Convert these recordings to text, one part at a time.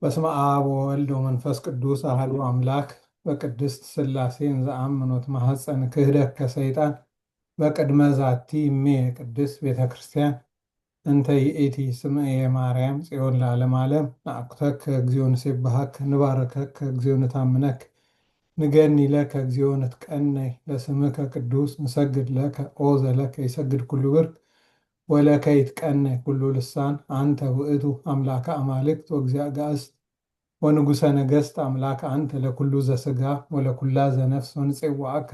በስመ አብ ወወልድ ወመንፈስ ቅዱስ አሐዱ አምላክ በቅድስት ሥላሴ እንዘአምኖ ማኅፀን ክህደት ከሰይጣን በቅድመ ዛቲ እሜ ቅድስት ቤተ ክርስቲያን እንተ ይእቲ ስምዐ ማርያም ጽዮን ለዓለመ ዓለም ነአኩተከ እግዚኦ ንሴብሐከ ንባርከከ እግዚኦ ንታምነከ ንገኒ ለከ እግዚኦ ንትቀነይ ለስምከ ቅዱስ ንሰግድ ለከ ኦ ዘለከ ይሰግድ ኩሉ ብርክ ወለከ ይትቀነይ ኩሉ ልሳን አንተ ውእቱ አምላከ አማልክት ወእግዚአ ጋእስት ወንጉሰ ነገሥት አምላከ አንተ ለኩሉ ዘሥጋ ወለኩላ ዘነፍስ ወንፄዋዕከ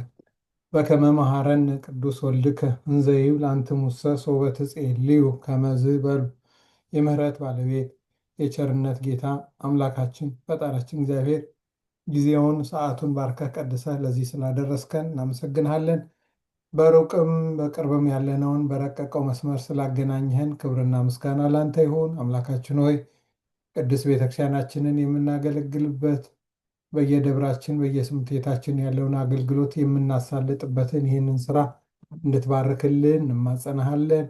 በከመ መሐረነ ቅዱስ ወልድከ እንዘ ይብል አንትሙሰ ሶበ ትጼልዩ ከመዝ በሉ። የምህረት ባለቤት የቸርነት ጌታ አምላካችን ፈጣሪያችን እግዚአብሔር ጊዜውን ሰዓቱን ባርከህ ቀድሰህ ለዚህ ስላደረስከን እናመሰግንሃለን። በሩቅም በቅርብም ያለነውን በረቀቀው መስመር ስላገናኘህን ክብርና ምስጋና ላንተ ይሁን። አምላካችን ሆይ ቅዱስ ቤተክርስቲያናችንን የምናገለግልበት በየደብራችን በየትምህርት ቤታችን ያለውን አገልግሎት የምናሳልጥበትን ይህንን ስራ እንድትባርክልን እንማጸናሃለን።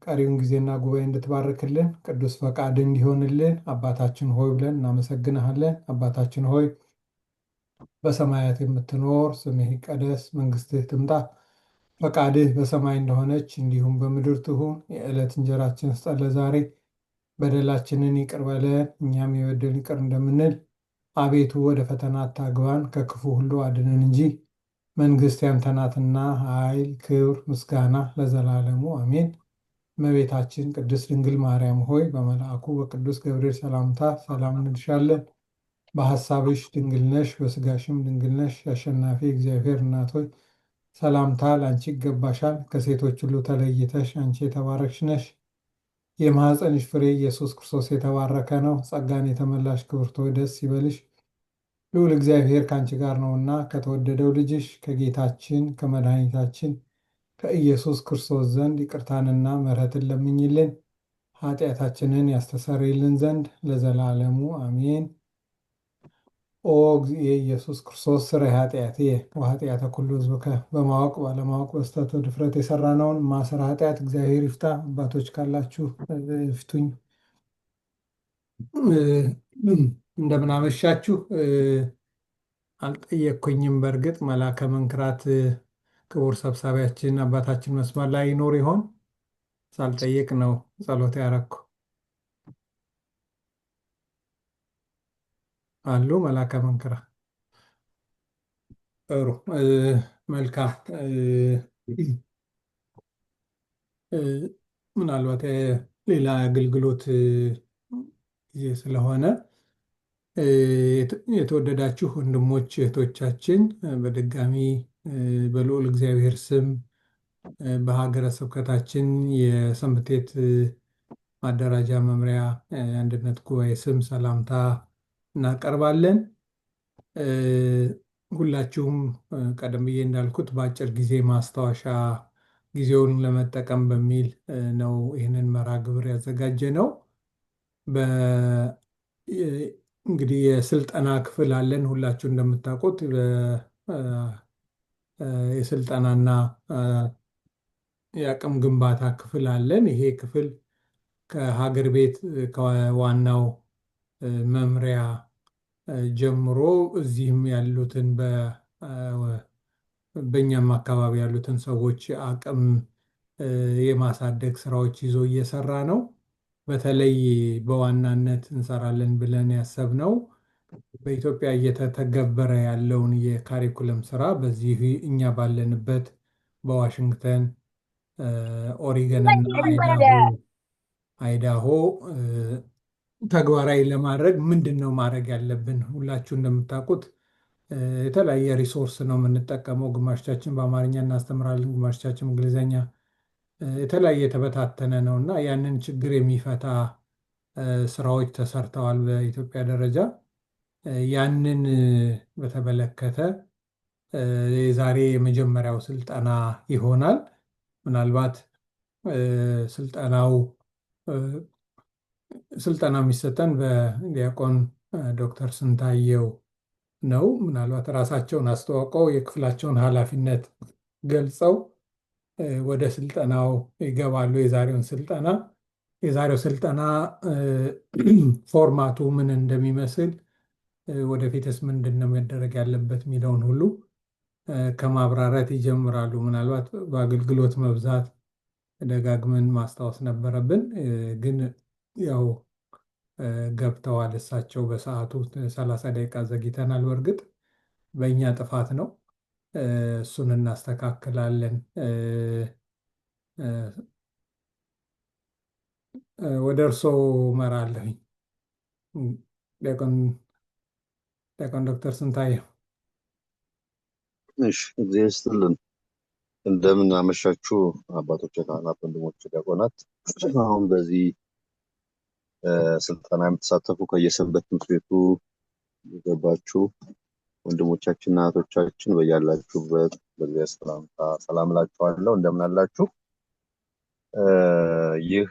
ቀሪውን ጊዜና ጉባኤ እንድትባርክልን ቅዱስ ፈቃድ እንዲሆንልን አባታችን ሆይ ብለን እናመሰግንሃለን። አባታችን ሆይ በሰማያት የምትኖር ስምህ ይቀደስ፣ መንግስትህ ትምጣ፣ ፈቃድህ በሰማይ እንደሆነች እንዲሁም በምድር ትሁን። የዕለት እንጀራችንን ስጠን ዛሬ፣ በደላችንን ይቅር በለን እኛም የበደሉንን ይቅር እንደምንል፣ አቤቱ ወደ ፈተና አታግባን ከክፉ ሁሉ አድነን እንጂ መንግስት ያንተ ናትና ኃይል፣ ክብር፣ ምስጋና ለዘላለሙ አሜን። እመቤታችን ቅድስት ድንግል ማርያም ሆይ በመልአኩ በቅዱስ ገብርኤል ሰላምታ ሰላም እንልሻለን። በሐሳብሽ ድንግል ነሽ፣ በስጋሽም ድንግል ነሽ። የአሸናፊ እግዚአብሔር እናት ሆይ ሰላምታ ለአንቺ ይገባሻል። ከሴቶች ሁሉ ተለይተሽ አንቺ የተባረክሽ ነሽ። የማኅፀንሽ ፍሬ ኢየሱስ ክርስቶስ የተባረከ ነው። ጸጋን የተመላሽ ክብርት ሆይ ደስ ይበልሽ፣ ልዑል እግዚአብሔር ከአንቺ ጋር ነውና ከተወደደው ልጅሽ ከጌታችን ከመድኃኒታችን ከኢየሱስ ክርስቶስ ዘንድ ይቅርታንና ምሕረትን ለምኝልን ኃጢአታችንን ያስተሰርይልን ዘንድ ለዘላለሙ አሜን። ኦ የኢየሱስ ክርስቶስ ስረይ ኃጢአትየ ወኃጢአተ ኩሉ ሕዝብከ። በማወቅ ባለማወቅ በስተት ድፍረት የሰራነውን ማሰረ ኃጢአት እግዚአብሔር ይፍታ። አባቶች ካላችሁ ፍቱኝ። እንደምን አመሻችሁ። አልጠየቅኩኝም። በእርግጥ መላከ መንክራት ክቡር ሰብሳቢያችን አባታችን መስመር ላይ ይኖር ይሆን? ሳልጠየቅ ነው ጸሎት ያረኩ። አሉ መላከ መንክራት? ጥሩ፣ መልካም። ምናልባት ሌላ አገልግሎት ጊዜ ስለሆነ የተወደዳችሁ ወንድሞች እህቶቻችን በድጋሚ በልዑል እግዚአብሔር ስም በሀገረ ስብከታችን የሰንበት ቤት ማደራጃ መምሪያ አንድነት ጉባኤ ስም ሰላምታ እናቀርባለን። ሁላችሁም ቀደም ብዬ እንዳልኩት በአጭር ጊዜ ማስታወሻ ጊዜውን ለመጠቀም በሚል ነው ይህንን መርሃ ግብር ያዘጋጀ ነው። እንግዲህ የስልጠና ክፍል አለን። ሁላችሁ እንደምታውቁት የስልጠናና የአቅም ግንባታ ክፍል አለን። ይሄ ክፍል ከሀገር ቤት ከዋናው መምሪያ ጀምሮ እዚህም ያሉትን በእኛም አካባቢ ያሉትን ሰዎች አቅም የማሳደግ ስራዎች ይዞ እየሰራ ነው። በተለይ በዋናነት እንሰራለን ብለን ያሰብነው በኢትዮጵያ እየተተገበረ ያለውን የካሪኩለም ስራ በዚህ እኛ ባለንበት በዋሽንግተን፣ ኦሪገን እና አይዳሆ ተግባራዊ ለማድረግ ምንድን ነው ማድረግ ያለብን? ሁላችሁ እንደምታውቁት የተለያየ ሪሶርስ ነው የምንጠቀመው። ግማሾቻችን በአማርኛ እናስተምራለን፣ ግማሾቻችን እንግሊዝኛ፣ የተለያየ የተበታተነ ነው እና ያንን ችግር የሚፈታ ስራዎች ተሰርተዋል በኢትዮጵያ ደረጃ። ያንን በተመለከተ የዛሬ የመጀመሪያው ስልጠና ይሆናል። ምናልባት ስልጠና የሚሰጠን በዲያቆን ዶክተር ስንታየው ነው። ምናልባት ራሳቸውን አስተዋውቀው የክፍላቸውን ኃላፊነት ገልጸው ወደ ስልጠናው ይገባሉ። የዛሬውን ስልጠና የዛሬው ስልጠና ፎርማቱ ምን እንደሚመስል ወደፊትስ ምንድን ነው መደረግ ያለበት የሚለውን ሁሉ ከማብራራት ይጀምራሉ። ምናልባት በአገልግሎት መብዛት ደጋግመን ማስታወስ ነበረብን፣ ግን ያው ገብተዋል እሳቸው በሰዓቱ 30 ደቂቃ ዘግይተናል። በእርግጥ በእኛ ጥፋት ነው። እሱን እናስተካክላለን። ወደ እርስዎ እመራለሁኝ። ዲያቆን ዶክተር ስንታየው። እሺ፣ እግዚአብሔር ይስጥልን። እንደምን አመሻችሁ አባቶች፣ ካህናት፣ ወንድሞች ዲያቆናት። አሁን በዚህ ስልጠና የምትሳተፉ ከየሰንበት ትምህርት ቤቱ የገባችሁ ወንድሞቻችንና እህቶቻችን በያላችሁበት በእግዚአብሔር ሰላምታ ሰላም እላችኋለሁ። እንደምን አላችሁ? ይህ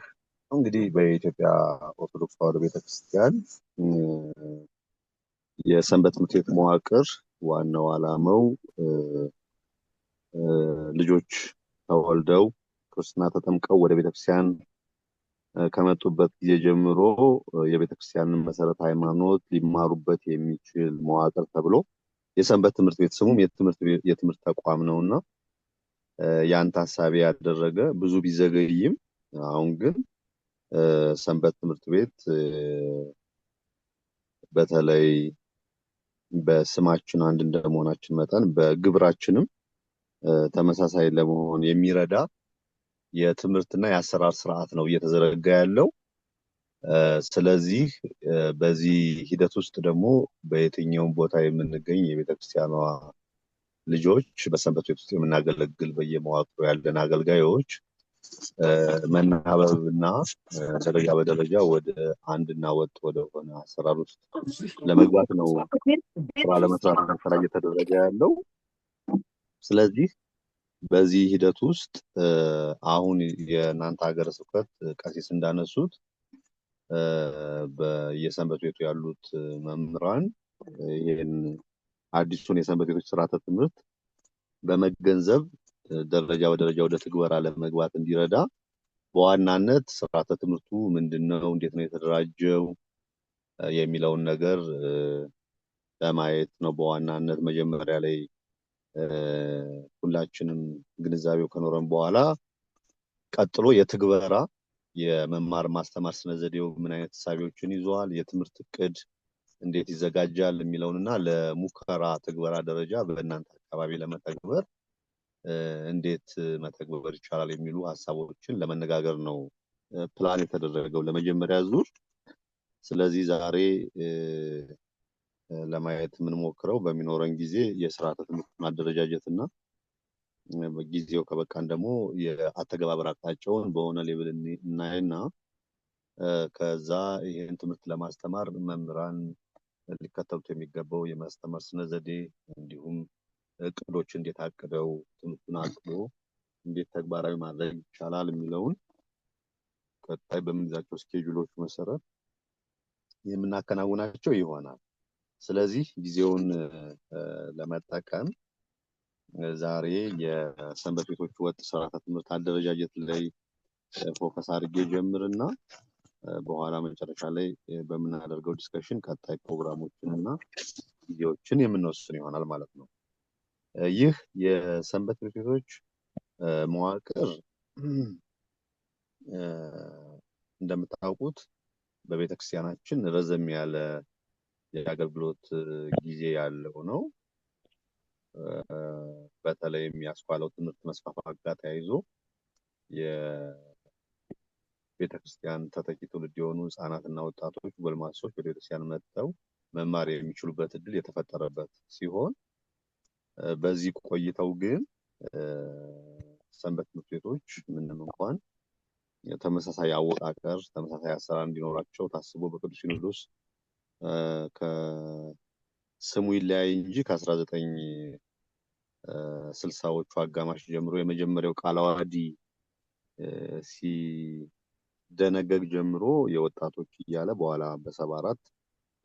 እንግዲህ በኢትዮጵያ ኦርቶዶክስ ተዋሕዶ ቤተክርስቲያን የሰንበት ትምህርት ቤት መዋቅር ዋናው ዓላማው ልጆች ተወልደው ክርስትና ተጠምቀው ወደ ቤተክርስቲያን ከመጡበት ጊዜ ጀምሮ የቤተክርስቲያንን መሰረተ ሃይማኖት ሊማሩበት የሚችል መዋቅር ተብሎ የሰንበት ትምህርት ቤት ስሙም የትምህርት ተቋም ነውና ያን ታሳቢ ያደረገ ብዙ ቢዘገይም አሁን ግን ሰንበት ትምህርት ቤት በተለይ በስማችን አንድ እንደመሆናችን መጠን በግብራችንም ተመሳሳይ ለመሆን የሚረዳ የትምህርትና የአሰራር ስርዓት ነው እየተዘረጋ ያለው። ስለዚህ በዚህ ሂደት ውስጥ ደግሞ በየትኛውም ቦታ የምንገኝ የቤተክርስቲያኗ ልጆች በሰንበት ቤት ውስጥ የምናገለግል በየመዋቅሩ ያለን አገልጋዮች መናበብና ደረጃ በደረጃ ወደ አንድና ወጥ ወደሆነ አሰራር ውስጥ ለመግባት ነው ስራ ለመስራት ሙከራ እየተደረገ ያለው። ስለዚህ በዚህ ሂደት ውስጥ አሁን የእናንተ ሀገረ ስብከት ቀሲስ እንዳነሱት በየሰንበት ቤቱ ያሉት መምህራን ይህን አዲሱን የሰንበት ቤቶች ስርዓተ ትምህርት በመገንዘብ ደረጃ በደረጃ ወደ ትግበራ ለመግባት እንዲረዳ በዋናነት ስርዓተ ትምህርቱ ምንድነው፣ እንዴት ነው የተደራጀው የሚለውን ነገር ለማየት ነው። በዋናነት መጀመሪያ ላይ ሁላችንም ግንዛቤው ከኖረን በኋላ ቀጥሎ የትግበራ የመማር ማስተማር ስነዘዴው ምን አይነት ተሳቢዎችን ይዟል፣ የትምህርት እቅድ እንዴት ይዘጋጃል የሚለውንና ለሙከራ ትግበራ ደረጃ በእናንተ አካባቢ ለመተግበር እንዴት መተግበር ይቻላል የሚሉ ሀሳቦችን ለመነጋገር ነው ፕላን የተደረገው ለመጀመሪያ ዙር። ስለዚህ ዛሬ ለማየት የምንሞክረው በሚኖረን ጊዜ የስርዓተ ትምህርት ማደረጃጀትና ጊዜው ከበቃን ደግሞ የአተገባበር አቅጣጫውን በሆነ ሌብል እናይና ከዛ ይህን ትምህርት ለማስተማር መምህራን ሊከተሉት የሚገባው የማስተማር ስነዘዴ እንዲሁም እቅዶች እንዴት አቅደው ትምህርቱን አቅዶ እንዴት ተግባራዊ ማድረግ ይቻላል የሚለውን ቀጣይ በምንይዛቸው ስኬጁሎች መሰረት የምናከናውናቸው ይሆናል። ስለዚህ ጊዜውን ለመጠቀም ዛሬ የሰንበት ቤቶች ወጥ ስርዓተ ትምህርት አደረጃጀት ላይ ፎከስ አድርጌ ጀምርና በኋላ መጨረሻ ላይ በምናደርገው ዲስከሽን ቀጣይ ፕሮግራሞችንና ጊዜዎችን የምንወስን ይሆናል ማለት ነው። ይህ የሰንበት ቤቶች መዋቅር እንደምታውቁት በቤተክርስቲያናችን ረዘም ያለ የአገልግሎት ጊዜ ያለው ነው። በተለይም ያስኳለው ትምህርት መስፋፋት ጋር ተያይዞ የቤተክርስቲያን ተተኪ ትውልድ የሆኑ ህፃናትና ወጣቶች ጎልማሶች ወደ ቤተክርስቲያን መጥተው መማር የሚችሉበት እድል የተፈጠረበት ሲሆን በዚህ ቆይተው ግን ሰንበት ትምህርት ቤቶች ምንም እንኳን ተመሳሳይ አወቃቀር ተመሳሳይ አሰራር እንዲኖራቸው ታስቦ በቅዱስ ሲኖዶስ ከስሙ ይለያይ እንጂ ከ1960ዎቹ አጋማሽ ጀምሮ የመጀመሪያው ቃለ ዓዋዲ ሲደነገግ ጀምሮ የወጣቶች እያለ በኋላ በ74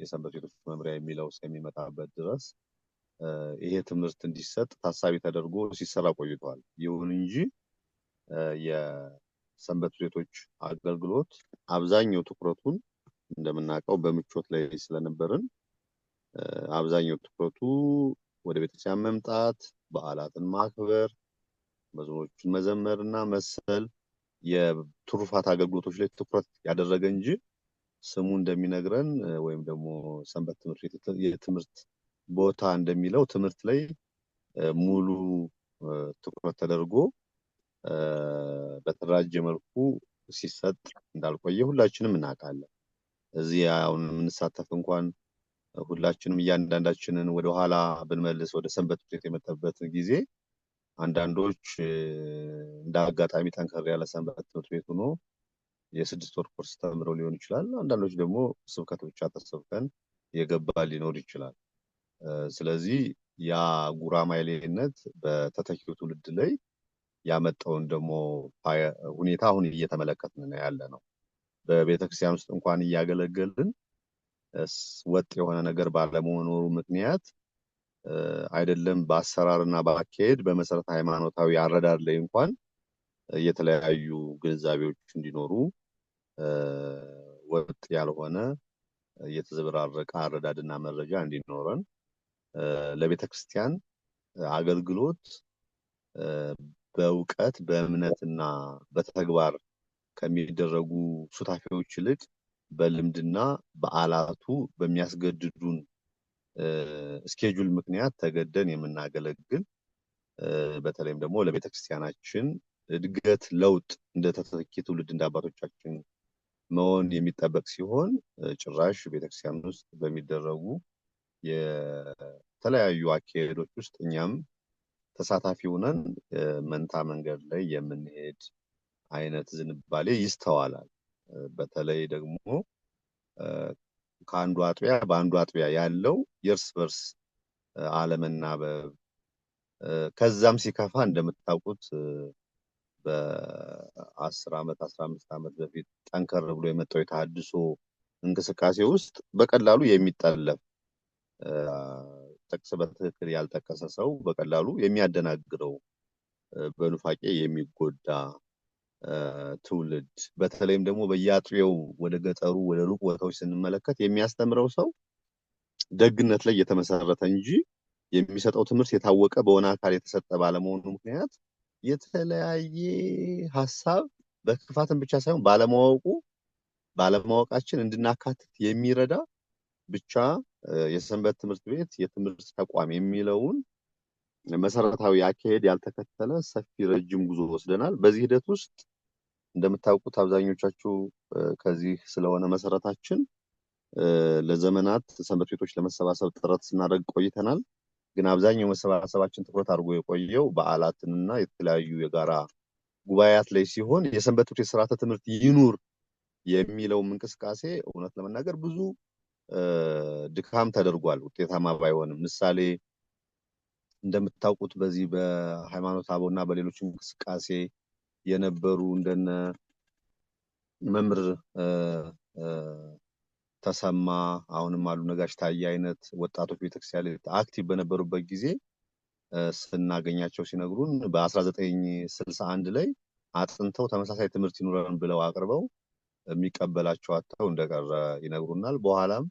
የሰንበት ቤቶች መምሪያ የሚለው እስከሚመጣበት ድረስ ይሄ ትምህርት እንዲሰጥ ታሳቢ ተደርጎ ሲሰራ ቆይቷል። ይሁን እንጂ የሰንበት ቤቶች አገልግሎት አብዛኛው ትኩረቱን እንደምናውቀው በምቾት ላይ ስለነበርን አብዛኛው ትኩረቱ ወደ ቤተክርስቲያን መምጣት፣ በዓላትን ማክበር፣ መዝሙሮችን መዘመር እና መሰል የትሩፋት አገልግሎቶች ላይ ትኩረት ያደረገ እንጂ ስሙ እንደሚነግረን ወይም ደግሞ ሰንበት ትምህርት ቤት የትምህርት ቦታ እንደሚለው ትምህርት ላይ ሙሉ ትኩረት ተደርጎ በተደራጀ መልኩ ሲሰጥ እንዳልቆየ ሁላችንም እናውቃለን። እዚህ አሁን የምንሳተፍ እንኳን ሁላችንም እያንዳንዳችንን ወደኋላ ብንመልስ ወደ ሰንበት ቤት የመጣበት ጊዜ አንዳንዶች እንደ አጋጣሚ ጠንከር ያለ ሰንበት ትምህርት ቤት ሆኖ የ6 ወር ኮርስ ተምረው ሊሆን ይችላል። አንዳንዶች ደግሞ ስብከት ብቻ ተሰብከን የገባ ሊኖር ይችላል። ስለዚህ ያ ጉራማይሌነት በተተኪው ትውልድ ላይ ያመጣውን ደግሞ ሁኔታ አሁን እየተመለከትን ነው ያለ ነው። በቤተክርስቲያን ውስጥ እንኳን እያገለገልን ወጥ የሆነ ነገር ባለመኖሩ ምክንያት አይደለም በአሰራርና በአካሄድ በመሰረተ ሃይማኖታዊ አረዳድ ላይ እንኳን የተለያዩ ግንዛቤዎች እንዲኖሩ ወጥ ያልሆነ የተዘበራረቀ አረዳድና መረጃ እንዲኖረን ለቤተክርስቲያን አገልግሎት በእውቀት በእምነትና በተግባር ከሚደረጉ ሱታፊዎች ይልቅ በልምድና በዓላቱ በሚያስገድዱን ስኬጁል ምክንያት ተገደን የምናገለግል በተለይም ደግሞ ለቤተክርስቲያናችን እድገት ለውጥ እንደተተኪ ትውልድ እንዳባቶቻችን መሆን የሚጠበቅ ሲሆን ጭራሽ ቤተክርስቲያን ውስጥ በሚደረጉ የተለያዩ አካሄዶች ውስጥ እኛም ተሳታፊ ሆነን መንታ መንገድ ላይ የምንሄድ አይነት ዝንባሌ ይስተዋላል። በተለይ ደግሞ ከአንዱ አጥቢያ በአንዱ አጥቢያ ያለው የእርስ በርስ አለመናበብ ከዛም ሲከፋ እንደምታውቁት በ10 ዓመት 15 ዓመት በፊት ጠንከር ብሎ የመጣው የተሐድሶ እንቅስቃሴ ውስጥ በቀላሉ የሚጠለፍ ጥቅስ በትክክል ያልጠቀሰ ሰው በቀላሉ የሚያደናግረው በኑፋቄ የሚጎዳ ትውልድ በተለይም ደግሞ በየአጥቢያው ወደ ገጠሩ ወደ ሩቅ ቦታዎች ስንመለከት የሚያስተምረው ሰው ደግነት ላይ የተመሰረተ እንጂ የሚሰጠው ትምህርት የታወቀ በሆነ አካል የተሰጠ ባለመሆኑ ምክንያት የተለያየ ሐሳብ በክፋትን ብቻ ሳይሆን ባለማወቃችን እንድናካትት የሚረዳ ብቻ የሰንበት ትምህርት ቤት የትምህርት ተቋም የሚለውን መሰረታዊ አካሄድ ያልተከተለ ሰፊ ረጅም ጉዞ ወስደናል። በዚህ ሂደት ውስጥ እንደምታውቁት አብዛኞቻችሁ ከዚህ ስለሆነ መሰረታችን ለዘመናት ሰንበት ቤቶች ለመሰባሰብ ጥረት ስናደርግ ቆይተናል። ግን አብዛኛው መሰባሰባችን ትኩረት አድርጎ የቆየው በዓላትንና የተለያዩ የጋራ ጉባኤያት ላይ ሲሆን የሰንበት ቤት ስርዓተ ትምህርት ይኑር የሚለው እንቅስቃሴ እውነት ለመናገር ብዙ ድካም ተደርጓል። ውጤታማ ባይሆንም ምሳሌ እንደምታውቁት በዚህ በሃይማኖት አበውና በሌሎች እንቅስቃሴ የነበሩ እንደነ መምህር ተሰማ አሁንም አሉ ነጋሽ ታዬ አይነት ወጣቶች ቤተክርስቲያን አክቲቭ በነበሩበት ጊዜ ስናገኛቸው ሲነግሩን በ1961 ላይ አጥንተው ተመሳሳይ ትምህርት ይኑረን ብለው አቅርበው የሚቀበላቸው አጥተው እንደቀረ ይነግሩናል። በኋላም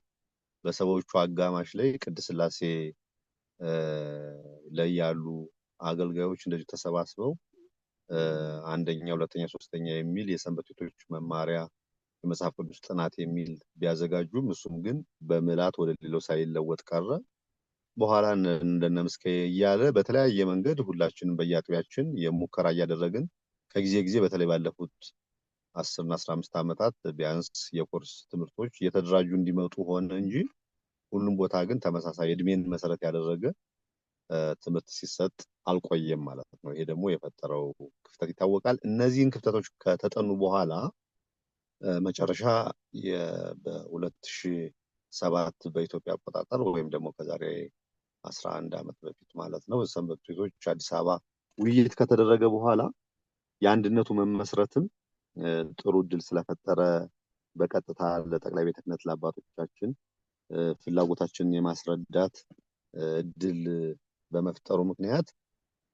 በሰዎቹ አጋማሽ ላይ ቅድስት ሥላሴ ላይ ያሉ አገልጋዮች እንደዚህ ተሰባስበው አንደኛ፣ ሁለተኛ፣ ሶስተኛ የሚል የሰንበት ቤቶች መማሪያ የመጽሐፍ ቅዱስ ጥናት የሚል ቢያዘጋጁም እሱም ግን በምላት ወደ ሌላው ሳይለወጥ ቀረ። በኋላ እንደነ ምስከ እያለ በተለያየ መንገድ ሁላችንም በየአጥቢያችን የሙከራ እያደረግን ከጊዜ ጊዜ በተለይ ባለፉት 10 እና 15 ዓመታት ቢያንስ የኮርስ ትምህርቶች እየተደራጁ እንዲመጡ ሆነ እንጂ ሁሉም ቦታ ግን ተመሳሳይ እድሜን መሰረት ያደረገ ትምህርት ሲሰጥ አልቆየም ማለት ነው። ይሄ ደግሞ የፈጠረው ክፍተት ይታወቃል። እነዚህን ክፍተቶች ከተጠኑ በኋላ መጨረሻ በ2007 በኢትዮጵያ አቆጣጠር ወይም ደግሞ ከዛሬ 11 ዓመት በፊት ማለት ነው ሰንበት ቤቶች አዲስ አበባ ውይይት ከተደረገ በኋላ የአንድነቱ መመስረትም ጥሩ እድል ስለፈጠረ በቀጥታ ለጠቅላይ ቤተ ክህነት ለአባቶቻችን ፍላጎታችንን የማስረዳት እድል በመፍጠሩ ምክንያት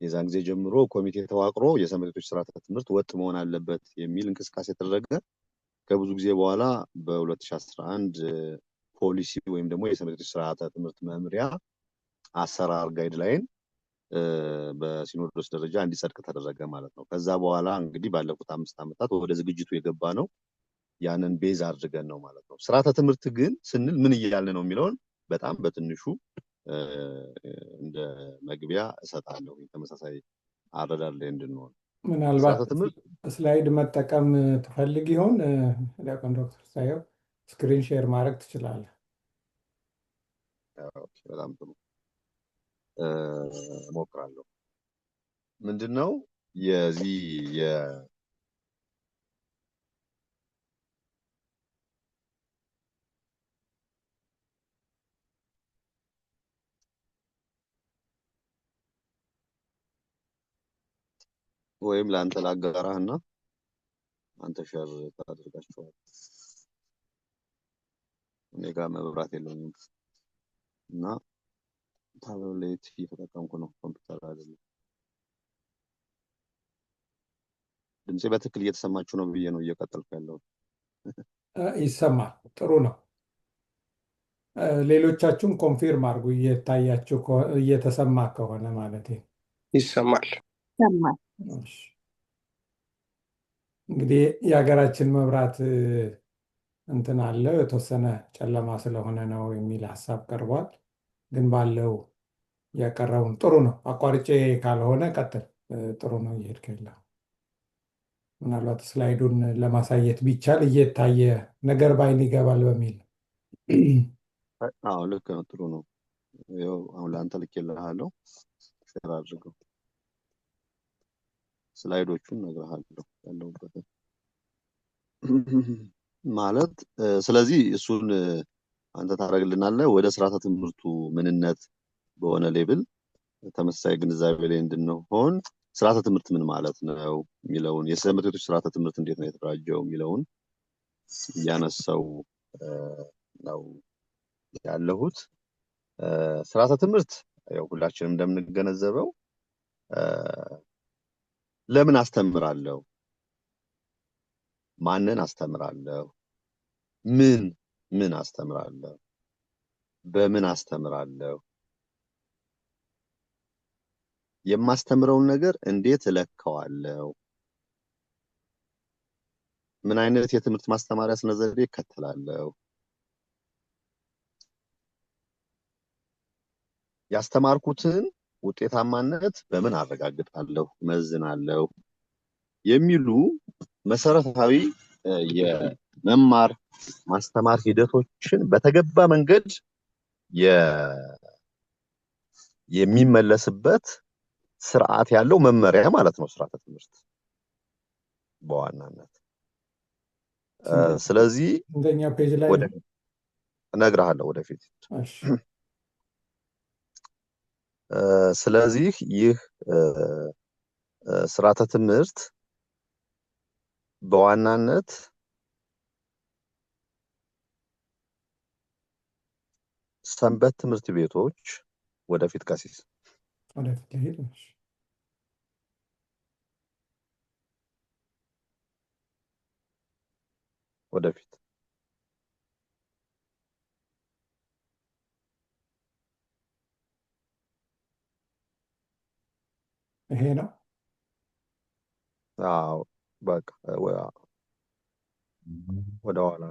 የዛን ጊዜ ጀምሮ ኮሚቴ ተዋቅሮ የሰንበት ቤቶች ስርዓተ ትምህርት ወጥ መሆን አለበት የሚል እንቅስቃሴ ተደረገ። ከብዙ ጊዜ በኋላ በ2011 ፖሊሲ ወይም ደግሞ የሰንበት ቤቶች ስርዓተ ትምህርት መምሪያ አሰራር ጋይድላይን በሲኖዶስ ደረጃ እንዲጸድቅ ተደረገ ማለት ነው። ከዛ በኋላ እንግዲህ ባለፉት 5 ዓመታት ወደ ዝግጅቱ የገባ ነው። ያንን ቤዝ አድርገን ነው ማለት ነው። ስርዓተ ትምህርት ግን ስንል ምን እያልን ነው የሚለውን በጣም በትንሹ እንደ መግቢያ እሰጣለሁ፣ ተመሳሳይ አረዳድ ላይ እንድንሆን። ምናልባት ስላይድ መጠቀም ትፈልግ ይሆን? ዲያቆን ዶክተር ሳየው ስክሪን ሼር ማድረግ ትችላለህ። በጣም ጥሩ እሞክራለሁ። ምንድነው የዚህ ወይም ለአንተ ላጋራህና አንተ ሸር ታደርጋቸዋል። እኔ ጋር መብራት የለኝም እና ታብሌት እየተጠቀምኩ ነው፣ ኮምፒውተር አይደለም። ድምጼ በትክክል እየተሰማችሁ ነው ብዬ ነው እየቀጠልኩ ያለው። ይሰማል። ጥሩ ነው። ሌሎቻችሁም ኮንፊርም አድርጉ እየታያችሁ እየተሰማ ከሆነ ማለት ይሰማል። እንግዲህ የሀገራችን መብራት እንትን አለው የተወሰነ ጨለማ ስለሆነ ነው የሚል ሀሳብ ቀርቧል። ግን ባለው ያቀረቡን ጥሩ ነው። አቋርጬ ካልሆነ ቀጥል። ጥሩ ነው እየሄድክ ያለው። ምናልባት ስላይዱን ለማሳየት ቢቻል እየታየ ነገር ባይን ይገባል በሚል ነው። አዎ ልክ ነው። ጥሩ ነው። ያው አሁን ለአንተ ልኬልሃለሁ፣ ሼር አድርገው። ስላይዶቹን እነግርሃለሁ ያለሁበትን ማለት። ስለዚህ እሱን አንተ ታደርግልናለህ። ወደ ስርዓተ ትምህርቱ ምንነት በሆነ ሌብል ተመሳሳይ ግንዛቤ ላይ እንድንሆን ስርዓተ ትምህርት ምን ማለት ነው የሚለውን፣ የሰንበት ቤቶች ስርዓተ ትምህርት እንዴት ነው የተደራጀው የሚለውን እያነሳው ነው ያለሁት። ስርዓተ ትምህርት ያው ሁላችንም እንደምንገነዘበው ለምን አስተምራለሁ፣ ማንን አስተምራለሁ፣ ምን አስተምራለሁ፣ በምን አስተምራለሁ፣ የማስተምረውን ነገር እንዴት እለካዋለሁ፣ ምን አይነት የትምህርት ማስተማሪያ ስነ ዘዴ እከተላለሁ፣ ያስተማርኩትን ውጤታማነት በምን አረጋግጣለሁ፣ መዝናለሁ የሚሉ መሰረታዊ የመማር ማስተማር ሂደቶችን በተገባ መንገድ የሚመለስበት ስርዓት ያለው መመሪያ ማለት ነው ስርዓተ ትምህርት በዋናነት። ስለዚህ እንደኛ ፔጅ ላይ እነግርሃለሁ ወደፊት። ስለዚህ ይህ ስርዓተ ትምህርት በዋናነት ሰንበት ትምህርት ቤቶች ወደፊት ቀሲስ ወደፊት ይሄ ነው። አዎ በቃ ወደ ኋላ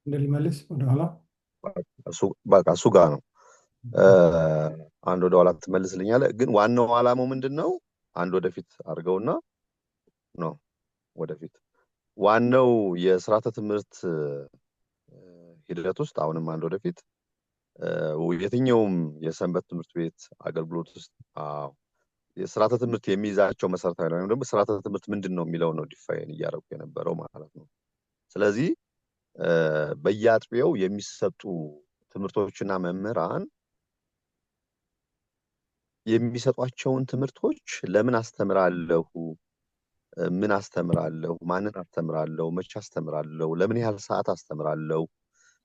እንደልመልስ ወደ ኋላ በቃ እሱ ጋር ነው። አንድ ወደ ኋላ ትመልስልኛለህ። ግን ዋናው ዓላማው ምንድነው? አንድ ወደፊት አድርገውና ነው ወደፊት ዋናው የስርዓተ ትምህርት ሂደት ውስጥ አሁንም አንድ ወደፊት የትኛውም የሰንበት ትምህርት ቤት አገልግሎት ውስጥ የስርዓተ ትምህርት የሚይዛቸው መሰረታዊ ነው። ወይም ደግሞ ስርዓተ ትምህርት ምንድን ነው የሚለው ነው ዲፋይን እያደረጉ የነበረው ማለት ነው። ስለዚህ በየአጥቢያው የሚሰጡ ትምህርቶችና መምህራን የሚሰጧቸውን ትምህርቶች ለምን አስተምራለሁ፣ ምን አስተምራለሁ፣ ማንን አስተምራለሁ፣ መቼ አስተምራለሁ፣ ለምን ያህል ሰዓት አስተምራለሁ፣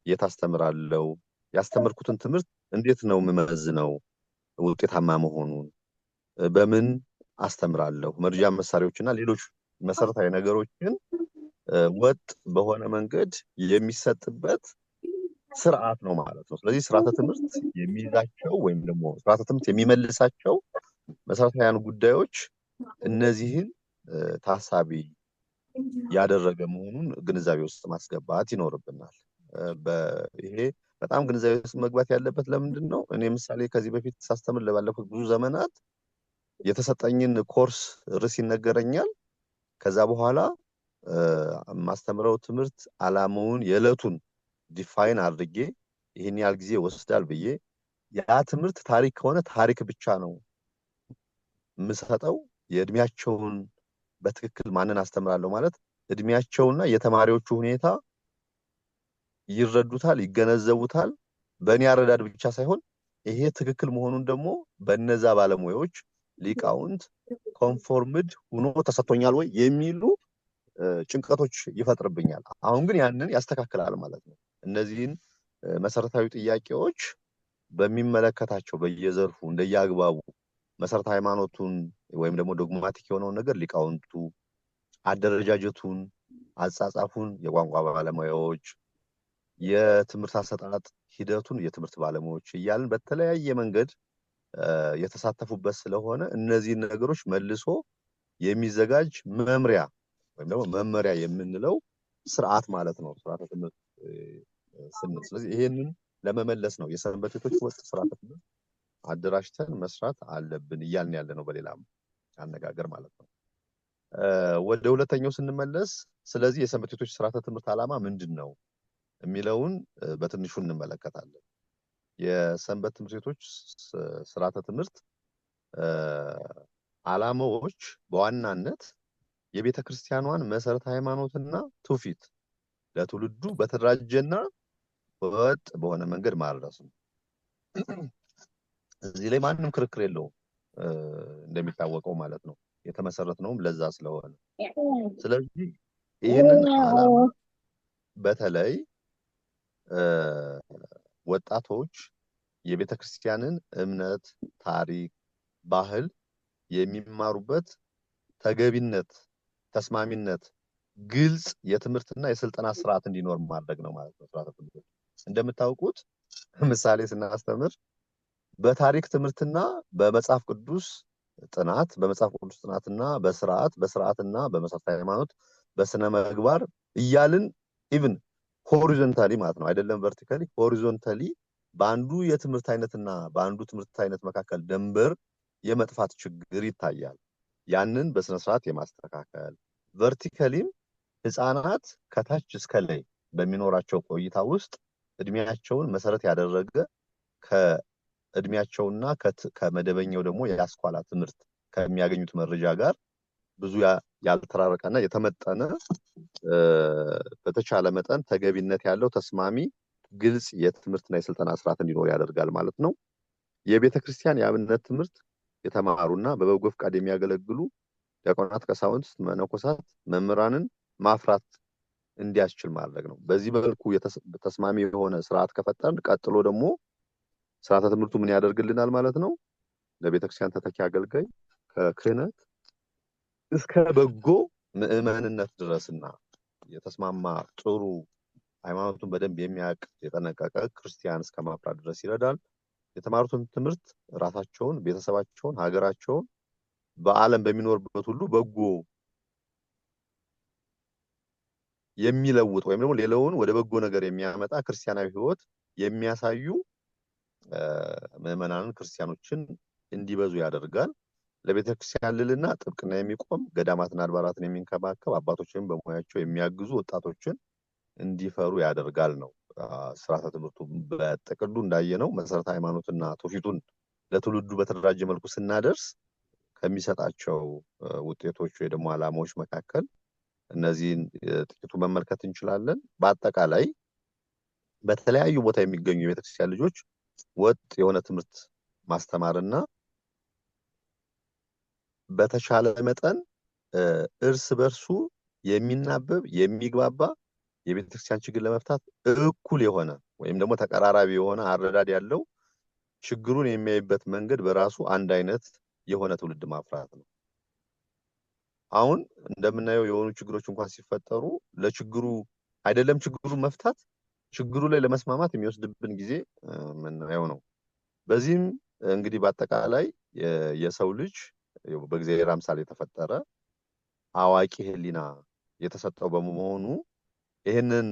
የት አስተምራለሁ፣ ያስተምርኩትን ትምህርት እንዴት ነው የምመዝነው ውጤታማ መሆኑን፣ በምን አስተምራለሁ፣ መርጃ መሳሪያዎችና ሌሎች መሰረታዊ ነገሮችን ወጥ በሆነ መንገድ የሚሰጥበት ስርዓት ነው ማለት ነው። ስለዚህ ስርዓተ ትምህርት የሚይዛቸው ወይም ደግሞ ስርዓተ ትምህርት የሚመልሳቸው መሰረታዊያን ጉዳዮች እነዚህን ታሳቢ ያደረገ መሆኑን ግንዛቤ ውስጥ ማስገባት ይኖርብናል። ይሄ በጣም ግንዛቤ ውስጥ መግባት ያለበት ለምንድን ነው? እኔ ምሳሌ ከዚህ በፊት ሳስተምር ለባለፉት ብዙ ዘመናት የተሰጠኝን ኮርስ ርዕስ ይነገረኛል። ከዛ በኋላ ማስተምረው ትምህርት አላማውን የዕለቱን ዲፋይን አድርጌ ይህን ያህል ጊዜ ወስዳል ብዬ ያ ትምህርት ታሪክ ከሆነ ታሪክ ብቻ ነው የምሰጠው። የእድሜያቸውን በትክክል ማንን አስተምራለሁ ማለት እድሜያቸውና የተማሪዎቹ ሁኔታ ይረዱታል፣ ይገነዘቡታል። በእኔ አረዳድ ብቻ ሳይሆን ይሄ ትክክል መሆኑን ደግሞ በነዛ ባለሙያዎች ሊቃውንት ኮንፎርምድ ሆኖ ተሰጥቶኛል ወይ የሚሉ ጭንቀቶች ይፈጥርብኛል። አሁን ግን ያንን ያስተካክላል ማለት ነው። እነዚህን መሰረታዊ ጥያቄዎች በሚመለከታቸው በየዘርፉ እንደየአግባቡ መሰረተ ሃይማኖቱን ወይም ደግሞ ዶግማቲክ የሆነውን ነገር ሊቃውንቱ፣ አደረጃጀቱን፣ አጻጻፉን የቋንቋ ባለሙያዎች፣ የትምህርት አሰጣጥ ሂደቱን የትምህርት ባለሙያዎች እያልን በተለያየ መንገድ የተሳተፉበት ስለሆነ እነዚህን ነገሮች መልሶ የሚዘጋጅ መምሪያ ወይም ደግሞ መመሪያ የምንለው ስርዓት ማለት ነው ስርዓተ ትምህርት ስንል። ስለዚህ ይሄንን ለመመለስ ነው የሰንበት ቤቶች ወጥ ስርዓተ ትምህርት አደራጅተን መስራት አለብን እያልን ያለ ነው በሌላ አነጋገር ማለት ነው። ወደ ሁለተኛው ስንመለስ ስለዚህ የሰንበት ቤቶች ስርዓተ ትምህርት ዓላማ ምንድን ነው የሚለውን በትንሹ እንመለከታለን። የሰንበት ትምህርት ቤቶች ስርዓተ ትምህርት ዓላማዎች በዋናነት የቤተ ክርስቲያኗን መሰረተ ሃይማኖትና ትውፊት ለትውልዱ በተደራጀና ወጥ በሆነ መንገድ ማድረስ ነው። እዚህ ላይ ማንም ክርክር የለውም እንደሚታወቀው ማለት ነው። የተመሰረትነውም ለዛ ስለሆነ ስለዚህ ይሄንን ዓላማ በተለይ ወጣቶች የቤተ ክርስቲያንን እምነት፣ ታሪክ፣ ባህል የሚማሩበት ተገቢነት፣ ተስማሚነት፣ ግልጽ የትምህርትና የስልጠና ስርዓት እንዲኖር ማድረግ ነው ማለት ነው። ስርዓተ ትምህርት እንደምታውቁት ምሳሌ ስናስተምር በታሪክ ትምህርትና በመጽሐፍ ቅዱስ ጥናት ጥናትና በስርዓትና በመሰረተ ሃይማኖት በስነ ምግባር እያልን ኢቭን ሆሪዞንታሊ ማለት ነው አይደለም ቨርቲካሊ ሆሪዞንታሊ በአንዱ የትምህርት አይነትና በአንዱ ትምህርት አይነት መካከል ድንበር የመጥፋት ችግር ይታያል። ያንን በስነ ስርዓት የማስተካከል ቨርቲካሊም ህፃናት ከታች እስከ ላይ በሚኖራቸው ቆይታ ውስጥ እድሜያቸውን መሰረት ያደረገ ከእድሜያቸውና ከመደበኛው ደግሞ የአስኳላ ትምህርት ከሚያገኙት መረጃ ጋር ብዙ ያልተራረቀና የተመጠነ በተቻለ መጠን ተገቢነት ያለው ተስማሚ ግልጽ የትምህርትና የስልጠና ስርዓት እንዲኖር ያደርጋል ማለት ነው። የቤተ ክርስቲያን የአብነት ትምህርት የተማሩና በበጎ ፈቃድ የሚያገለግሉ ዲያቆናት፣ ቀሳውንት፣ መነኮሳት፣ መምህራንን ማፍራት እንዲያስችል ማድረግ ነው። በዚህ መልኩ ተስማሚ የሆነ ስርዓት ከፈጠርን ቀጥሎ ደግሞ ስርዓተ ትምህርቱ ምን ያደርግልናል ማለት ነው? ለቤተክርስቲያን ተተኪ አገልጋይ ከክህነት እስከ በጎ ምዕመንነት ድረስና የተስማማ ጥሩ ሃይማኖቱን በደንብ የሚያውቅ የጠነቀቀ ክርስቲያን እስከ ማፍራት ድረስ ይረዳል። የተማሩትን ትምህርት ራሳቸውን፣ ቤተሰባቸውን፣ ሀገራቸውን በዓለም በሚኖርበት ሁሉ በጎ የሚለውጥ ወይም ደግሞ ሌላውን ወደ በጎ ነገር የሚያመጣ ክርስቲያናዊ ህይወት የሚያሳዩ ምዕመናንን ክርስቲያኖችን እንዲበዙ ያደርጋል። ለቤተክርስቲያን ልዕልና ጥብቅና የሚቆም ገዳማትና አድባራትን የሚንከባከብ አባቶችን በሙያቸው የሚያግዙ ወጣቶችን እንዲፈሩ ያደርጋል ነው ስርዓተ ትምህርቱ። በጥቅሉ እንዳየነው መሰረተ ሃይማኖትና ትውፊቱን ለትውልዱ በተደራጀ መልኩ ስናደርስ ከሚሰጣቸው ውጤቶች ወይ ደግሞ ዓላማዎች መካከል እነዚህን ጥቂቱ መመልከት እንችላለን። በአጠቃላይ በተለያዩ ቦታ የሚገኙ የቤተክርስቲያን ልጆች ወጥ የሆነ ትምህርት ማስተማርና በተቻለ መጠን እርስ በርሱ የሚናበብ የሚግባባ የቤተክርስቲያን ችግር ለመፍታት እኩል የሆነ ወይም ደግሞ ተቀራራቢ የሆነ አረዳድ ያለው ችግሩን የሚያይበት መንገድ በራሱ አንድ አይነት የሆነ ትውልድ ማፍራት ነው። አሁን እንደምናየው የሆኑ ችግሮች እንኳን ሲፈጠሩ ለችግሩ አይደለም ችግሩን መፍታት ችግሩ ላይ ለመስማማት የሚወስድብን ጊዜ የምናየው ነው። በዚህም እንግዲህ በአጠቃላይ የሰው ልጅ በእግዚአብሔር አምሳል የተፈጠረ አዋቂ ህሊና የተሰጠው በመሆኑ ይህንን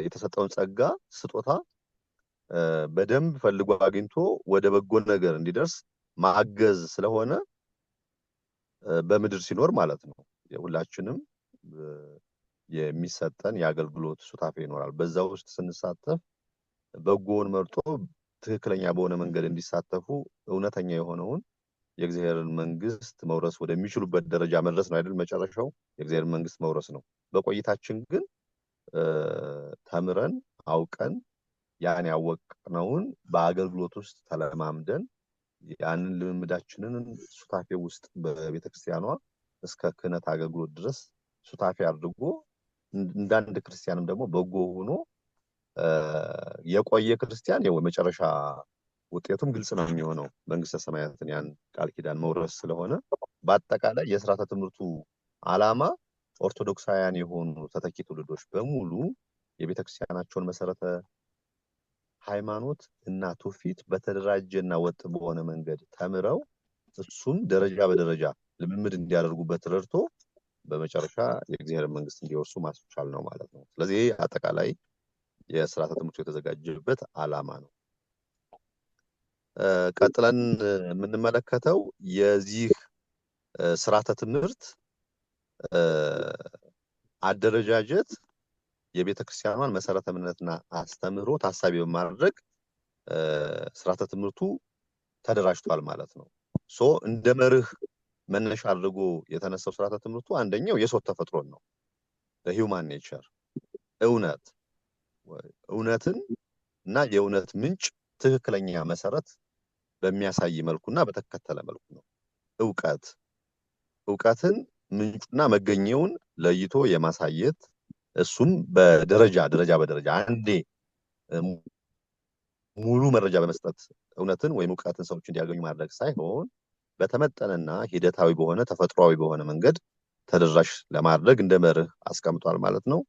የተሰጠውን ጸጋ ስጦታ በደንብ ፈልጎ አግኝቶ ወደ በጎ ነገር እንዲደርስ ማገዝ ስለሆነ በምድር ሲኖር ማለት ነው ሁላችንም የሚሰጠን የአገልግሎት ሱታፌ ይኖራል። በዛ ውስጥ ስንሳተፍ በጎውን መርጦ ትክክለኛ በሆነ መንገድ እንዲሳተፉ እውነተኛ የሆነውን የእግዚአብሔርን መንግስት መውረስ ወደሚችሉበት ደረጃ መድረስ ነው አይደል? መጨረሻው የእግዚአብሔርን መንግስት መውረስ ነው። በቆይታችን ግን ተምረን አውቀን ያን ያወቅነውን በአገልግሎት ውስጥ ተለማምደን ያንን ልምምዳችንን ሱታፌ ውስጥ በቤተክርስቲያኗ እስከ ክህነት አገልግሎት ድረስ ሱታፌ አድርጎ እንዳንድ ክርስቲያንም ደግሞ በጎ ሆኖ የቆየ ክርስቲያን የመጨረሻ ውጤቱም ግልጽ ነው የሚሆነው መንግስተ ሰማያትን ያን ቃል ኪዳን መውረስ ስለሆነ በአጠቃላይ የሥርዓተ ትምህርቱ ዓላማ ኦርቶዶክሳውያን የሆኑ ተተኪ ትውልዶች በሙሉ የቤተክርስቲያናቸውን መሰረተ ሃይማኖት እና ትውፊት በተደራጀና ወጥ በሆነ መንገድ ተምረው እሱም ደረጃ በደረጃ ልምምድ እንዲያደርጉበት ረድቶ በመጨረሻ የእግዚአብሔር መንግስት እንዲወርሱ ማስቻል ነው ማለት ነው። ስለዚህ አጠቃላይ የሥርዓተ ትምህርቱ የተዘጋጀበት ዓላማ ነው። ቀጥለን የምንመለከተው የዚህ ሥርዓተ ትምህርት አደረጃጀት የቤተክርስቲያኗን መሰረተ እምነትና አስተምህሮ ታሳቢ በማድረግ ሥርዓተ ትምህርቱ ተደራጅቷል ማለት ነው። እንደ መርህ መነሻ አድርጎ የተነሳው ሥርዓተ ትምህርቱ አንደኛው የሰው ተፈጥሮን ነው። ለሂውማን ኔቸር እውነትን እና የእውነት ምንጭ ትክክለኛ መሰረት በሚያሳይ መልኩና በተከተለ መልኩ ነው። እውቀትን ምንጩና መገኘውን ለይቶ የማሳየት እሱም በደረጃ በደረጃ አንዴ ሙሉ መረጃ በመስጠት እውነትን ወይም እውቀትን ሰዎች እንዲያገኙ ማድረግ ሳይሆን በተመጠነና ሂደታዊ በሆነ ተፈጥሯዊ በሆነ መንገድ ተደራሽ ለማድረግ እንደ መርህ አስቀምጧል ማለት ነው።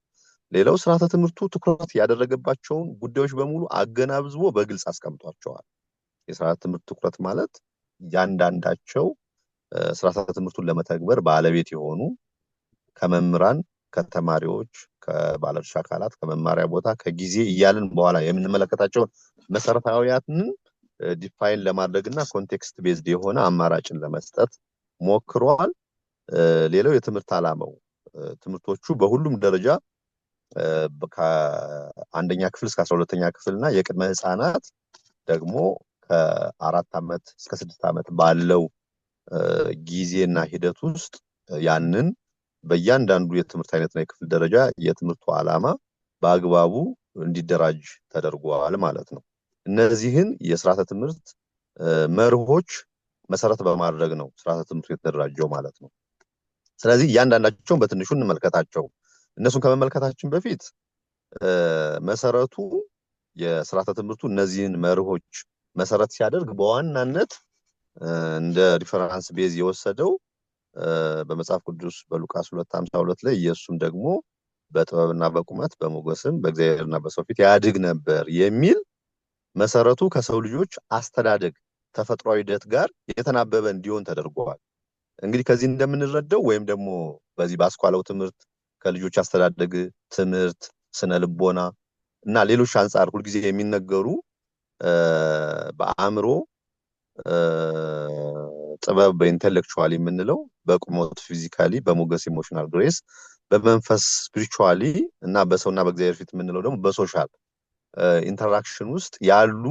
ሌላው ሥርዓተ ትምህርቱ ትኩረት ያደረገባቸውን ጉዳዮች በሙሉ አገናዝቦ በግልጽ አስቀምጧቸዋል። የሥርዓተ ትምህርት ትኩረት ማለት ያንዳንዳቸው ሥርዓተ ትምህርቱን ለመተግበር ባለቤት የሆኑ ከመምህራን፣ ከተማሪዎች፣ ከባለድርሻ አካላት፣ ከመማሪያ ቦታ፣ ከጊዜ እያልን በኋላ የምንመለከታቸውን መሰረታዊያትን ዲፋይን ለማድረግና ኮንቴክስት ቤዝድ የሆነ አማራጭን ለመስጠት ሞክሯል። ሌላው የትምህርት ዓላማው ትምህርቶቹ በሁሉም ደረጃ ከአንደኛ ክፍል እስከ 12ኛ ክፍልና የቅድመ ህፃናት ደግሞ ከ4 ዓመት እስከ 6 ዓመት ባለው ጊዜና ሂደት ውስጥ ያንን በእያንዳንዱ የትምህርት አይነትና የክፍል ደረጃ የትምህርቱ ዓላማ በአግባቡ እንዲደራጅ ተደርጓል ማለት ነው። እነዚህን የሥርዓተ ትምህርት መርሆች መሰረት በማድረግ ነው ሥርዓተ ትምህርቱ የተደራጀው ማለት ነው። ስለዚህ እያንዳንዳቸውን በትንሹ እንመልከታቸው። እነሱን ከመመልከታችን በፊት መሰረቱ የሥርዓተ ትምህርቱ እነዚህን መርሆች መሰረት ሲያደርግ በዋናነት እንደ ሪፈረንስ ቤዝ የወሰደው በመጽሐፍ ቅዱስ በሉቃስ 2:52 ላይ ኢየሱስም ደግሞ በጥበብና በቁመት በሞገስም በእግዚአብሔርና በሰው ፊት ያድግ ነበር የሚል መሰረቱ ከሰው ልጆች አስተዳደግ ተፈጥሯዊ ሂደት ጋር የተናበበ እንዲሆን ተደርጓል። እንግዲህ ከዚህ እንደምንረዳው ወይም ደግሞ በዚህ ባስኳላው ትምህርት ከልጆች አስተዳደግ ትምህርት፣ ስነ ልቦና እና ሌሎች አንፃር ሁልጊዜ የሚነገሩ በአእምሮ ጥበብ በኢንተሌክቹዋሊ የምንለው በቁመት ፊዚካሊ በሞገስ ኢሞሽናል ግሬስ በመንፈስ ስፒሪቹዋሊ እና በሰውና በእግዚአብሔር ፊት የምንለው ደግሞ በሶሻል ኢንተራክሽን ውስጥ ያሉ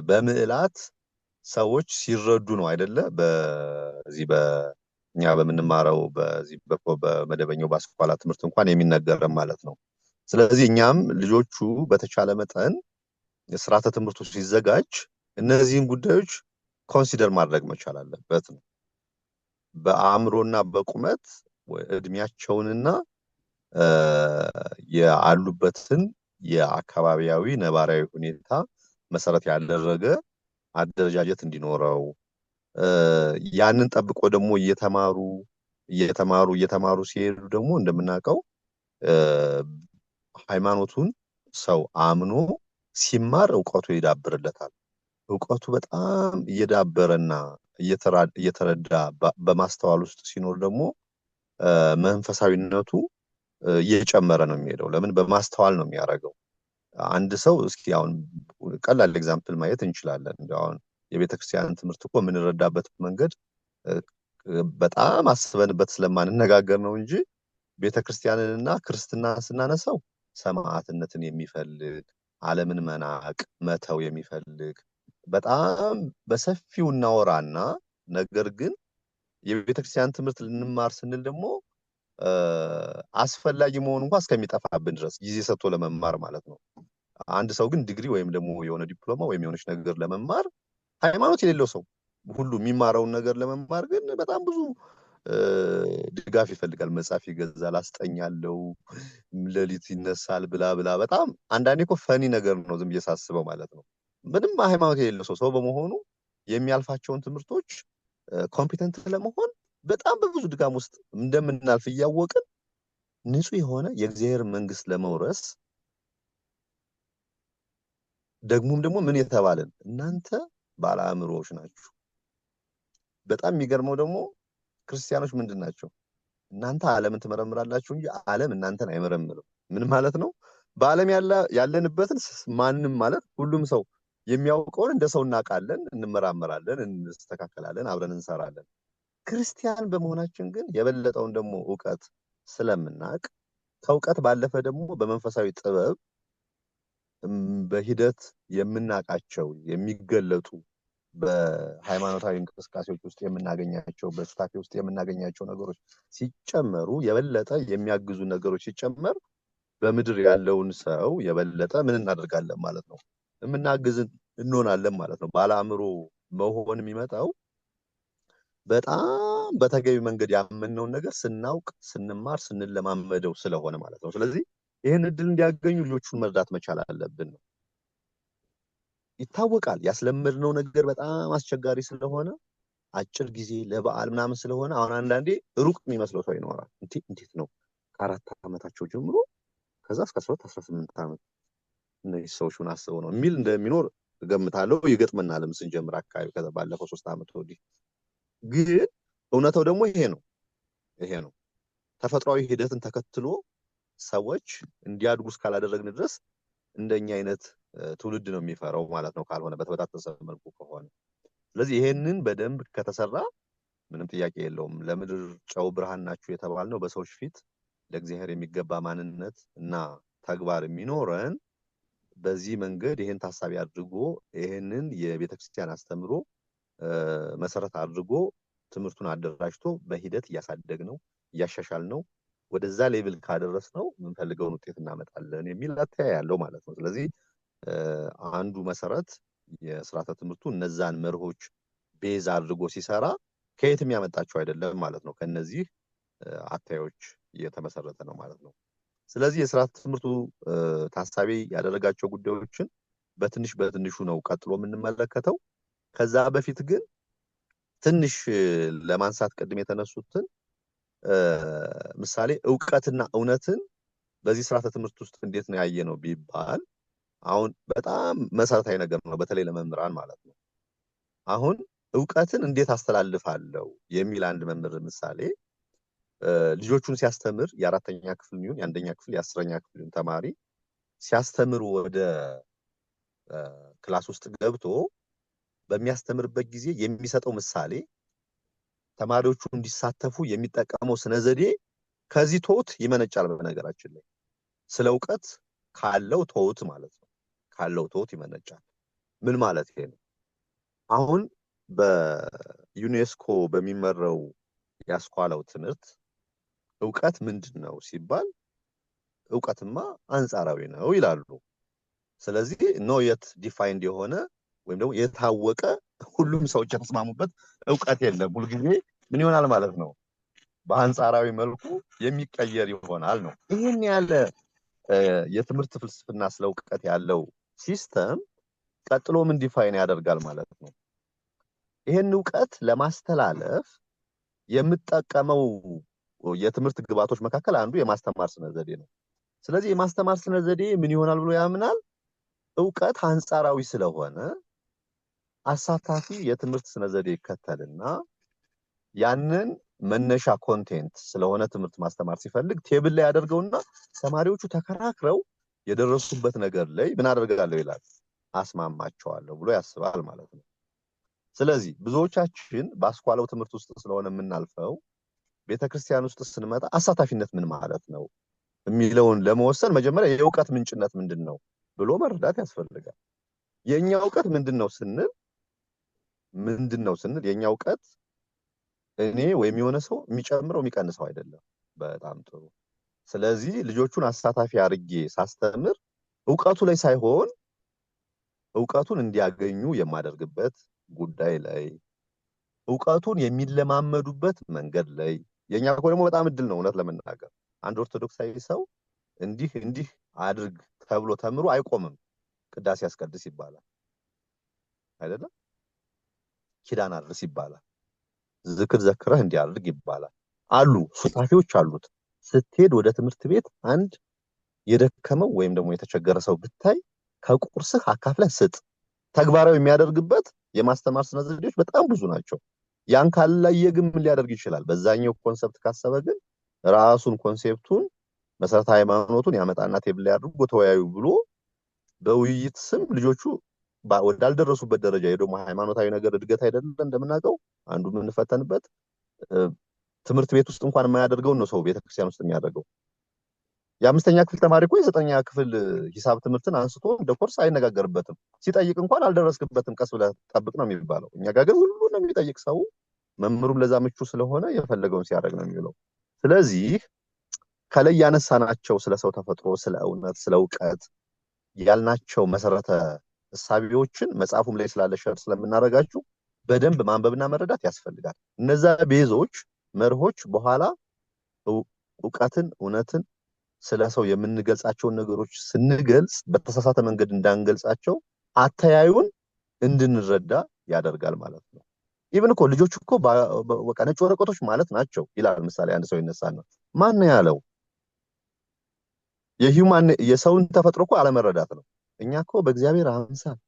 በምዕላት ሰዎች ሲረዱ ነው አይደለ? በዚህ በእኛ በምንማረው በዚህ በመደበኛው ባስኳላ ትምህርት እንኳን የሚነገረን ማለት ነው። ስለዚህ እኛም ልጆቹ በተቻለ መጠን ሥርዓተ ትምህርቱ ሲዘጋጅ እነዚህን ጉዳዮች ኮንሲደር ማድረግ መቻል አለበት ነው። በአእምሮና በቁመት እድሜያቸውንና ያሉበትን የአካባቢያዊ ነባራዊ ሁኔታ መሰረት ያደረገ አደረጃጀት እንዲኖረው ያንን ጠብቆ ደግሞ እየተማሩ ሲሄዱ ደግሞ እንደምናውቀው ሃይማኖቱን ሰው አምኖ ሲማር እውቀቱ ይዳብርለታል። እውቀቱ በጣም እየዳበረና እየተረዳ በማስተዋል ውስጥ ሲኖር ደግሞ መንፈሳዊነቱ እየጨመረ ነው የሚሄደው። ለምን? በማስተዋል ነው የሚያደርገው። አንድ ሰው እስኪ አሁን ቀላል ኤግዛምፕል ማየት እንችላለን። አሁን የቤተክርስቲያን ትምህርት እኮ የምንረዳበት መንገድ በጣም አስበንበት ስለማንነጋገር ነው እንጂ ቤተክርስቲያንንና ክርስትናን ስናነሳው ሰማዕትነትን የሚፈልግ ዓለምን መናቅ መተው የሚፈልግ በጣም በሰፊው እናወራና ነገር ግን የቤተክርስቲያን ትምህርት ልንማር ስንል ደግሞ አስፈላጊ መሆኑ እንኳን እስከሚጠፋብን ድረስ ጊዜ ሰጥቶ ለመማር ማለት ነው። አንድ ሰው ግን ዲግሪ ወይም ደግሞ የሆነ ዲፕሎማ ወይም የሆነች ነገር ለመማር ሃይማኖት የሌለው ሰው ሁሉ የሚማረውን ነገር ለመማር ግን በጣም ብዙ ድጋፍ ይፈልጋል። መጽሐፍ ይገዛል፣ አስጠኛለው፣ ሌሊት ይነሳል ብላ ብላ። በጣም አንዳንዴ እኮ ፈኒ ነገር ነው ዝም ብዬ ሳስበው ማለት ነው። ምንም ሃይማኖት የሌለው ሰው በመሆኑ የሚያልፋቸውን ትምህርቶች ኮምፒተንት ለመሆን በጣም በብዙ ድጋም ውስጥ እንደምናልፍ እያወቅን ንጹህ የሆነ የእግዚአብሔር መንግስት ለመውረስ ደግሞ ምን የተባለን እናንተ ባለ አእምሮዎች ናችሁ። በጣም የሚገርመው ደግሞ ክርስቲያኖች ምንድን ናቸው? እናንተ ዓለምን ትመረምራላችሁ እንጂ ዓለም እናንተን አይመረምርም። ምን ማለት ነው? በዓለም ያለንበትን ማንም ማለት ሁሉም ሰው የሚያውቀውን እንደ ሰው እናውቃለን፣ እንመራመራለን፣ እንስተካከላለን፣ አብረን እንሰራለን። ክርስቲያን በመሆናችን ግን የበለጠውን ደግሞ ዕውቀት ስለምናውቅ ከዕውቀት ባለፈ ደግሞ በመንፈሳዊ ጥበብ በሂደት የምናውቃቸው የሚገለጡ በሃይማኖታዊ እንቅስቃሴዎች ውስጥ የምናገኛቸው በስታፊ ውስጥ የምናገኛቸው ነገሮች ሲጨመሩ የበለጠ የሚያግዙ ነገሮች ሲጨመር በምድር ያለውን ሰው የበለጠ ምን እናደርጋለን ማለት ነው? የምናግዝ እንሆናለን ማለት ነው። ባለ አእምሮ መሆን የሚመጣው በጣም በተገቢ መንገድ ያመነውን ነገር ስናውቅ፣ ስንማር፣ ስንለማመደው ስለሆነ ማለት ነው። ስለዚህ ይህን እድል እንዲያገኙ ልጆቹን መርዳት መቻል አለብን ነው። ይታወቃል ያስለመድነው ነገር በጣም አስቸጋሪ ስለሆነ አጭር ጊዜ ለበዓል ምናምን ስለሆነ አሁን አንዳንዴ ሩቅ የሚመስለው ሰው ይኖራል። እንዴት ነው ከ4 ዓመታቸው ጀምሮ ከዛ እስከ 12 18 ዓመት እነዚህ ሰዎች ምን አስበው ነው የሚል እንደሚኖር እገምታለሁ። ይገጥመናልም ስንጀምር አካባቢ ከዛ ባለፈው 3 ዓመት ወዲህ። ግን እውነታው ደግሞ ይሄ ነው። ተፈጥሯዊ ሂደትን ተከትሎ ሰዎች እንዲያድጉ እስካላደረግን ድረስ እንደኛ አይነት ትውልድ ነው የሚፈራው ማለት ነው፣ ካልሆነ በተበታተሰ መልኩ ከሆነ። ስለዚህ ይሄንን በደንብ ከተሰራ ምንም ጥያቄ የለውም። ለምድር ጨው ብርሃን ናችሁ የተባልነው በሰዎች ፊት ለእግዚአብሔር የሚገባ ማንነት እና ተግባር የሚኖረን በዚህ መንገድ ይሄን ታሳቢ አድርጎ ይሄንን የቤተክርስቲያን አስተምሮ መሰረት አድርጎ ትምህርቱን አደራጅቶ በሂደት እያሳደግነው እያሻሻልነው ወደዛ ሌቭል ካደረስነው የምንፈልገውን ውጤት እናመጣለን የሚል አተያይ ያለው ማለት ነው። ስለዚህ አንዱ መሰረት የስርዓተ ትምህርቱ እነዛን መርሆች ቤዝ አድርጎ ሲሰራ ከየትም ያመጣቸው አይደለም ማለት ነው። ከነዚህ አተያዮች የተመሰረተ ነው ማለት ነው። ስለዚህ የስርዓተ ትምህርቱ ታሳቢ ያደረጋቸው ጉዳዮችን በትንሹ ነው ቀጥሎ የምንመለከተው። ከዛ በፊት ግን ትንሽ ለማንሳት ቅድም የተነሱትን ምሳሌ ዕውቀትና እውነትን በዚህ ስርዓተ ትምህርት ውስጥ እንዴት ነው ያየነው ቢባል አሁን በጣም መሰረታዊ ነገር ነው፣ በተለይ ለመምህራን ማለት ነው። አሁን ዕውቀትን እንዴት አስተላልፋለሁ የሚል አንድ መምህር ምሳሌ ልጆቹን ሲያስተምር የ4ኛ ክፍል ይሁን የ1ኛ ክፍል የ10ኛ ክፍል ተማሪ ሲያስተምር ወደ ክላስ ውስጥ ገብቶ በሚያስተምርበት ጊዜ የሚሰጠው ምሳሌ ተማሪዎቹ እንዲሳተፉ የሚጠቀመው ስነ ዘዴ ከዚህ ቶት ይመነጫል። በነገራችን ላይ ስለ ዕውቀት ካለው ቶት ማለት ነው፣ ካለው ቶት ይመነጫል። ምን ማለት ይሄ ነው? አሁን በዩኔስኮ በሚመራው ያስኳላው ትምህርት ዕውቀት ምንድነው ሲባል ዕውቀትማ አንጻራዊ ነው ይላሉ። ስለዚህ ኖ የት ዲፋይንድ የሆነ ወይም ደግሞ የታወቀ ሁሉም ሰዎች የተስማሙበት ዕውቀት የለም። ሁልጊዜ ምን ይሆናል ማለት ነው? በአንጻራዊ መልኩ የሚቀየር ይሆናል ነው። ይሄን ያለ የትምህርት ፍልስፍና ስለ ዕውቀት ያለው ሲስተም ቀጥሎ ምን ዲፋይን ያደርጋል ማለት ነው? ይሄን ዕውቀት ለማስተላለፍ የምጠቀመው የትምህርት ግብዓቶች መካከል አንዱ የማስተማር ስነ ዘዴ ነው። ስለዚህ የማስተማር ስነ ዘዴ ምን ይሆናል ብሎ ያምናል? ዕውቀት አንጻራዊ ስለሆነ አሳታፊ የትምህርት ስነ ዘዴ ይከተልና ያንን መነሻ ኮንቴንት ስለሆነ ትምህርት ማስተማር ሲፈልግ ቴብል ላይ ያደርገውና ተማሪዎቹ ተከራክረው የደረሱበት ነገር ላይ ምን አደርጋለሁ ይላል፣ አስማማቸዋለሁ ብሎ ያስባል ማለት ነው። ስለዚህ ብዙዎቻችን በአስኳላው ትምህርት ውስጥ ስለሆነ የምናልፈው ቤተክርስቲያን ውስጥ ስንመጣ አሳታፊነት ምን ማለት ነው የሚለውን ለመወሰን መጀመሪያ የዕውቀት ምንጭነት ምንድነው ብሎ መረዳት ያስፈልጋል። የኛ ዕውቀት ምንድነው ስንል የኛ ዕውቀት እኔ ወይም የሆነ ሰው የሚጨምረው የሚቀንሰው አይደለም። በጣም ጥሩ። ስለዚህ ልጆቹን አሳታፊ አድርጌ ሳስተምር ዕውቀቱ ላይ ሳይሆን ዕውቀቱን እንዲያገኙ የማደርግበት ጉዳይ ላይ፣ ዕውቀቱን የሚለማመዱበት መንገድ ላይ። የኛ እኮ ደግሞ በጣም እድል ነው እውነት ለመናገር። አንድ ኦርቶዶክሳዊ ሰው እንዲህ አድርግ ተብሎ ተምሮ አይቆምም። ቅዳሴ ያስቀድስ ይባላል አይደለም? ኪዳን አድርስ ይባላል። ዝክር ዘክረህ እንዲያደርግ ይባላል። አሉ ሱታፊዎች አሉት። ስትሄድ ወደ ትምህርት ቤት አንድ የደከመው ወይም ደግሞ የተቸገረ ሰው ብታይ ከቁርስህ አካፍለህ ስጥ። ተግባራዊ የሚያደርግበት የማስተማር ስነ ዘዴዎች በጣም ብዙ ናቸው። ያን ካላየ ግን ምን ሊያደርግ ይችላል? በዛኛው ኮንሰፕት ካሰበ ግን ራሱን ኮንሴፕቱን መሰረተ ሃይማኖቱን ያመጣና ቴብል ላይ አድርጎ ተወያዩ ብሎ በውይይት ስም ልጆቹ ወዳልደረሱበት ደረጃ ደግሞ ሃይማኖታዊ ነገር እድገት አይደለም እንደምናውቀው አንዱ የምንፈተንበት ትምህርት ቤት ውስጥ እንኳን የማያደርገው ነው ሰው ቤተክርስቲያን ውስጥ የሚያደርገው። የአምስተኛ ክፍል ተማሪ እኮ የዘጠነኛ ክፍል ሂሳብ ትምህርትን አንስቶ እንደ ኮርስ አይነጋገርበትም። ሲጠይቅ እንኳን አልደረስክበትም ቀስ ብለህ ጠብቅ ነው የሚባለው። እኛ ጋር ግን ሁሉ ነው የሚጠይቅ ሰው። መምህሩም ለዛ ምቹ ስለሆነ የፈለገውን ሲያደርግ ነው የሚውለው። ስለዚህ ከላይ ያነሳናቸው ስለ ሰው ተፈጥሮ፣ ስለ እውነት፣ ስለ ዕውቀት ያልናቸው መሰረተ እሳቢዎችን መጽሐፉም ላይ ስላለ ሸር ስለምናደርጋችሁ በደንብ ማንበብና መረዳት ያስፈልጋል። እነዛ ቤዞች መርሆች በኋላ ዕውቀትን፣ እውነትን ስለ ሰው የምንገልጻቸውን ነገሮች ስንገልጽ በተሳሳተ መንገድ እንዳንገልጻቸው አተያዩን እንድንረዳ ያደርጋል ማለት ነው። ኢቭን እኮ ልጆች እኮ በቃ ነጭ ወረቀቶች ማለት ናቸው ይላል። ምሳሌ አንድ ሰው ይነሳና ማን ነው ያለው? የሰውን ተፈጥሮ እኮ አለመረዳት ነው። እኛ እኮ በእግዚአብሔር አምሳል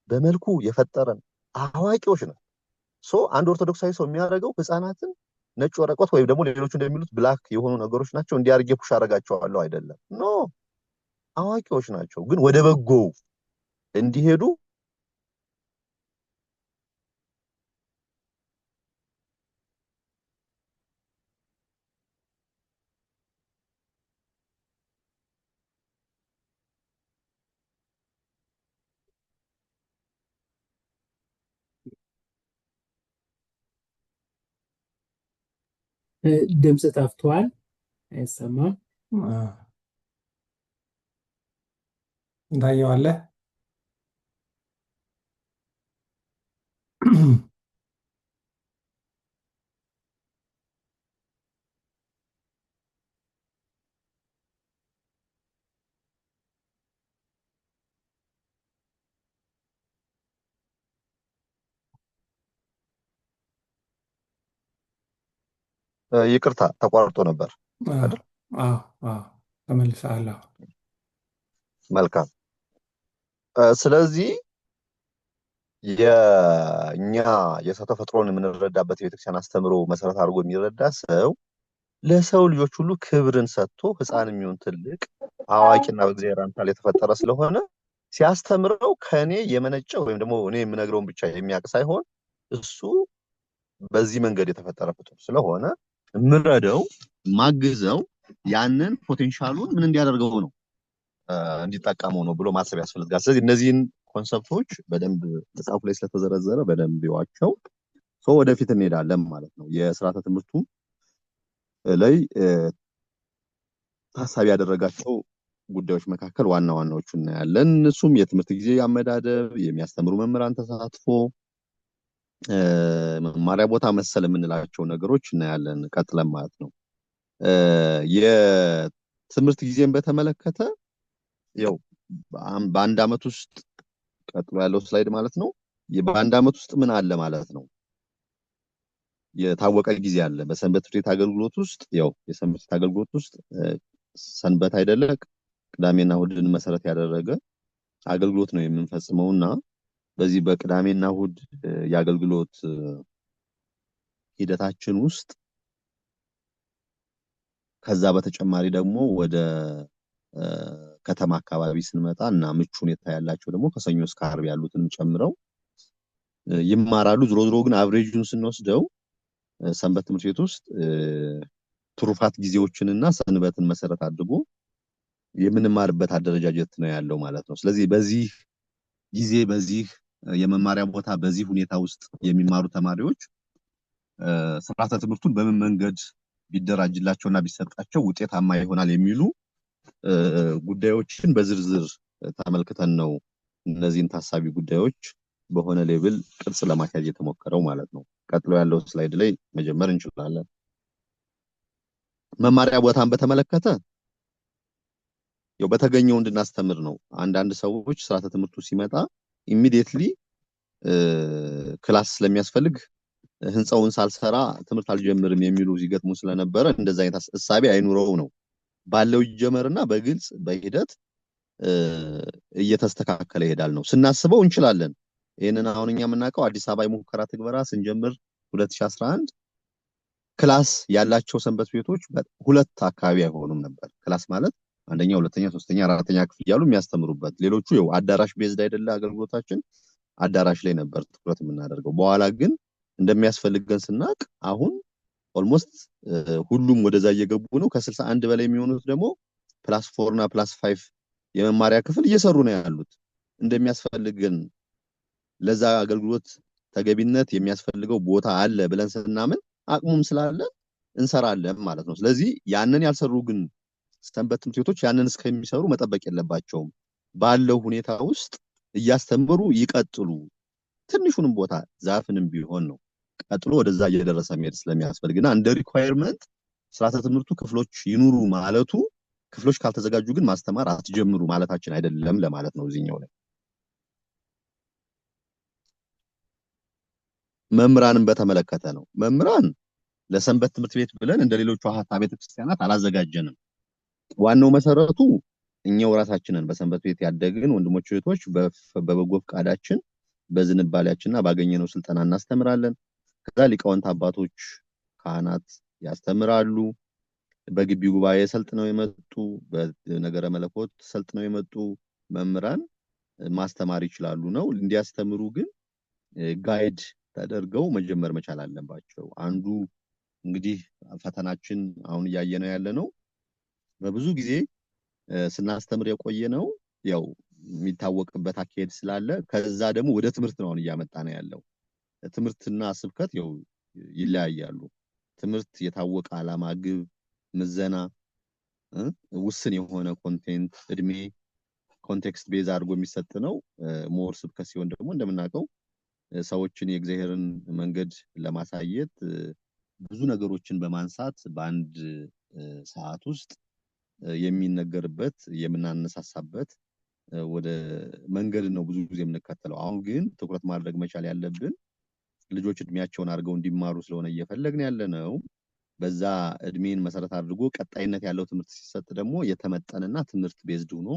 በመልኩ የፈጠረን አዋቂዎች ነን። አንድ ኦርቶዶክሳዊ ሰው የሚያደርገው ህፃናትን ነጭ ወረቀት ወይም ደግሞ ሌሎቹ እንደሚሉት ብላክ የሆኑ ነገሮች ናቸው እንዲያርጌ ፑሽ አደርጋቸዋለሁ አይደለም። ኖ አዋቂዎች ናቸው፣ ግን ወደ በጎው እንዲሄዱ ድምጽ ጠፍቷል፣ አይሰማም። እንዳየዋለህ ይቅርታ ተቋርጦ ነበር አይደል? ተመልሰሃል። መልካም። ስለዚህ የኛ የሰው ተፈጥሮን የምንረዳበት የቤተክርስቲያን አስተምሮ መሰረት አድርጎ የሚረዳ ሰው ለሰው ልጆች ሁሉ ክብርን ሰጥቶ ህፃን የሚሆን ትልቅ አዋቂና በእግዚአብሔር አምሳል የተፈጠረ ስለሆነ ሲያስተምረው ከኔ የመነጨ ወይም ደግሞ እኔ የምነግረውን ብቻ የሚያውቅ ሳይሆን እሱ በዚህ መንገድ የተፈጠረ ፍጡር ስለሆነ የምረዳው ማግዘው ያንን ፖቴንሻሉን ምን እንዲያደርገው ነው እንዲጠቀመው ነው ብሎ ማሰብ ያስፈልጋል። ስለዚህ እነዚህን ኮንሰፕቶች በደንብ መጽሐፉ ላይ ስለተዘረዘረ በደንብ ይዋቸው ወደፊት እንሄዳለን ማለት ነው። የስርዓተ ትምህርቱ ላይ ታሳቢ ያደረጋቸው ጉዳዮች መካከል ዋና ዋናዎቹ እናያለን። እሱም የትምህርት ጊዜ አመዳደብ፣ የሚያስተምሩ መምህራን ተሳትፎ፣ መማሪያ ቦታ መሰል የምንላቸው ነገሮች እናያለን ቀጥለን ማለት ነው። የትምህርት ጊዜን በተመለከተ ያው በአንድ አመት ውስጥ ቀጥሎ ያለው ስላይድ ማለት ነው። በአንድ አመት ውስጥ ምን አለ ማለት ነው? የታወቀ ጊዜ አለ በሰንበት ትምህርት ቤት አገልግሎት ውስጥ። ያው የሰንበት ትምህርት ቤት አገልግሎት ውስጥ ሰንበት አይደለ ቅዳሜና እሑድን መሰረት ያደረገ አገልግሎት ነው የምንፈጽመውና በዚህ በቅዳሜና እሑድ የአገልግሎት ሂደታችን ውስጥ ከዛ በተጨማሪ ደግሞ ወደ ከተማ አካባቢ ስንመጣ እና ምቹ ሁኔታ ያላቸው ደግሞ ከሰኞ እስከ ዓርብ ያሉትንም ጨምረው ይማራሉ። ዝሮ ዝሮ ግን አቨሬጁን ስንወስደው ሰንበት ትምህርት ቤት ውስጥ ትሩፋት ጊዜዎችንና ሰንበትን መሰረት አድርጎ የምንማርበት አደረጃጀት ነው ያለው ማለት ነው። ስለዚህ በዚህ ጊዜ በዚህ የመማሪያ ቦታ በዚህ ሁኔታ ውስጥ የሚማሩ ተማሪዎች ስርዓተ ትምህርቱን በምን መንገድ ቢደራጅላቸውና ቢሰጣቸው ውጤታማ ይሆናል የሚሉ ጉዳዮችን በዝርዝር ተመልክተን ነው እነዚህን ታሳቢ ጉዳዮች በሆነ ሌቭል ቅርጽ ለማስያዝ የተሞከረው ማለት ነው። ቀጥሎ ያለው ስላይድ ላይ መጀመር እንችላለን። መማሪያ ቦታን በተመለከተ ያው በተገኘው እንድናስተምር ነው። አንዳንድ ሰዎች ስርዓተ ትምህርቱ ሲመጣ ኢሚዲየትሊ ክላስ ስለሚያስፈልግ ህንፃውን ሳልሰራ ትምህርት አልጀምርም የሚሉ ሲገጥሙ ስለነበረ እንደዛ አይነት እሳቤ አይኑረው ነው። ባለው ይጀመርና በግልጽ በሂደት እየተስተካከለ ይሄዳል ነው። ስናስበው እንችላለን። ይሄንን አሁን እኛ የምናውቀው አዲስ አበባ የሙከራ ትግበራ ስንጀምር 2011 ክላስ ያላቸው ሰንበት ቤቶች ሁለት አካባቢ አይሆኑም ነበር። ክላስ ማለት አንደኛ፣ ሁለተኛ፣ ሶስተኛ፣ አራተኛ ክፍል እያሉ የሚያስተምሩበት። ሌሎቹ ያው አዳራሽ ቤዝድ አይደለ አገልግሎታችን፣ አዳራሽ ላይ ነበር ትኩረት የምናደርገው። በኋላ ግን እንደሚያስፈልገን ስናቅ አሁን ኦልሞስት ሁሉም ወደዛ እየገቡ ነው። ከ61 በላይ የሚሆኑት ደግሞ +4 እና +5 የመማሪያ ክፍል እየሰሩ ነው ያሉት። እንደሚያስፈልገን ለዛ አገልግሎት ተገቢነት የሚያስፈልገው ቦታ አለ ብለን ስናምን አቅሙም ስላለ እንሰራለን ማለት ነው። ስለዚህ ያንን ያልሰሩ ግን ሰንበት ትምህርት ቤቶች ያንን እስከሚሰሩ መጠበቅ የለባቸውም። ባለው ሁኔታ ውስጥ እያስተምሩ ይቀጥሉ። ትንሹንም ቦታ ዛፍንም ቢሆን ነው ቀጥሎ ወደዛ እየደረሰ መሄድ ስለሚያስፈልግና እንደ ሪኳየርመንት ስርዓተ ትምህርቱ ክፍሎች ይኑሩ ማለቱ ክፍሎች ካልተዘጋጁ ግን ማስተማር አትጀምሩ ማለታችን አይደለም ለማለት ነው። እዚህኛው ላይ መምህራንን በተመለከተ ነው። መምህራን ለሰንበት ትምህርት ቤት ብለን እንደሌሎቹ አሃት ቤተ ክርስቲያናት አላዘጋጀንም። ዋናው መሰረቱ እኛው ራሳችንን በሰንበት ቤት ያደግን ወንድሞች እህቶች በበጎ ፈቃዳችን በዝንባሌያችንና ባገኘነው ስልጠና እናስተምራለን። ከዛ ሊቃውንት አባቶች ካህናት ያስተምራሉ። በግቢ ጉባኤ ሰልጥነው የመጡ በነገረ መለኮት ሰልጥነው የመጡ መምህራን ማስተማር ይችላሉ ነው። እንዲያስተምሩ ግን ጋይድ ተደርገው መጀመር መቻል አለባቸው። አንዱ እንግዲህ ፈተናችን አሁን እያየነው ያለነው በብዙ ጊዜ ስናስተምር የቆየነው ያው የሚታወቅበት አካሄድ ስላለ ከዛ ደግሞ ወደ ትምህርት ነው እያመጣ ነው ያለው። ትምህርትና ስብከት ያው ይለያያሉ። ትምህርት የታወቀ ዓላማ፣ ግብ፣ ምዘና፣ ውስን የሆነ ኮንቴንት፣ እድሜ፣ ኮንቴክስት ቤዝ አድርጎ የሚሰጥ ነው። ሞር ስብከት ሲሆን ደግሞ እንደምናውቀው ሰዎችን የእግዚአብሔርን መንገድ ለማሳየት ብዙ ነገሮችን በማንሳት በአንድ ሰዓት ውስጥ የሚነገርበት የምናነሳሳበት ወደ መንገድ ነው ብዙ ጊዜ የምንከተለው። አሁን ግን ትኩረት ማድረግ መቻል ያለብን ልጆች እድሜያቸውን አድርገው እንዲማሩ ስለሆነ እየፈለግን ያለነው በዛ እድሜን መሰረት አድርጎ ቀጣይነት ያለው ትምህርት ሲሰጥ ደግሞ የተመጠነና ትምህርት ቤዝድ ሆኖ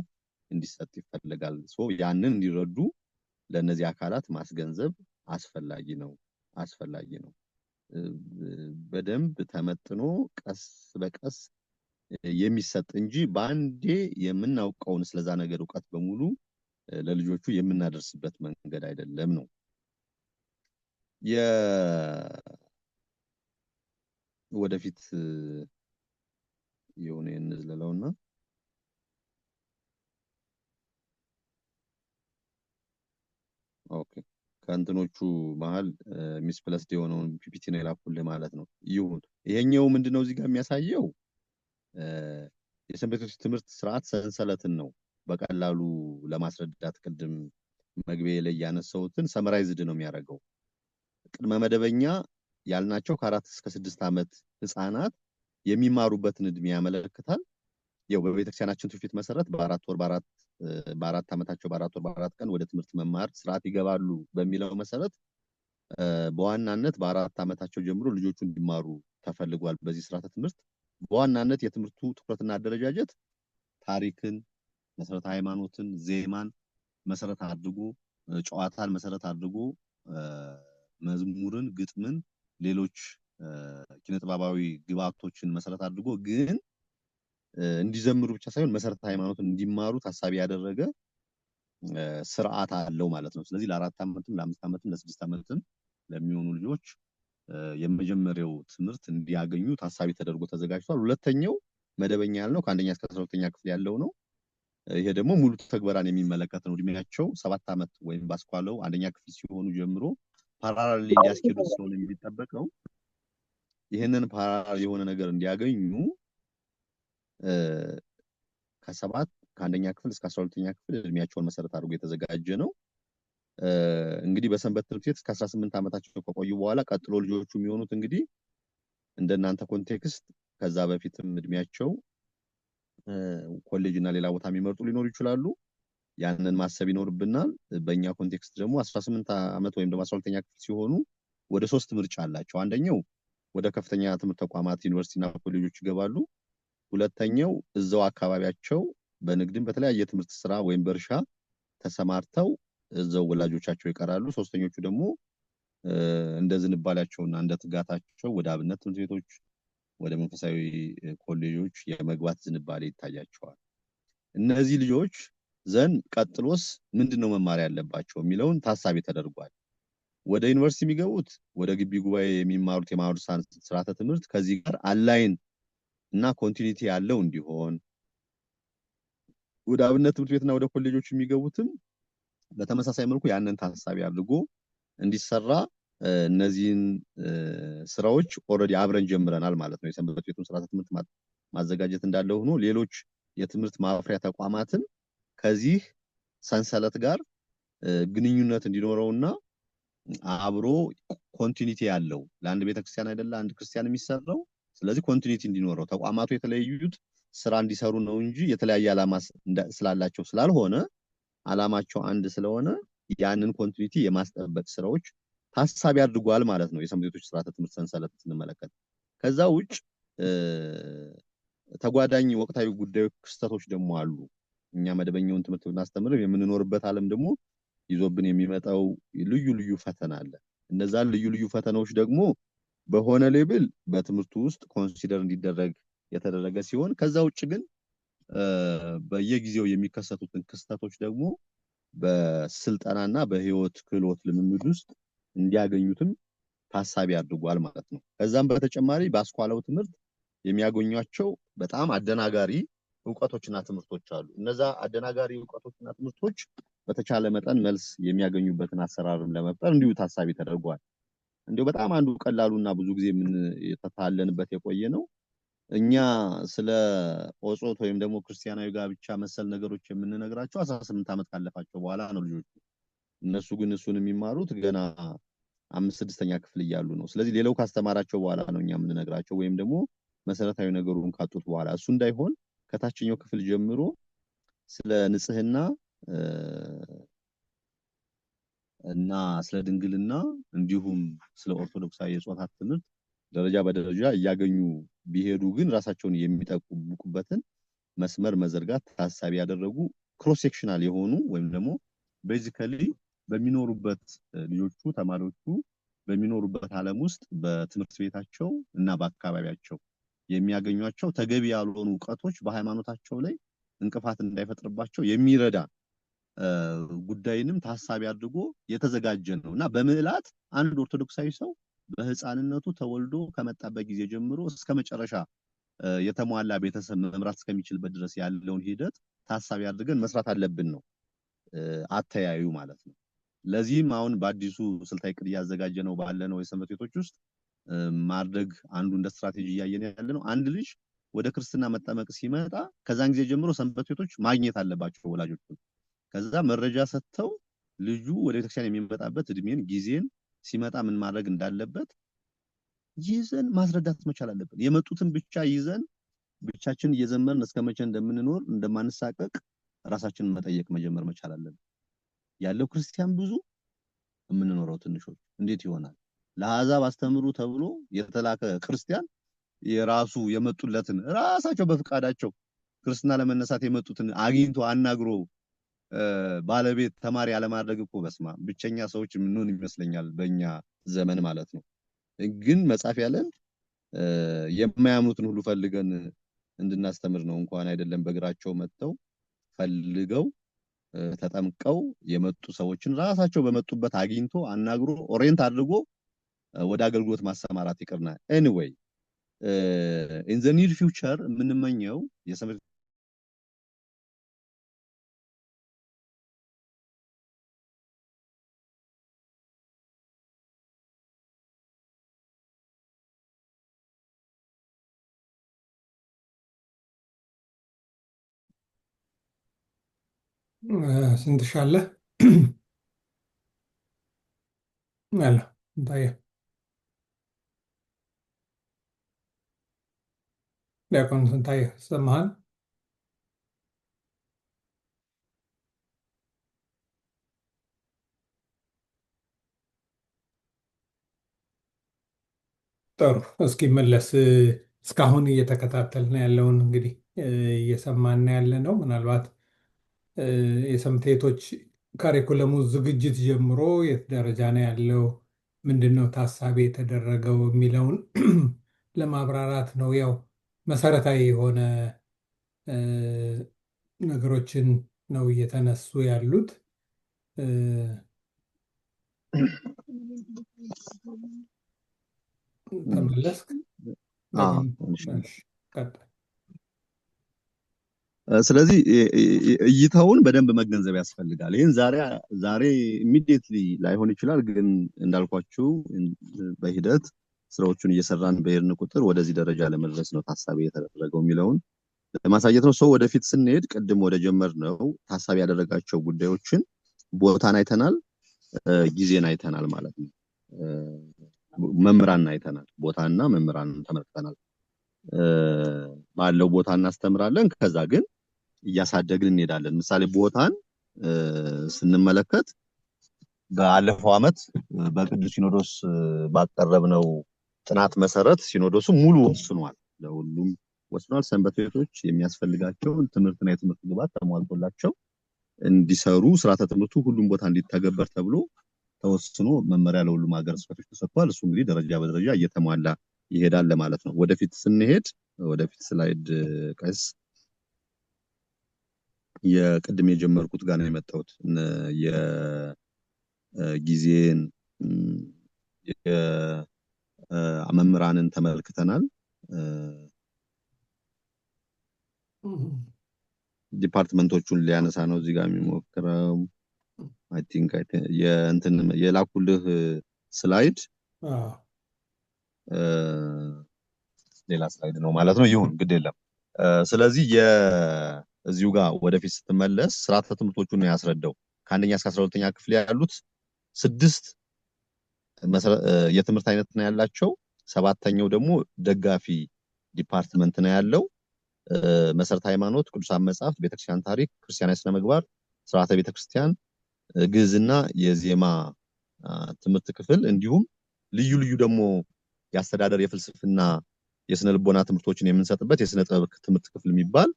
እንዲሰጥ ይፈልጋል። ያንን እንዲረዱ ለነዚህ አካላት ማስገንዘብ አስፈላጊ ነው። በደንብ ተመጥኖ ቀስ በቀስ የሚሰጥ እንጂ በአንዴ የምናውቀውን ስለዛ ነገር ዕውቀት በሙሉ ለልጆቹ የምናደርስበት መንገድ አይደለም ነው። ወደፊት የሆነ እንዝለለውና ኦኬ ከእንትኖቹ መሃል ሚስፕለስድ የሆነውን ፒፒቲ ነው የላኩልህ ማለት ነው። ይሁን ይሄኛው ምንድነው እዚህ ጋር የሚያሳየው የሰንበት ትምህርት ስርዓት ሰንሰለትን ነው በቀላሉ ለማስረዳት ቅድም መግቢያ ላይ ያነሳሁትን ሰመራይዝድ ነው የሚያደርገው። ቅድመ መደበኛ ያልናቸው ከ4 እስከ 6 ዓመት ህፃናት የሚማሩበትን እድሜ ያመለክታል። ያው በቤተክርስቲያናችን ትውፊት መሰረት በአራት ዓመታቸው በ4 ወር በ4 ቀን ወደ ትምህርት መማር ስርዓት ይገባሉ በሚለው መሰረት በዋናነት በ4 ዓመታቸው ጀምሮ ልጆቹ እንዲማሩ ተፈልጓል። በዚህ ስርዓተ ትምህርት በዋናነት የትምህርቱ ትኩረትና አደረጃጀት ታሪክን፣ መሰረተ ሃይማኖትን፣ ዜማን መሰረት አድርጎ ጨዋታን መሰረት አድርጎ መዝሙርን፣ ግጥምን፣ ሌሎች ኪነጥበባዊ ግብአቶችን መሰረት አድርጎ ግን እንዲዘምሩ ብቻ ሳይሆን መሰረተ ሃይማኖትን እንዲማሩ ታሳቢ ያደረገ ስርዓት አለው ማለት ነው። ስለዚህ ለ4 ዓመትም ለ5 ዓመትም ለ6 ዓመትም ለሚሆኑ ልጆች የመጀመሪያው ትምህርት እንዲያገኙ ታሳቢ ተደርጎ ተዘጋጅቷል። ሁለተኛው መደበኛ ያልነው ከአንደኛ እስከ 12ኛ ክፍል ያለው ነው። ይሄ ደግሞ ሙሉ ተግበራን የሚመለከት ነው። እድሜያቸው 7 ዓመት ወይም ባስኳለው አንደኛ ክፍል ሲሆኑ ጀምሮ ፓራላል እንዲያስኬዱ ስለሆነ የሚጠበቀው ይሄንን ፓራላል የሆነ ነገር እንዲያገኙ ከአንደኛ ክፍል እስከ 12ኛ ክፍል እድሜያቸውን መሰረት አድርጎ የተዘጋጀ ነው። እንግዲህ በሰንበት ትምህርት ቤት እስከ 18 ዓመታቸው ከቆዩ በኋላ ቀጥሎ ልጆቹ የሚሆኑት እንግዲህ እንደናንተ ኮንቴክስት ከዛ በፊትም እድሜያቸው ኮሌጅ እና ሌላ ቦታ የሚመርጡ ሊኖሩ ይችላሉ። ያንን ማሰብ ይኖርብናል። በእኛ ኮንቴክስት ደግሞ 18 ዓመት ወይም ደግሞ 12ኛ ክፍል ሲሆኑ ወደ 3 ምርጫ አላቸው። አንደኛው ወደ ከፍተኛ ትምህርት ተቋማት ዩኒቨርሲቲ እና ኮሌጆች ይገባሉ። ሁለተኛው እዛው አካባቢያቸው በንግድም በተለያየ ትምህርት ስራ ወይም በእርሻ ተሰማርተው እዛው ወላጆቻቸው ይቀራሉ። ሶስተኞቹ ደግሞ እንደ ዝንባሌያቸውና እንደ ትጋታቸው ወደ አብነት ትምህርት ቤቶች ወደ መንፈሳዊ ኮሌጆች የመግባት ዝንባሌ ይታያቸዋል። እነዚህ ልጆች ዘንድ ቀጥሎስ ምንድነው መማር ያለባቸው የሚለውን ታሳቢ ተደርጓል። ወደ ዩኒቨርሲቲ የሚገቡት ወደ ግቢ ጉባኤ የሚማሩት የማህበረሰብ ሳይንስ ስርዓተ ትምህርት ከዚህ ጋር አላይን እና ኮንቲኒቲ ያለው እንዲሆን፣ ወደ አብነት ትምህርት ቤትና ወደ ኮሌጆች የሚገቡትም በተመሳሳይ መልኩ ያንን ታሳቢ አድርጎ እንዲሰራ እነዚህን ስራዎች ኦሬዲ አብረን ጀምረናል ማለት ነው። የሰንበት ቤቱን ስርዓተ ትምህርት ማዘጋጀት እንዳለው ሆኖ ሌሎች የትምህርት ማፍሪያ ተቋማትን ከዚህ ሰንሰለት ጋር ግንኙነት እንዲኖረውና አብሮ ኮንቲኒቲ ያለው ለአንድ ቤተክርስቲያን አይደለ አንድ ክርስቲያን የሚሰራው። ስለዚህ ኮንቲኒቲ እንዲኖረው ተቋማቱ የተለያዩት ስራ እንዲሰሩ ነው እንጂ የተለያየ ዓላማ ስላላቸው ስላልሆነ ዓላማቸው አንድ ስለሆነ ያንን ኮንቲኒቲ የማስጠበቅ ስራዎች ታሳቢ አድርጓል ማለት ነው። የሰንበት ቤቶች ስርዓተ ትምህርት ሰንሰለት ስንመለከት ከዛ ውጭ ተጓዳኝ ወቅታዊ ጉዳዮች ክስተቶች ደግሞ አሉ። እኛ መደበኛውን ትምህርት ብናስተምር የምንኖርበት ዓለም ደግሞ ይዞብን የሚመጣው ልዩ ልዩ ፈተና አለ። እነዛን ልዩ ልዩ ፈተናዎች ደግሞ በሆነ ሌብል በትምህርቱ ውስጥ ኮንሲደር እንዲደረግ የተደረገ ሲሆን ከዛ ውጭ ግን በየጊዜው የሚከሰቱትን ክስተቶች ደግሞ በስልጠናና በህይወት ክህሎት ልምምድ ውስጥ እንዲያገኙትም ታሳቢ አድርጓል ማለት ነው። ከዛም በተጨማሪ በአስኳላው ትምህርት የሚያገኟቸው በጣም አደናጋሪ ዕውቀቶችና ትምህርቶች አሉ። እነዛ አደናጋሪ ዕውቀቶችና ትምህርቶች በተቻለ መጠን መልስ የሚያገኙበትን አሰራርም ለመፍጠር እንዲሁ ታሳቢ ተደርጓል። እንዲሁ በጣም አንዱ ቀላሉና ብዙ ጊዜ ምን የተታለንበት የቆየ ነው። እኛ ስለ ኦጾት ወይም ደግሞ ክርስቲያናዊ ጋብቻ መሰል ነገሮች የምንነግራቸው 18 ዓመት ካለፋቸው በኋላ ነው ልጆቹ። እነሱ ግን እሱን የሚማሩት ገና 5-6ኛ ክፍል እያሉ ነው። ስለዚህ ሌላው ካስተማራቸው በኋላ ነው እኛ የምንነግራቸው ወይም ደግሞ መሰረታዊ ነገሩን ካጡት በኋላ። እሱ እንዳይሆን ከታችኛው ክፍል ጀምሮ ስለ ንጽህና እና ስለ ድንግልና እንዲሁም ስለ ኦርቶዶክሳዊ የጾታ ትምህርት ደረጃ በደረጃ እያገኙ ቢሄዱ ግን ራሳቸውን የሚጠቁሙበትን መስመር መዘርጋት ታሳቢ ያደረጉ ክሮስ ሴክሽናል የሆኑ ወይም ደግሞ ቤዚካሊ በሚኖሩበት ልጆቹ ተማሪዎቹ በሚኖሩበት ዓለም ውስጥ በትምህርት ቤታቸው እና በአካባቢያቸው የሚያገኟቸው ተገቢ ያልሆኑ ዕውቀቶች በሃይማኖታቸው ላይ እንቅፋት እንዳይፈጥርባቸው የሚረዳ ጉዳይንም ታሳቢ አድርጎ የተዘጋጀ ነውና በምዕላት አንድ ኦርቶዶክሳዊ ሰው በህፃንነቱ ተወልዶ ከመጣበት ጊዜ ጀምሮ እስከ መጨረሻ የተሟላ ቤተሰብ መምራት እስከሚችልበት ድረስ ያለውን ሂደት ታሳቢ አድርገን መስራት አለብን ነው አተያዩ ማለት ነው። ለዚህም አሁን በአዲሱ ስልታዊ ቅድ እያዘጋጀ ነው ባለነው የሰንበት ቤቶች ውስጥ ማድረግ አንዱ እንደ ስትራቴጂ እያየን ያለ ነው። አንድ ልጅ ወደ ክርስትና መጠመቅ ሲመጣ ከዛን ጊዜ ጀምሮ ሰንበት ቤቶች ማግኘት አለባቸው ወላጆች። ከዛ መረጃ ሰጥተው ልጁ ወደ ቤተክርስቲያን የሚመጣበት እድሜን ጊዜን ሲመጣ ምን ማድረግ እንዳለበት ይዘን ማስረዳት መቻል አለብን። የመጡትን ብቻ ይዘን ብቻችን እየዘመርን እስከመቼ እንደምንኖር እንደማንሳቀቅ ራሳችንን መጠየቅ መጀመር መቻል አለብን። ያለው ክርስቲያን ብዙ የምንኖረው ትንሾች እንዴት ይሆናል? ለአሕዛብ አስተምሩ ተብሎ የተላከ ክርስቲያን የራሱ የመጡለትን ራሳቸው በፍቃዳቸው ክርስትና ለመነሳት የመጡትን አግኝቶ አናግሮ ባለቤት ተማሪ ያለማድረግ እኮ በስማ ብቸኛ ሰዎች ምንሆን ይመስለኛል በእኛ ዘመን ማለት ነው። ግን መጽሐፍ ያለን የማያምኑትን ሁሉ ፈልገን እንድናስተምር ነው። እንኳን አይደለም በእግራቸው መጥተው ፈልገው ተጠምቀው የመጡ ሰዎችን ራሳቸው በመጡበት አግኝቶ አናግሮ ኦሪየንት አድርጎ ወደ አገልግሎት ማሰማራት ይቅርና ኤኒዌይ ኢን ዘ ኒር ፊውቸር የምንመኘው የሰንበት ስንት ሻለ አለ ታየ ዲያቆን ስንታየ ሰማሃል? ጥሩ እስኪ መለስ እስካሁን እየተከታተልን ያለውን እንግዲህ እየሰማን ያለ ነው። ምናልባት የሰንበቴቶች ካሪኩለሙ ዝግጅት ጀምሮ የት ደረጃ ነው ያለው፣ ምንድነው ታሳቢ የተደረገው የሚለውን ለማብራራት ነው። ያው መሰረታዊ የሆነ ነገሮችን ነው እየተነሱ ያሉት። ተመለስክ? ስለዚህ እይታውን በደንብ መገንዘብ ያስፈልጋል። ይሄን ዛሬ ኢሚዲየትሊ ላይሆን ይችላል፣ ግን እንዳልኳችሁ በሂደት ስራዎቹን እየሰራን በሄድን ቁጥር ወደዚህ ደረጃ ለመድረስ ነው ታሳቢ የተደረገው የሚለውን ለማሳየት ነው። ሰው ወደፊት ስንሄድ ቅድም ወደ ጀመርነው ታሳቢ ያደረጋቸው ጉዳዮችን ቦታን አይተናል፣ ጊዜን አይተናል ማለት ነው። መምህራን አይተናል፣ ቦታና መምህራን ተመልክተናል። ባለው ቦታ እናስተምራለን፣ ከዛ ግን እያሳደግን እንሄዳለን። ምሳሌ ቦታን ስንመለከት ባለፈው ዓመት በቅዱስ ሲኖዶስ ባቀረብነው ጥናት መሰረት ሲኖዶሱ ሙሉ ወስኗል፣ ለሁሉም ወስኗል። ሰንበት ቤቶች የሚያስፈልጋቸው ትምህርትና የትምህርት ግብዓት ተሟልቶላቸው እንዲሰሩ ስርዓተ ትምህርቱ ሁሉም ቦታ እንዲተገበር ተብሎ ተወስኖ መመሪያ ለሁሉም ሀገረ ስብከቶች ተሰጥቷል። እሱ እንግዲህ ደረጃ በደረጃ እየተሟላ ይሄዳል ማለት ነው። ወደፊት ስንሄድ ወደፊት ስላይድ ቀስ የቅድም የጀመርኩት ጋር ነው የመጣሁት። የጊዜን የመምህራንን ተመልክተናል። ዲፓርትመንቶቹን ሊያነሳ ነው እዚህ ጋር የሚሞክረው። አይ ቲንክ የላኩልህ ስላይድ ሌላ ስላይድ ነው ማለት ነው። ይሁን ግድ የለም። ስለዚህ እዚሁ ጋር ወደፊት ስትመለስ ስርዓተ ትምህርቶቹን ነው ያስረዳው። ከአንደኛ እስከ 12ኛ ክፍል ያሉት 6 የትምህርት አይነት ነው ያላቸው። 7ኛው ደግሞ ደጋፊ ዲፓርትመንት ነው ያለው። መሰረተ ሃይማኖት፣ ቅዱሳን መጻሕፍት፣ ቤተክርስቲያን ታሪክ፣ ክርስቲያናዊ ስነ ምግባር፣ ስርዓተ ቤተክርስቲያን፣ ግዕዝና የዜማ ትምህርት ክፍል እንዲሁም ልዩ ልዩ ደግሞ የአስተዳደር፣ የፍልስፍና፣ የስነ ልቦና ትምህርቶችን የምንሰጥበት የስነ ጥበብ ትምህርት ክፍል የሚባል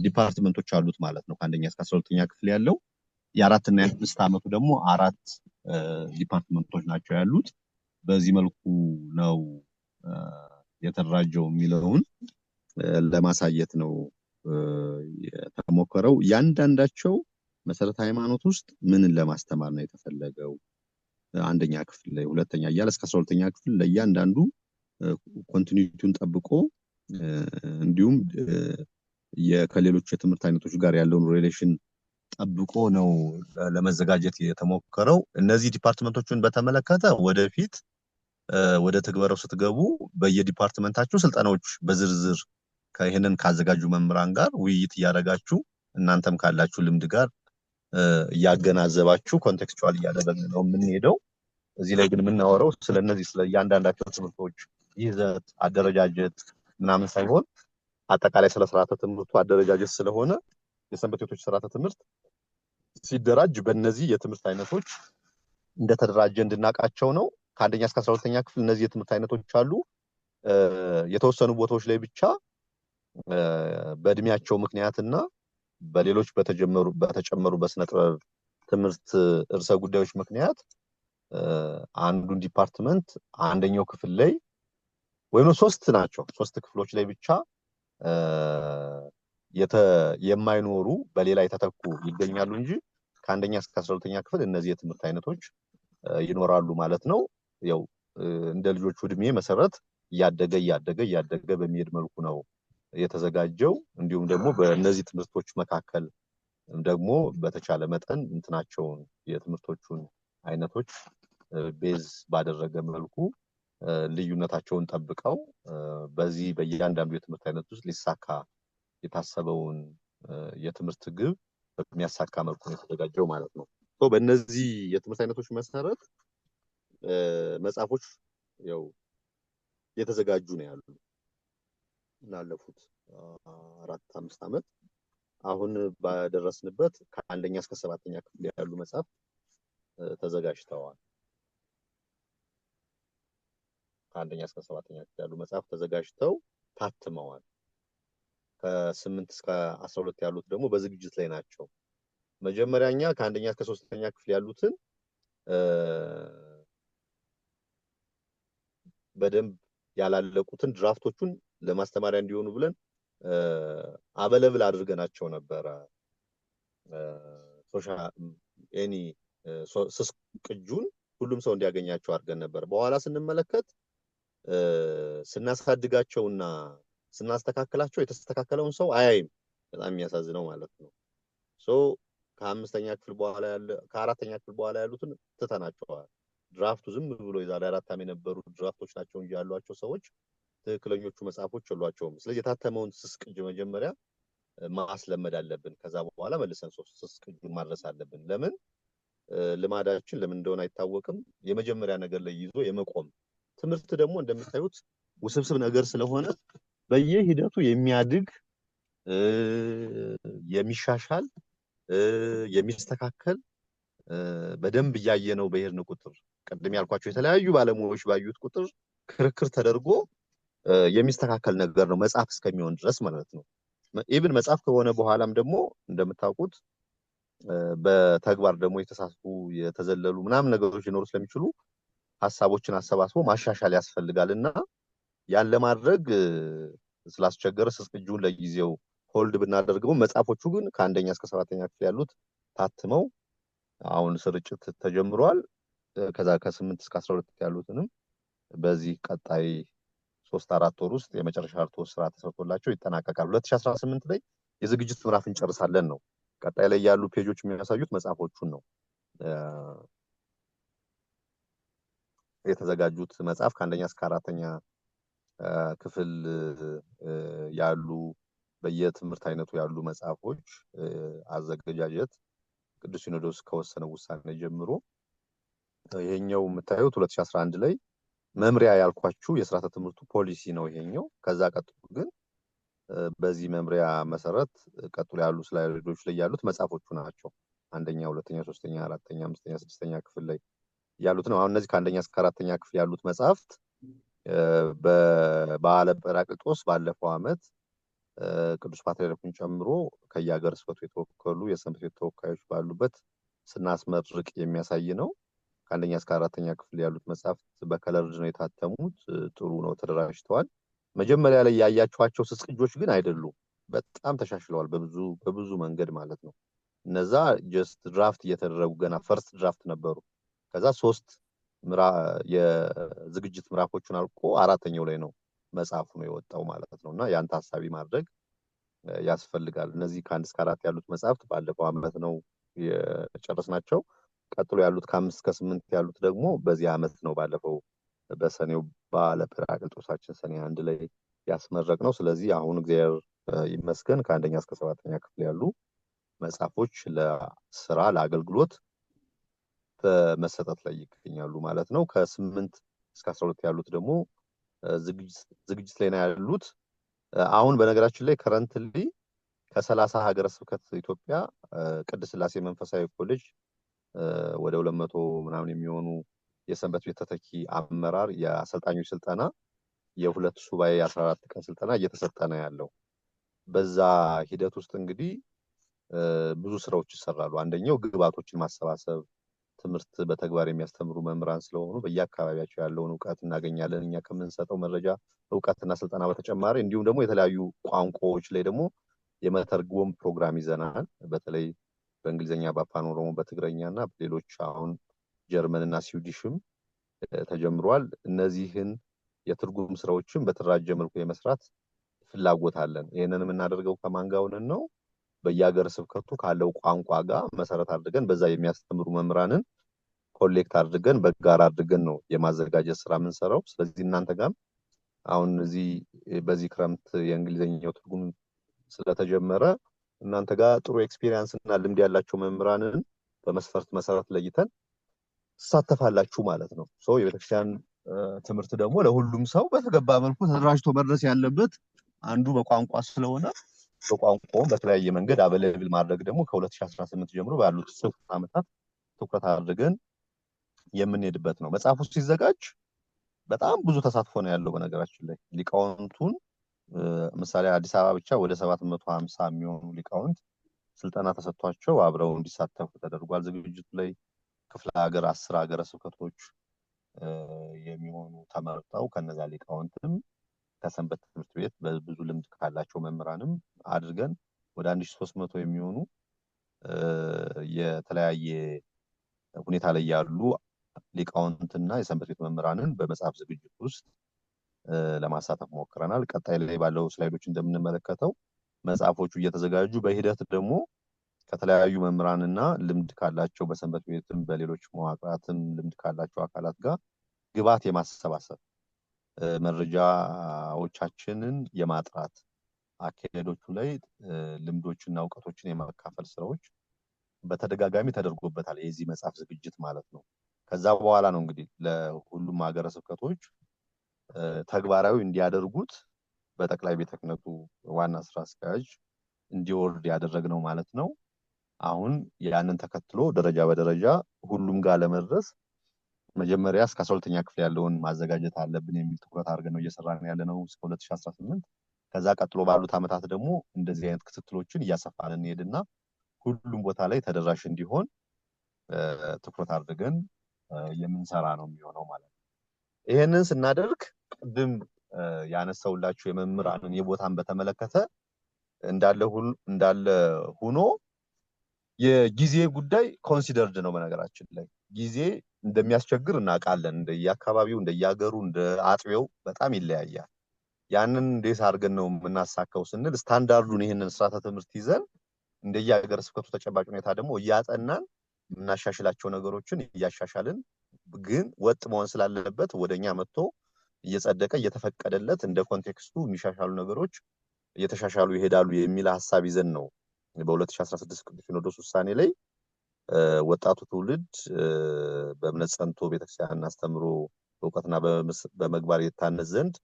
ዲፓርትመንቶች አሉት ማለት ነው። ከአንደኛ እስከ 12ኛ ክፍል ያለው የ4 እና የ5 ዓመቱ ደግሞ 4 ዲፓርትመንቶች ናቸው ያሉት። በዚህ መልኩ ነው የተደራጀው የሚለውን ለማሳየት ነው የተሞከረው። ያንዳንዳቸው መሰረተ ሃይማኖት ውስጥ ምንን ለማስተማር ነው የተፈለገው፣ አንደኛ ክፍል ላይ፣ ሁለተኛ እያለ እስከ 12ኛ ክፍል ለእያንዳንዱ ኮንቲኒቲውን ጠብቆ እንዲሁም ከሌሎች የትምህርት አይነቶች ጋር ያለውን ሪሌሽን ጠብቆ ነው ለመዘጋጀት የተሞከረው። እነዚህ ዲፓርትመንቶችን በተመለከተ ወደፊት ወደ ተግባራው ስትገቡ በየዲፓርትመንታችሁ ስልጠናዎች በዝርዝር ከይሄንን ካዘጋጁ መምህራን ጋር ውይይት እያደረጋችሁ እናንተም ካላችሁ ልምድ ጋር እያገናዘባችሁ ኮንቴክስቹዋል እያደረግን ነው የምንሄደው። እዚህ ላይ ግን የምናወራው ስለነዚህ ስለ እያንዳንዳቸው ትምህርቶች ይዘት፣ አደረጃጀት ምናምን ሳይሆን አጠቃላይ ስለ ስርዓተ ትምህርቱ አደረጃጀት ስለሆነ የሰንበት ቤቶች ስርዓተ ትምህርት ሲደራጅ በእነዚህ የትምህርት አይነቶች እንደተደራጀ እንድናቃቸው ነው። ከአንደኛ እስከ 12ኛ ክፍል እነዚህ የትምህርት አይነቶች አሉ። የተወሰኑ ቦታዎች ላይ ብቻ በእድሜያቸው ምክንያትና በሌሎች በተጨመሩ በስነ ጥበብ ትምህርት እርሰ ጉዳዮች ምክንያት አንዱን ዲፓርትመንት አንደኛው ክፍል ላይ ወይም ሶስት ክፍሎች ላይ ብቻ የማይኖሩ በሌላ የተተኩ ይገኛሉ እንጂ ከአንደኛ እስከ 12ኛ ክፍል እነዚህ የትምህርት አይነቶች ይኖራሉ ማለት ነው። ያው እንደ ልጆቹ እድሜ መሰረት እያደገ በሚሄድ መልኩ ነው የተዘጋጀው። እንዲሁም ደግሞ በእነዚህ ትምህርቶች መካከል ደግሞ በተቻለ መጠን እንትናቸውን የትምህርቶቹን አይነቶች ቤዝ ባደረገ መልኩ ልዩነታቸውን ጠብቀው በዚህ በእያንዳንዱ የትምህርት አይነት ውስጥ ሊሳካ የታሰበውን የትምህርት ግብ በሚያሳካ መልኩ ነው የተዘጋጀው ማለት ነው። በእነዚህ የትምህርት አይነቶች መሰረት መጽሐፎች ያው የተዘጋጁ ነው ያሉ ላለፉት 4-5 ዓመት አሁን ባደረስንበት ከአንደኛ እስከ 7ኛ ክፍል ያሉ መጽሐፍ ተዘጋጅተዋል። ከአንደኛ እስከ 7ኛ ክፍል ያሉ መጽሐፍ ተዘጋጅተው ታትመዋል። ከ8 እስከ 12 ያሉት ደግሞ በዝግጅት ላይ ናቸው። መጀመሪያኛ ከአንደኛ እስከ 3ኛ ክፍል ያሉትን በደንብ ያላለቁትን ድራፍቶቹን ለማስተማሪያ እንዲሆኑ ብለን አበለብል አድርገናቸው ነበረ። ስስ ቅጁን ሁሉም ሰው እንዲያገኛቸው አድርገን ነበር። በኋላ ስንመለከት ስናሳድጋቸውና ስናስተካክላቸው የተስተካከለውን ሰው አያይም። በጣም የሚያሳዝነው ማለት ነው። ከ5ኛ ክፍል በኋላ ከ4ኛ ክፍል በኋላ ያሉትን ትተናቸዋል። ድራፍቱ ዝም ብሎ የዛሬ 4 ዓመት የነበሩ ድራፍቶች ናቸው እንጂ ያሏቸው ሰዎች ትክክለኞቹ መጽሐፎች የሏቸውም። ስለዚህ የታተመውን ስስ ቅጅ መጀመሪያ ማስለመድ አለብን። ከዛ በኋላ መልሰን ስስ ቅጁን ማድረስ አለብን። ለምን ልማዳችን ለምን እንደሆነ አይታወቅም። የመጀመሪያ ነገር ላይ ይዞ የመቆም ትምህርት ደግሞ እንደምታዩት ውስብስብ ነገር ስለሆነ በየሂደቱ የሚያድግ የሚሻሻል የሚስተካከል በደንብ እያየነው በሄድን ቁጥር ቀደም ያልኳቸው የተለያዩ ባለሙያዎች ባዩት ቁጥር ክርክር ተደርጎ የሚስተካከል ነገር ነው መጽሐፍ እስከሚሆን ድረስ ማለት ነው። ኢቭን መጽሐፍ ከሆነ በኋላም ደግሞ እንደምታውቁት በተግባር ደግሞ የተሳስቡ የተዘለሉ ምናምን ነገሮች ሊኖሩ ስለሚችሉ ሐሳቦችን አሰባስቦ ማሻሻል ያስፈልጋልና ያን ለማድረግ ስላስቸገረ ስስ ቅጁን ለጊዜው ሆልድ ብናደርገው መጽሐፎቹ ግን ከአንደኛ እስከ 7ኛ ክፍል ያሉት ታትመው አሁን ስርጭት ተጀምሯል። ከዛ ከ8 እስከ 12 ያሉትንም በዚህ ቀጣይ 3-4 ወር ውስጥ የመጨረሻ አርቶስ ስራ ተሰርቶላቸው ይጠናቀቃል። 2018 ላይ የዝግጅት ምዕራፍ እንጨርሳለን ነው። ቀጣይ ላይ ያሉ ፔጆች የሚያሳዩት መጽሐፎቹን ነው። የተዘጋጁት መጽሐፍ ከአንደኛ እስከ 4ኛ ክፍል ያሉ በየትምህርት አይነቱ ያሉ መጽሐፎች አዘገጃጀት ቅዱስ ሲኖዶስ ከወሰነው ውሳኔ ጀምሮ ይሄኛው የምታዩት 2011 ላይ መምሪያ ያልኳችሁ የስርዓተ ትምህርቱ ፖሊሲ ነው ይሄኛው። ከዛ ቀጥሎ ግን በዚህ መምሪያ መሰረት ቀጥሎ ያሉ ስላይዶች ላይ ያሉት መጽሐፎቹ ናቸው። አንደኛ፣ ሁለተኛ፣ ሶስተኛ፣ አራተኛ፣ አምስተኛ፣ ስድስተኛ ክፍል ላይ ያሉት ነው። አሁን እነዚህ ከአንደኛ እስከ 4ኛ ክፍል ያሉት መጽሐፍት በበዓለ ጰራቅሊጦስ ባለፈው ዓመት ቅዱስ ፓትርያርኩን ጨምሮ ከየሀገረ ስብከቱ የተወከሉ የሰንበት ቤት ተወካዮች ባሉበት ስናስመርቅ የሚያሳይ ነው። ከአንደኛ እስከ 4ኛ ክፍል ያሉት መጽሐፍት በከለርድ ነው የታተሙት። ጥሩ ነው፣ ተደራጅተዋል። መጀመሪያ ላይ ያያችኋቸው ስስ ቅጆች ግን አይደሉም። በጣም ተሻሽለዋል በብዙ መንገድ ማለት ነው። እነዛ ጀስት ድራፍት እየተደረጉ ገና ፈርስት ድራፍት ነበሩ። ከዛ 3 የዝግጅት ምዕራፎቹን አልቆ 4ኛው ላይ ነው መጽሐፉ ነው የወጣው ማለት ነውና ያን ታሳቢ ማድረግ ያስፈልጋል። እነዚህ ከ1 እስከ 4 ያሉት መጽሐፍት ባለፈው ዓመት ነው የጨረስናቸው። ቀጥሎ ያሉት ከ5 እስከ 8 ያሉት ደግሞ በዚህ ዓመት ነው ባለፈው በሰኔው በዓለ ጰራቅሊጦሳችን ሰኔ 1 ላይ ያስመረቅ ነው። ስለዚህ አሁን እግዚአብሔር ይመስገን ከአንደኛ እስከ 7ኛ ክፍል ያሉ መጽሐፎች ለስራ ለአገልግሎት በመሰጠት ላይ ይገኛሉ ማለት ነው። ከ8 እስከ 12 ያሉት ደግሞ ዝግጅት ላይ ነው ያሉት። አሁን በነገራችን ላይ ከረንትሊ ከ30 ሀገረ ስብከት ኢትዮጵያ ቅድስት ሥላሴ መንፈሳዊ ኮሌጅ ወደ 200 ምናምን የሚሆኑ የሰንበት ቤት ተተኪ አመራር የአሰልጣኞች ስልጠና የሁለት ሱባኤ 14 ቀን ስልጠና እየተሰጠ ነው ያለው። በዛ ሂደት ውስጥ እንግዲህ ብዙ ስራዎች ይሰራሉ። አንደኛው ግብዓቶችን ማሰባሰብ፣ ትምህርት በተግባር የሚያስተምሩ መምህራን ስለሆኑ በየአካባቢያቸው ያለውን እውቀት እናገኛለን እኛ ከምንሰጠው መረጃ እውቀትና ስልጠና በተጨማሪ እንዲሁም ደግሞ የተለያዩ ቋንቋዎች ላይ ደግሞ የመተርጎም ፕሮግራም ይዘናል። በተለይ በእንግሊዝኛ፣ በአፋን ኦሮሞ፣ በትግረኛና በሌሎች አሁን ጀርመንና ስዊዲሽም ተጀምሯል። እነዚህን የትርጉም ስራዎችን በተደራጀ መልኩ የመስራት ፍላጎት አለን። ይሄንን የምናደርገው ከማን ጋር ሆነን ነው? በየሀገረ ስብከቱ ካለው ቋንቋ ጋር መሰረት አድርገን በዛ የሚያስተምሩ መምህራንን ኮሌክት አድርገን በጋራ አድርገን ነው የማዘጋጀት ስራ የምንሰራው። ስለዚህ እናንተ ጋር አሁን በዚህ ክረምት የእንግሊዝኛው ትርጉም ስለተጀመረ እናንተ ጋር ጥሩ ኤክስፒሪየንስ እና ልምድ ያላቸው መምህራንን በመስፈርት መሰረት ለይተን ተሳተፋላችሁ ማለት ነው። የቤተክርስቲያን ትምህርት ደግሞ ለሁሉም ሰው በተገባ መልኩ ተደራጅቶ መድረስ ያለበት አንዱ በቋንቋ ስለሆነ በቋንቋው በተለያየ መንገድ አበለብል ማድረግ ደግሞ ከ2018 ጀምሮ ባሉት 3 ዓመታት ትኩረት አድርገን የምንሄድበት ነው። መጽሐፉ ሲዘጋጅ በጣም ብዙ ተሳትፎ ነው ያለው። በነገራችን ላይ ሊቃውንቱን ምሳሌ አዲስ አበባ ብቻ ወደ 750 የሚሆኑ ሊቃውንት ስልጠና ተሰጥቷቸው አብረው እንዲሳተፉ ተደርጓል። ዝግጅቱ ላይ ክፍለ ሀገር 10 ሀገረ ስብከቶች የሚሆኑ ተመርጠው ከነዛ ሊቃውንትም ከሰንበት ትምህርት ቤት በብዙ ልምድ ካላቸው መምህራንም አድርገን ወደ 1300 የሚሆኑ የተለያየ ሁኔታ ላይ ያሉ ሊቃውንትና የሰንበት ቤት መምህራንን በመጽሐፍ ዝግጅት ውስጥ ለማሳተፍ ሞክረናል። ቀጣይ ላይ ባለው ስላይዶች እንደምንመለከተው መጽሐፎቹ እየተዘጋጁ በሂደት ደግሞ ከተለያዩ መምህራንና ልምድ ካላቸው በሰንበት ቤትም በሌሎች መዋቅራትም ልምድ ካላቸው አካላት ጋር ግብዓት የማሰባሰብ መረጃዎቻችንን የማጥራት አካሄዶቹ ላይ ልምዶችና እውቀቶችን የማካፈል ስራዎች በተደጋጋሚ ተደርጎበታል። የዚህ መጽሐፍ ዝግጅት ማለት ነው። ከዛ በኋላ ነው እንግዲህ ለሁሉም ሀገረ ስብከቶች ተግባራዊ እንዲያደርጉት በጠቅላይ ቤተ ክህነቱ ዋና ስራ አስኪያጅ እንዲወርድ ያደረግነው ማለት ነው። አሁን ያንን ተከትሎ ደረጃ በደረጃ ሁሉም ጋር ለመድረስ መጀመሪያ እስከ 12ኛ ክፍል ያለውን ማዘጋጀት አለብን የሚል ትኩረት አድርገን ነው እየሰራን ያለነው እስከ 2018። ከዛ ቀጥሎ ባሉት ዓመታት ደግሞ እንደዚህ አይነት ክትትሎችን እያሰፋን እንሄድና ሁሉም ቦታ ላይ ተደራሽ እንዲሆን ትኩረት አድርገን የምንሰራ ነው የሚሆነው ማለት ነው። ይሄንን ስናደርግ ቅድም ያነሳውላችሁ የመምህራንን የቦታን በተመለከተ እንዳለ ሆኖ የጊዜ ጉዳይ ኮንሲደርድ ነው። በነገራችን ላይ ጊዜ እንደሚያስቸግር እናውቃለን። እንደየአካባቢው እንደየሀገሩ እንደ አጥቢያው በጣም ይለያያል። ያንን እንዴት አድርገን ነው የምናሳካው ስንል ስታንዳርዱን ይሄንን ስርዓተ ትምህርት ይዘን እንደየሀገረ ስብከቱ ተጨባጭ ሁኔታ ደግሞ እያጠናን የምናሻሽላቸው ነገሮችን እያሻሻልን ግን ወጥ መሆን ስላለበት ወደኛ መጥቶ እየጸደቀ እየተፈቀደለት እንደ ኮንቴክስቱ የሚሻሻሉ ነገሮች እየተሻሻሉ ይሄዳሉ የሚል ሐሳብ ይዘን ነው በ2016 ቅዱስ ሲኖዶስ ውሳኔ ላይ ወጣቱ ትውልድ በእምነት ጸንቶ ቤተክርስቲያንን አስተምሮ በእውቀትና በመግባር የታነጽ ዘንድ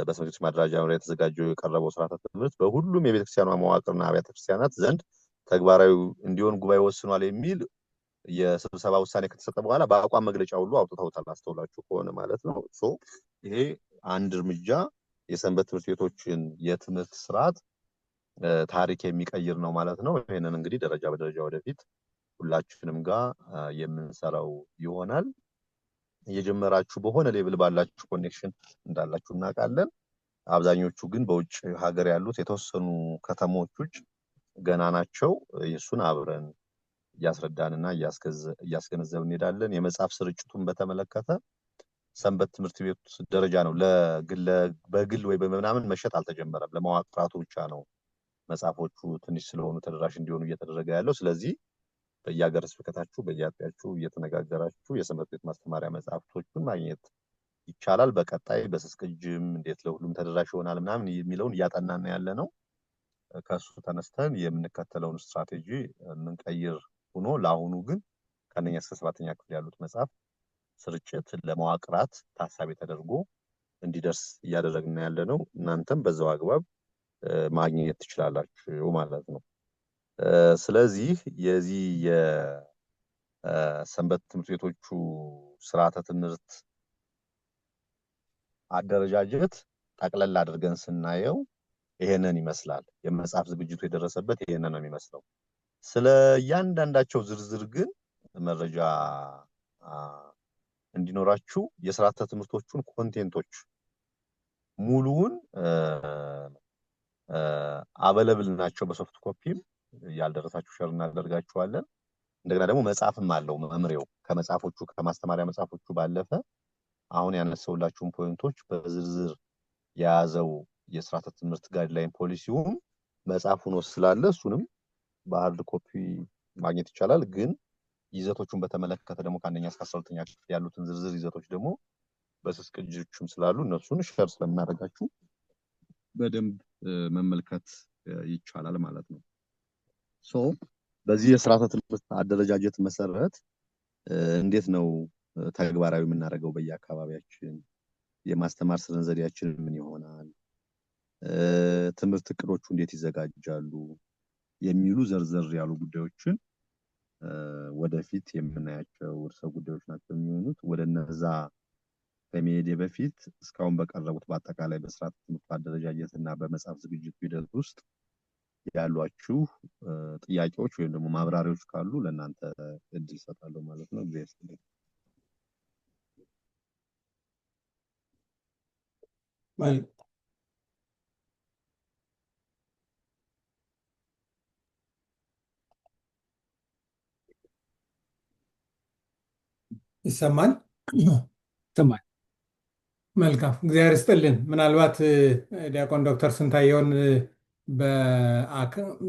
በሰንበት ቤቶች ማደራጃ መምሪያ የተዘጋጀው የቀረበው ስርዓተ ትምህርት በሁሉም የቤተክርስቲያኗ መዋቅርና አብያተ ክርስቲያናት ዘንድ ተግባራዊ እንዲሆን ጉባኤ ወስኗል የሚል የስብሰባ ውሳኔ ከተሰጠ በኋላ በአቋም መግለጫ ሁሉ አውጥተውታል። አስተውላችሁ ከሆነ ማለት ነው። ይሄ አንድ እርምጃ የሰንበት ትምህርት ቤቶችን የትምህርት ስርዓት ታሪክ የሚቀይር ነው ማለት ነው። ይሄንን እንግዲህ ደረጃ በደረጃ ወደፊት ሁላችንም ጋር የምንሰራው ይሆናል። እየጀመራችሁ በሆነ ሌቭል ባላችሁ ኮኔክሽን እንዳላችሁ እናውቃለን። አብዛኞቹ ግን በውጭ ሀገር ያሉት የተወሰኑ ከተሞች ውጭ ገና ናቸው። የሱን አብረን እያስረዳንና እያስገነዘብን እንሄዳለን። የመጽሐፍ ስርጭቱን በተመለከተ ሰንበት ትምህርት ቤት ደረጃ ነው። በግል ወይ በምናምን መሸጥ አልተጀመረም። ለመዋቅራቱ ብቻ ነው መጽሐፎቹ ትንሽ ስለሆኑ ተደራሽ እንዲሆኑ እየተደረገ ያለው። ስለዚህ በየሀገረ ስብከታችሁ በየአጥቢያችሁ እየተነጋገራችሁ የሰንበት ቤት ማስተማሪያ መጽሐፍቶቹን ማግኘት ይቻላል። በቀጣይ በስስ ቅጅም እንዴት ለሁሉም ተደራሽ ይሆናል ምናምን የሚለውን እያጠናን ያለ ነው። ከሱ ተነስተን የምንከተለውን ስትራቴጂ የምንቀይር ሆኖ ለአሁኑ ግን ከአንደኛ እስከ 7ኛ ክፍል ያሉት መጽሐፍ ስርጭት ለመዋቅራት ታሳቢ ተደርጎ እንዲደርስ እያደረግን ያለ ነው። እናንተም በዛው አግባብ ማግኘት ትችላላችሁ ማለት ነው። ስለዚህ የዚህ ሰንበት ትምህርት ቤቶቹ ስርዓተ ትምህርት አደረጃጀት ጠቅለል አድርገን ስናየው ይሄንን ይመስላል። የመጽሐፍ ዝግጅቱ የደረሰበት ይሄንን ነው የሚመስለው። ስለ እያንዳንዳቸው ዝርዝር ግን መረጃ እንዲኖራችሁ የስርዓተ ትምህርቶቹን ኮንቴንቶች ሙሉውን አቬለብል ናቸው። በሶፍት ኮፒም ያልደረሳችሁ ሼር እናደርጋችኋለን። እንደገና ደግሞ መጽሐፍም አለው መምሪያው ከመጽሐፎቹ ከማስተማሪያ መጽሐፎቹ ባለፈ አሁን ያነሳውላችሁን ፖይንቶች በዝርዝር የያዘው የስርዓተ ትምህርት ጋይድላይን ፖሊሲውም መጽሐፍ ሆኖ ስላለ እሱንም በሃርድ ኮፒ ማግኘት ይቻላል። ግን ይዘቶቹን በተመለከተ ደግሞ ከአንደኛ እስከ 12ኛ ክፍል ያሉትን ዝርዝር ይዘቶች ደግሞ በስስ ቅጂዎችም ስላሉ እነሱን ሼር ስለምናደርጋችሁ በደንብ መመልከት ይቻላል ማለት ነው። በዚህ የስርዓተ ትምህርት አደረጃጀት መሰረት እንዴት ነው ተግባራዊ የምናደርገው በየአካባቢያችን? የማስተማር ስነ ዘዴያችን ምን ይሆናል? ትምህርት እቅዶቹ እንዴት ይዘጋጃሉ? የሚሉ ዘርዘር ያሉ ጉዳዮችን ወደፊት የምናያቸው ርዕሰ ጉዳዮች ናቸው የሚሆኑት። ወደ እነዛ ከመሄዴ በፊት እስካሁን በቀረቡት በአጠቃላይ በስርዓተ ትምህርት አደረጃጀት እና በመጽሐፍ ዝግጅት ሂደት ውስጥ ያሏችሁ ጥያቄዎች ወይም ደግሞ ማብራሪያዎች ካሉ ለእናንተ እድል እሰጣለሁ ማለት ነው። ይሰማል? ይሰማል። መልካም፣ እግዚአብሔር ይስጥልን። ምናልባት ዲያቆን ዶክተር ስንታየውን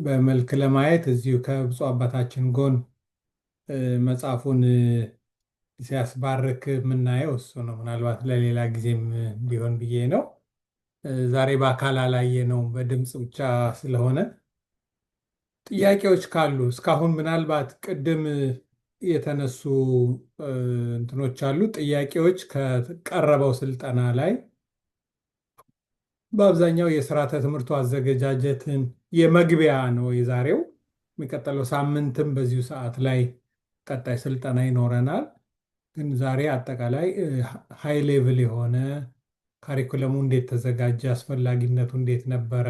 በመልክ ለማየት እዚሁ ከብፁዕ አባታችን ጎን መጽሐፉን ሲያስባርክ የምናየው እሱ ነው። ምናልባት ለሌላ ጊዜም ቢሆን ብዬ ነው። ዛሬ በአካል አላየ ነው፣ በድምፅ ብቻ ስለሆነ ጥያቄዎች ካሉ እስካሁን ምናልባት ቅድም የተነሱ እንትኖች አሉ። ጥያቄዎች ከቀረበው ስልጠና ላይ በአብዛኛው የስርዓተ ትምህርቱ አዘገጃጀትን የመግቢያ ነው የዛሬው። የሚቀጥለው ሳምንትም በዚሁ ሰዓት ላይ ቀጣይ ስልጠና ይኖረናል። ግን ዛሬ አጠቃላይ ሃይ ሌቭል የሆነ ካሪኩለሙ እንዴት ተዘጋጀ፣ አስፈላጊነቱ እንዴት ነበረ፣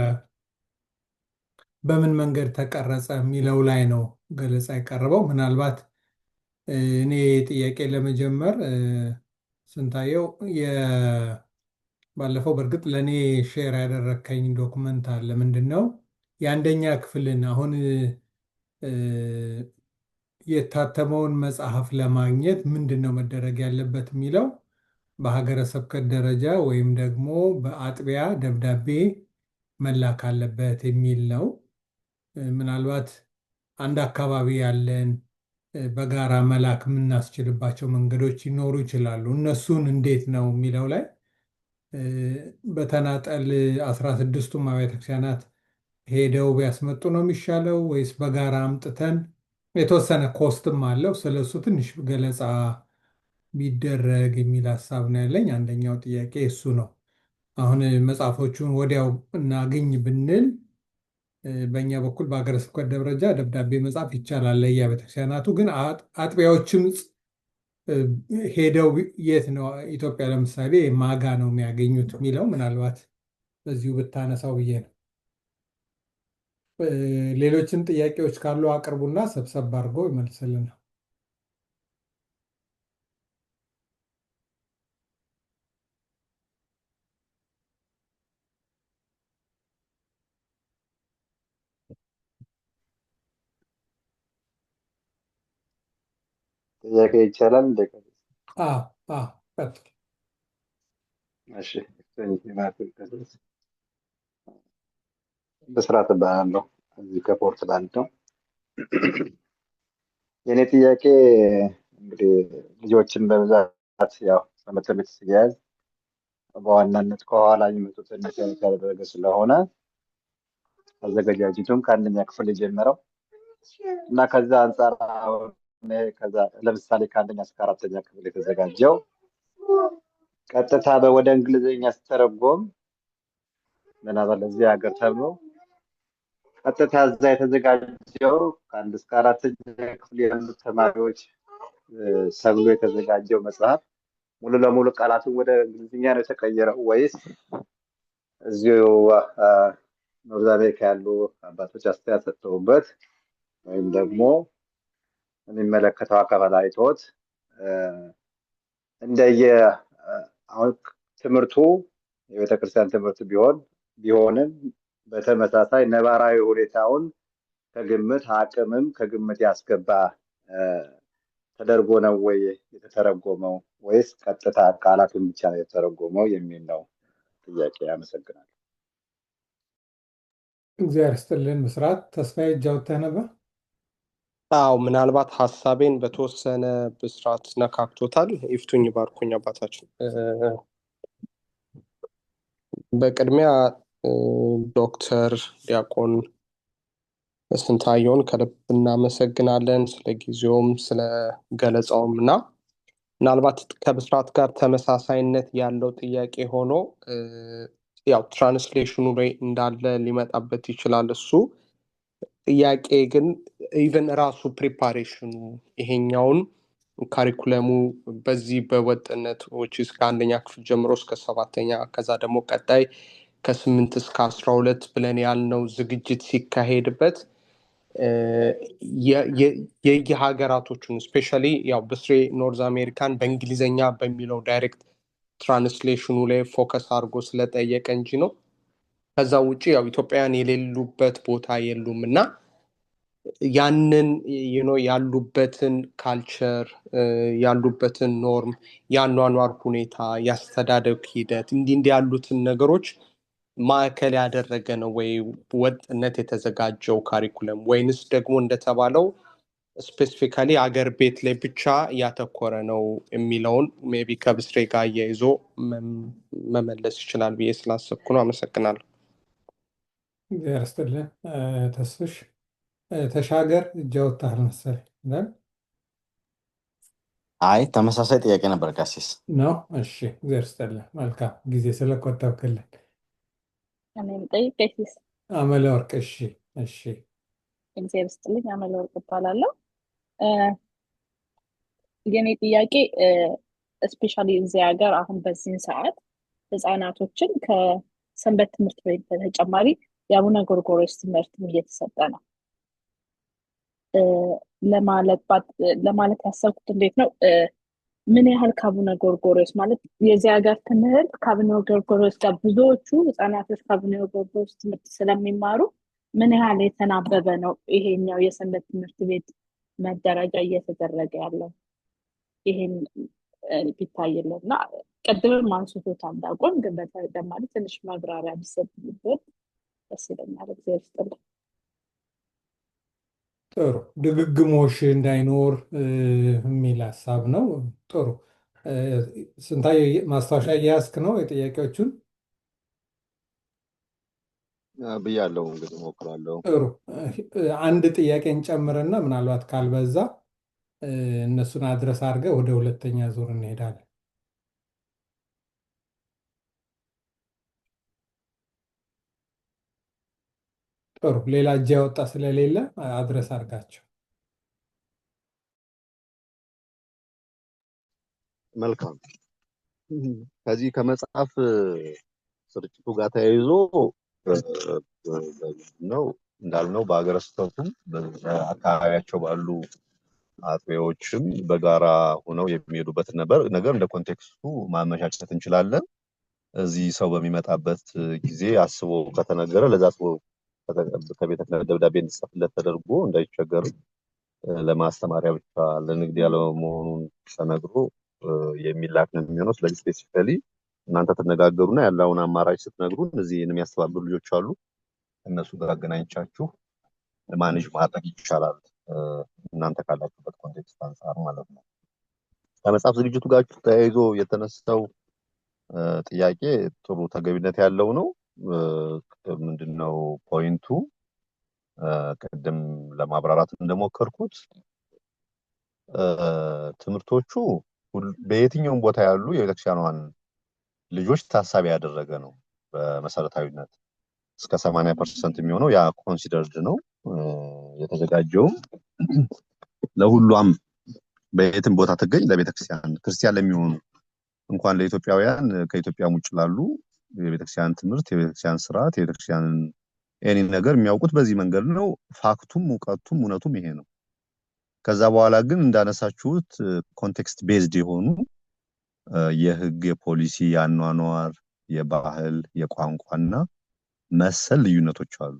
በምን መንገድ ተቀረጸ የሚለው ላይ ነው ገለጻ የቀረበው። ምናልባት እኔ ጥያቄ ለመጀመር ስንታየው ባለፈው በእርግጥ ለእኔ ሼር ያደረከኝ ዶክመንት አለ። ምንድን ነው የአንደኛ ክፍልን አሁን የታተመውን መጽሐፍ ለማግኘት ምንድን ነው መደረግ ያለበት የሚለው በሀገረ ስብከት ደረጃ ወይም ደግሞ በአጥቢያ ደብዳቤ መላክ አለበት የሚል ነው። ምናልባት አንድ አካባቢ ያለን በጋራ መላክ የምናስችልባቸው መንገዶች ይኖሩ ይችላሉ። እነሱን እንዴት ነው የሚለው ላይ በተናጠል 16ቱም አብያተ ክርስቲያናት ሄደው ቢያስመጡ ነው የሚሻለው ወይስ በጋራ አምጥተን? የተወሰነ ኮስትም አለው። ስለሱ ትንሽ ገለጻ ቢደረግ የሚል ሀሳብ ነው ያለኝ። አንደኛው ጥያቄ እሱ ነው። አሁን መጽሐፎቹን ወዲያው እናገኝ ብንል በእኛ በኩል በሀገረ ስብከት ደረጃ ደብዳቤ መጻፍ ይቻላል ለየአብያተ ክርስቲያናቱ። ግን አጥቢያዎችም ሄደው የት ነው ኢትዮጵያ ለምሳሌ ማጋ ነው የሚያገኙት የሚለው ምናልባት በዚሁ ብታነሳው ብዬ ነው። ሌሎችም ጥያቄዎች ካሉ አቅርቡና ሰብሰብ አድርጎ ይመልስልናል። ጥያቄ ይቻላል? ቀጥል። እሺ፣ በስርዓት እባላለሁ። እዚህ ከፖርትላንድ ነው። የኔ ጥያቄ እንግዲህ ልጆችን በብዛት ያው ትምህርት ቤት ሲያዝ በዋናነት ከኋላ የሚመጡትን ያደረገ ስለሆነ አዘገጃጀቱም ከአንደኛ ክፍል የጀመረው እና ከዛ አንጻር ከዛ ለምሳሌ ከአንደኛ እስከ 4ኛ ክፍል የተዘጋጀው ቀጥታ ወደ እንግሊዝኛ ሲተረጎም ምናልባት ለዚህ ሀገር ተብሎ ቀጥታ እዛ የተዘጋጀው ከ1 እስከ 4ኛ ክፍል ያሉ ተማሪዎች ተብሎ የተዘጋጀው መጽሐፍ ሙሉ ለሙሉ ቃላቱን ወደ እንግሊዝኛ ነው የተቀየረው ወይስ እዚሁ ኖርዝ አሜሪካ ያሉ አባቶች አስተያየት ሰጥተውበት ወይም ደግሞ የሚመለከተው አካል አይቶት እንደየ አሁን ትምህርቱ የቤተክርስቲያን ትምህርት ቢሆንም በተመሳሳይ ነባራዊ ሁኔታውን ከግምት አቅምም ከግምት ያስገባ ተደርጎ ነው ወይ የተተረጎመው ወይስ ቀጥታ ቃላቱን ብቻ ነው የተተረጎመው የሚል ነው ጥያቄ። አመሰግናለሁ። እግዚአብሔር ይስጥልን። ብስራት ተስፋዬ እጅ አውጥተህ ነበር? አዎ ምናልባት ሀሳቤን በተወሰነ ብስራት ነካክቶታል። ይፍቱኝ ባርኩኝ አባታችን። በቅድሚያ ዶክተር ዲያቆን ስንታየውን ከልብ እናመሰግናለን ስለ ጊዜውም ስለ ገለጻውም እና ምናልባት ከብስራት ጋር ተመሳሳይነት ያለው ጥያቄ ሆኖ ያው ትራንስሌሽኑ ላይ እንዳለ ሊመጣበት ይችላል። እሱ ጥያቄ ግን ኢቨን ራሱ ፕሪፓሬሽኑ ይሄኛውን ካሪኩለሙ በዚህ በወጥነት ከአንደኛ ክፍል ጀምሮ እስከ 7ኛ ከዛ ደግሞ ቀጣይ ከ8 እስከ 12 ብለን ያልነው ዝግጅት ሲካሄድበት የየሀገራቶቹን ስፔሻሊ ያው ብስሬ ኖርዝ አሜሪካን በእንግሊዘኛ በሚለው ዳይሬክት ትራንስሌሽኑ ላይ ፎከስ አድርጎ ስለጠየቀ እንጂ ነው። ከዛ ውጭ ያው ኢትዮጵያውያን የሌሉበት ቦታ የሉም እና ያንን ያሉበትን ካልቸር ያሉበትን ኖርም የአኗኗር ሁኔታ ያስተዳደግ ሂደት እንዲህ ያሉትን ነገሮች ማዕከል ያደረገ ነው ወይ ወጥነት የተዘጋጀው ካሪኩለም ወይንስ ደግሞ እንደተባለው ስፔሲፊካሊ አገር ቤት ላይ ብቻ ያተኮረ ነው የሚለውን ሜቢ ከብስሬ ጋር እያይዞ መመለስ ይችላል ብዬ ስላሰብኩ ነው። አመሰግናለሁ። እግዚአብሔር ይስጥልን። ተስፍሽ ተሻገር እጅ አውጥተሃል መሰለኝ። አይ ተመሳሳይ ጥያቄ ነበር ቀሲስ ነው። እሺ እግዚአብሔር ይስጥልን። መልካም ጊዜ ስለቆጠብክልን። እኔም ጠይቅ ቀሲስ አመለ ወርቅ። እሺ እግዚአብሔር ይስጥልኝ። አመለ ወርቅ እባላለሁ። የኔ ጥያቄ ስፔሻሊ እዚህ ሀገር አሁን በዚህን ሰዓት ህፃናቶችን ከሰንበት ትምህርት ቤት በተጨማሪ የአቡነ ጎርጎርዮስ ትምህርት እየተሰጠ ነው ለማለት ያሰብኩት እንዴት ነው? ምን ያህል ከአቡነ ጎርጎርዮስ ማለት የዚህ ሀገር ትምህርት ከአቡነ ጎርጎርዮስ ጋር ብዙዎቹ ህፃናቶች ከአቡነ ጎርጎርዮስ ትምህርት ስለሚማሩ ምን ያህል የተናበበ ነው ይሄኛው የሰንበት ትምህርት ቤት መደረጃ እየተደረገ ያለው? ይሄን ቢታይልን እና ቅድምም አንስቶታል ዲያቆን፣ ግን በተጨማሪ ትንሽ ማብራሪያ ቢሰጥበት ደስ ይለኛል። እግዚአብሔር ይስጥልኝ። ጥሩ ድግግሞሽ እንዳይኖር የሚል ሀሳብ ነው። ጥሩ ስንታየ ማስታወሻ እያያዝክ ነው የጥያቄዎቹን? ብያለሁ እንግዲህ እሞክራለሁ። ጥሩ አንድ ጥያቄን ጨምርና ምናልባት ካልበዛ እነሱን አድረስ አድርገህ ወደ ሁለተኛ ዙር እንሄዳለን። ጥሩ ሌላ እጅ ያወጣ ስለሌለ አድረስ አድርጋቸው። መልካም። ከዚህ ከመጽሐፍ ስርጭቱ ጋር ተያይዞ ነው እንዳልነው በሀገረ ስብከቱም በአካባቢያቸው ባሉ አጥቢያዎችም በጋራ ሆነው የሚሄዱበት ነገር እንደ ኮንቴክስቱ ማመቻቸት እንችላለን። እዚህ ሰው በሚመጣበት ጊዜ አስቦ ከተነገረ ለዛ ሰው ከቤተ ክህነት ደብዳቤ እንዲጻፍለት ተደርጎ እንዳይቸገር ለማስተማሪያ ብቻ ለንግድ ያለው መሆኑን ተነግሮ የሚላክ ነው የሚሆነው። ስለዚህ ስፔሲፊካሊ እናንተ ተነጋገሩና ያለውን አማራጭ ስትነግሩን እዚህንም ያስተባብሩ ልጆች አሉ፣ እነሱ ጋር አገናኝቻችሁ ማኔጅ ማድረግ ይቻላል እናንተ ካላችሁበት ኮንቴክስት አንፃር ማለት ነው። ከመጽሐፍ ዝግጅቱ ጋር ተያይዞ የተነሳው ጥያቄ ጥሩ ተገቢነት ያለው ነው። ምንድነው ፖይንቱ? ቅድም ለማብራራት እንደሞከርኩት ትምህርቶቹ በየትኛውም ቦታ ያሉ የቤተክርስቲያኗን ልጆች ታሳቢ ያደረገ ነው። በመሰረታዊነት እስከ 80% የሚሆነው ያ ኮንሲደርድ ነው የተዘጋጀው ለሁሉም በየትም ቦታ ትገኝ ለቤተክርስቲያን ክርስቲያን ለሚሆኑ እንኳን ለኢትዮጵያውያን ከኢትዮጵያም ውጭ ላሉ የቤተክርስቲያን ትምህርት የቤተክርስቲያን ስርዓት የቤተክርስቲያንን ኤኒ ነገር የሚያውቁት በዚህ መንገድ ነው። ፋክቱም እውቀቱም እውነቱም ይሄ ነው። ከዛ በኋላ ግን እንዳነሳችሁት ኮንቴክስት ቤዝድ የሆኑ የህግ የፖሊሲ የአኗኗር የባህል የቋንቋና መሰል ልዩነቶች አሉ።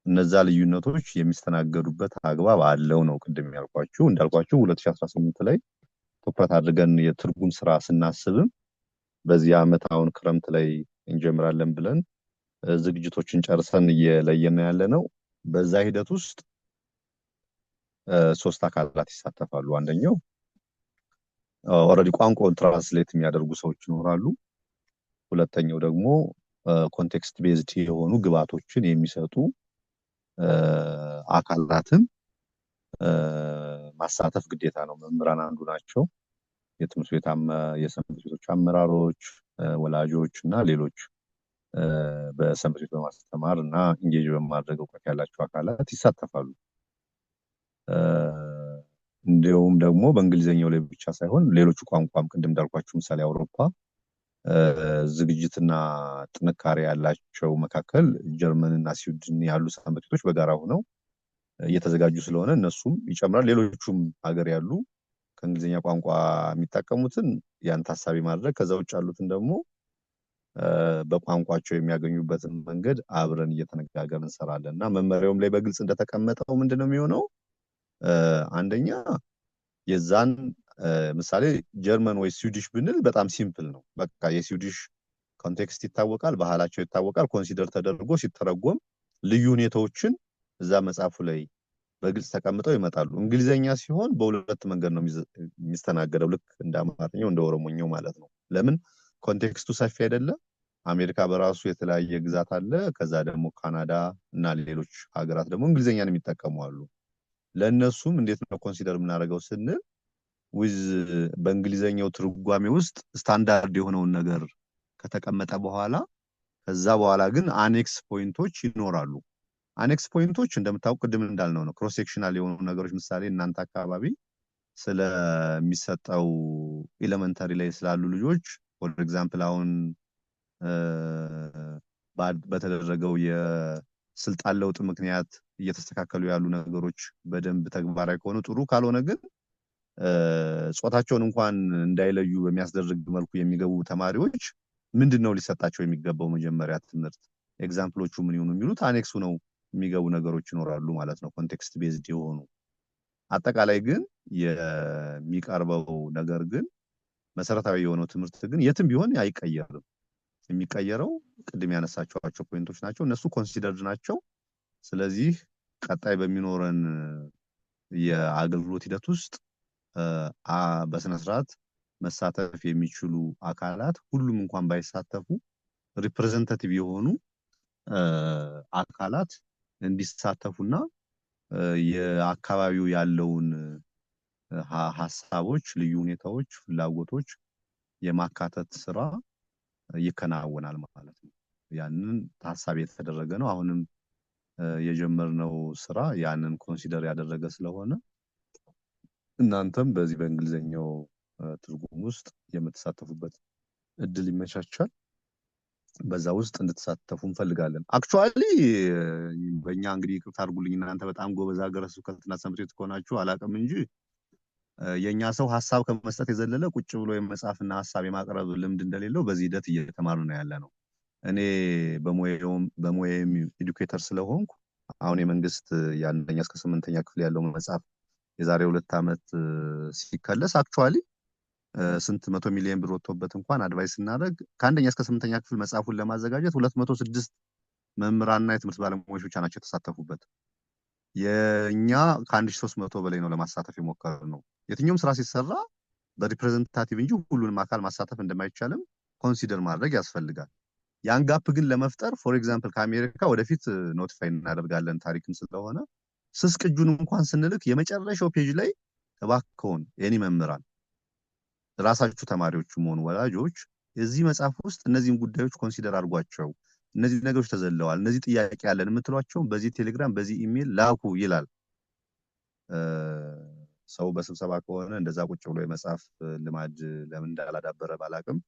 እነዛ ልዩነቶች የሚስተናገዱበት አግባብ አለው ነው ቅድም እንዳልኳችሁ 2018 ላይ ትኩረት አድርገን የትርጉም ስራ ስናስብም በዚህ ዓመት አሁን ክረምት ላይ እንጀምራለን ብለን ዝግጅቶችን ጨርሰን እየለየን ያለ ነው። በዛ ሂደት ውስጥ 3 አካላት ይሳተፋሉ። አንደኛው ኦልሬዲ ቋንቋውን ትራንስሌት የሚያደርጉ ሰዎች ይኖራሉ። ሁለተኛው ደግሞ ኮንቴክስት ቤዝድ የሆኑ ግብዓቶችን የሚሰጡ አካላትን ማሳተፍ ግዴታ ነው። መምህራን አንዱ ናቸው። የሰንበት ቤቶች አመራሮች፣ ወላጆች እና ሌሎች በሰንበት ቤት በማስተማር እና ኢንጌጅ በማድረግ እውቀት ያላቸው አካላት ይሳተፋሉ። እንዲሁም ደግሞ በእንግሊዝኛው ላይ ብቻ ሳይሆን ሌሎቹ ቋንቋም ቅድም እንዳልኳችሁ ምሳሌ አውሮፓ ዝግጅትና ጥንካሬ ያላቸው መካከል ጀርመንና ስዊድን ያሉ ሰንበት ቤቶች በጋራ ሆነው እየተዘጋጁ ስለሆነ እነሱም ይጨምራል። ሌሎቹም ሀገር ያሉ ከእንግሊዝኛ ቋንቋ የሚጠቀሙትን ያን ታሳቢ ማድረግ ከዛ ውጭ ያሉትን ደግሞ በቋንቋቸው የሚያገኙበትን መንገድ አብረን እየተነጋገርን እንሰራለን እና መመሪያውም ላይ በግልጽ እንደተቀመጠው ምንድነው የሚሆነው? አንደኛ የዛን ምሳሌ ጀርመን ወይ ስዊዲሽ ብንል በጣም ሲምፕል ነው። በቃ የስዊዲሽ ኮንቴክስት ይታወቃል፣ ባህላቸው ይታወቃል። ኮንሲደር ተደርጎ ሲተረጎም ልዩ ሁኔታዎችን እዛ መጽሐፉ ላይ በግልጽ ተቀምጠው ይመጣሉ። እንግሊዘኛ ሲሆን በሁለት መንገድ ነው የሚስተናገደው፣ ልክ እንደ አማርኛው እንደ ኦሮሞኛው ማለት ነው። ለምን ኮንቴክስቱ ሰፊ አይደለ? አሜሪካ በራሱ የተለያየ ግዛት አለ። ከዛ ደግሞ ካናዳ እና ሌሎች ሀገራት ደግሞ እንግሊዘኛን የሚጠቀሙ አሉ። ለእነሱም እንዴት ነው ኮንሲደር የምናደርገው ስንል በእንግሊዘኛው ትርጓሜ ውስጥ ስታንዳርድ የሆነውን ነገር ከተቀመጠ በኋላ ከዛ በኋላ ግን አኔክስ ፖይንቶች ይኖራሉ። አኔክስ ፖይንቶች እንደምታውቁ ቅድም እንዳልነው ነው ክሮስ ሴክሽናል የሆኑ ነገሮች። ምሳሌ እናንተ አካባቢ ስለሚሰጠው ኤሌመንታሪ ላይ ስላሉ ልጆች ፎር ኤግዛምፕል አሁን በተደረገው የስልጣን ለውጥ ምክንያት እየተስተካከሉ ያሉ ነገሮች በደንብ ተግባራዊ ከሆኑ ጥሩ፣ ካልሆነ ግን ጾታቸውን እንኳን እንዳይለዩ በሚያስደርግ መልኩ የሚገቡ ተማሪዎች ምንድነው ሊሰጣቸው የሚገባው መጀመሪያ ትምህርት ኤግዛምፕሎቹ ምን ይሆኑ የሚሉት አኔክሱ ነው የሚገቡ ነገሮች ይኖራሉ ማለት ነው፣ ኮንቴክስት ቤዝድ የሆኑ። አጠቃላይ ግን የሚቀርበው ነገር ግን መሰረታዊ የሆነው ትምህርት ግን የትም ቢሆን አይቀየርም። የሚቀየረው ቅድም ያነሳቸዋቸው ፖይንቶች ናቸው፣ እነሱ ኮንሲደርድ ናቸው። ስለዚህ ቀጣይ በሚኖረን የአገልግሎት ሂደት ውስጥ በስነ ስርዓት መሳተፍ የሚችሉ አካላት ሁሉም እንኳን ባይሳተፉ ሪፕሬዘንታቲቭ የሆኑ አካላት እንዲሳተፉና የአካባቢው ያለውን ሀሳቦች፣ ልዩ ሁኔታዎች፣ ፍላጎቶች የማካተት ስራ ይከናወናል ማለት ነው። ያንን ታሳቢ የተደረገ ነው። አሁንም የጀመርነው ስራ ያንን ኮንሲደር ያደረገ ስለሆነ እናንተም በዚህ በእንግሊዘኛው ትርጉም ውስጥ የምትሳተፉበት እድል ይመቻቻል። በዛ ውስጥ እንድትሳተፉ እንፈልጋለን። አክቹአሊ በእኛ እንግዲህ ይቅርታ አድርጉልኝ፣ እናንተ በጣም ጎበዝ ሀገረ ስብከትና ሰንበት ቤት ከሆናችሁ አላውቅም እንጂ የኛ ሰው ሀሳብ ከመስጠት የዘለለ ቁጭ ብሎ የመጻፍና ሀሳብ የማቅረብ ልምድ እንደሌለው በዚህ ሂደት እየተማሩ ነው ያለ ነው። እኔ በሙያዬም ኤዱኬተር ስለሆንኩ አሁን የመንግስት የአንደኛ እስከ 8ኛ ክፍል ያለው መጽሐፍ የዛሬ 2 ዓመት ሲከለስ አክቹአሊ ስንት 100 ሚሊዮን ብር ወጥቶበት እንኳን አድቫይስ እናደርግ ከአንደኛ እስከ 8ኛ ክፍል መጽሐፉን ለማዘጋጀት 206 መምህራንና የትምህርት ባለሙያዎች ብቻ ናቸው የተሳተፉበት። የኛ ከ1300 በላይ ነው ለማሳተፍ የሞከርነው። የትኛውም ስራ ሲሰራ በሪፕሬዘንታቲቭ እንጂ ሁሉንም አካል ማሳተፍ እንደማይቻልም ኮንሲደር ማድረግ ያስፈልጋል። ያን ጋፕ ግን ለመፍጠር ፎር ኤግዛምፕል ከአሜሪካ ወደፊት ኖቲፋይ እናደርጋለን ታሪክም ስለሆነ ስስ ቅጁን እንኳን ስንልክ የመጨረሻው ፔጅ ላይ እባክዎን የኔ መምህራን ራሳችሁ ተማሪዎችም ሆኑ ወላጆች እዚህ መጽሐፍ ውስጥ እነዚህን ጉዳዮች ኮንሲደር አድርጓቸው፣ እነዚህ ነገሮች ተዘለዋል፣ እነዚህ ጥያቄ ያለን የምትሏቸው በዚህ ቴሌግራም በዚህ ኢሜል ላኩ ይላል። ሰው በስብሰባ ከሆነ እንደዛ ቁጭ ብሎ የመጻፍ ልማድ ለምን እንዳላዳበረ ባላቅም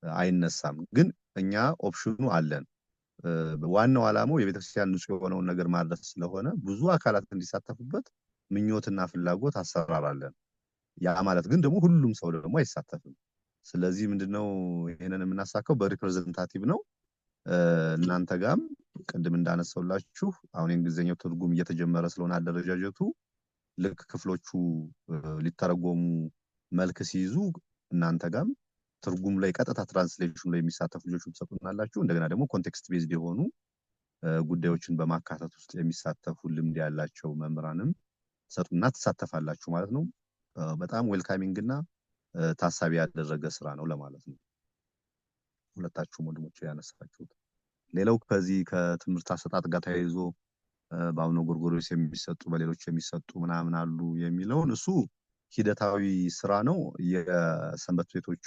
አይነሳም። ግን እኛ ኦፕሽኑ አለን። ዋናው ዓላማው የቤተክርስቲያን ንጹህ የሆነውን ነገር ማድረስ ስለሆነ ብዙ አካላት እንዲሳተፉበት ምኞትና ፍላጎት አሰራር አለን። ያ ማለት ግን ደግሞ ሁሉም ሰው ደግሞ አይሳተፍም። ስለዚህ ምንድነው ይሄንን የምናሳካው በሪፕሬዘንታቲቭ ነው። እናንተ ጋም ቅድም እንዳነሳውላችሁ አሁን የእንግሊዝኛው ትርጉም እየተጀመረ ስለሆነ አደረጃጀቱ ልክ ክፍሎቹ ሊተረጎሙ መልክ ሲይዙ እናንተ ጋም ትርጉም ላይ ቀጥታ ትራንስሌሽን ላይ የሚሳተፉ ልጆች ትሰጡናላችሁ። እንደገና ደግሞ ኮንቴክስት ቤዝድ የሆኑ ጉዳዮችን በማካተት ውስጥ የሚሳተፉ ልምድ ያላቸው መምህራንም ትሰጡና ትሳተፋላችሁ ማለት ነው። በጣም ዌልካሚንግ እና ታሳቢ ያደረገ ስራ ነው ለማለት ነው። ሁለታችሁም ወንድሞች ያነሳችሁት ሌላው ከዚህ ከትምህርት አሰጣጥ ጋር ተያይዞ በአቡነ ጎርጎርዮስ የሚሰጡ በሌሎች የሚሰጡ ምናምን አሉ የሚለውን እሱ ሂደታዊ ስራ ነው። የሰንበት ቤቶች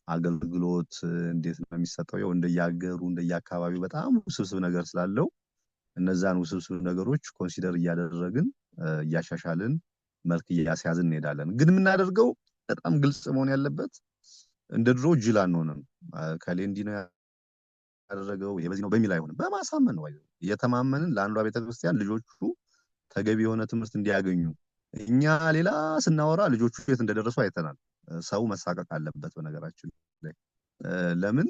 አገልግሎት እንዴት ነው የሚሰጠው? ያው እንደየሀገሩ እንደየአካባቢው በጣም ውስብስብ ነገር ስላለው እነዛን ውስብስብ ነገሮች ኮንሲደር እያደረግን እያሻሻልን መልክ እያስያዝን እንሄዳለን። ግን የምናደርገው በጣም ግልጽ መሆን ያለበት እንደ ድሮ ጅል አንሆንም። ከሌንዲ ነው ያደረገው ይሄ በዚህ ነው በሚል አይሆንም። በማሳመን ነው እየተማመንን ለአንዷ ቤተክርስቲያን ልጆቹ ተገቢ የሆነ ትምህርት እንዲያገኙ እኛ ሌላ ስናወራ ልጆቹ የት እንደደረሱ አይተናል። ሰው መሳቀቅ አለበት። በነገራችን ላይ ለምን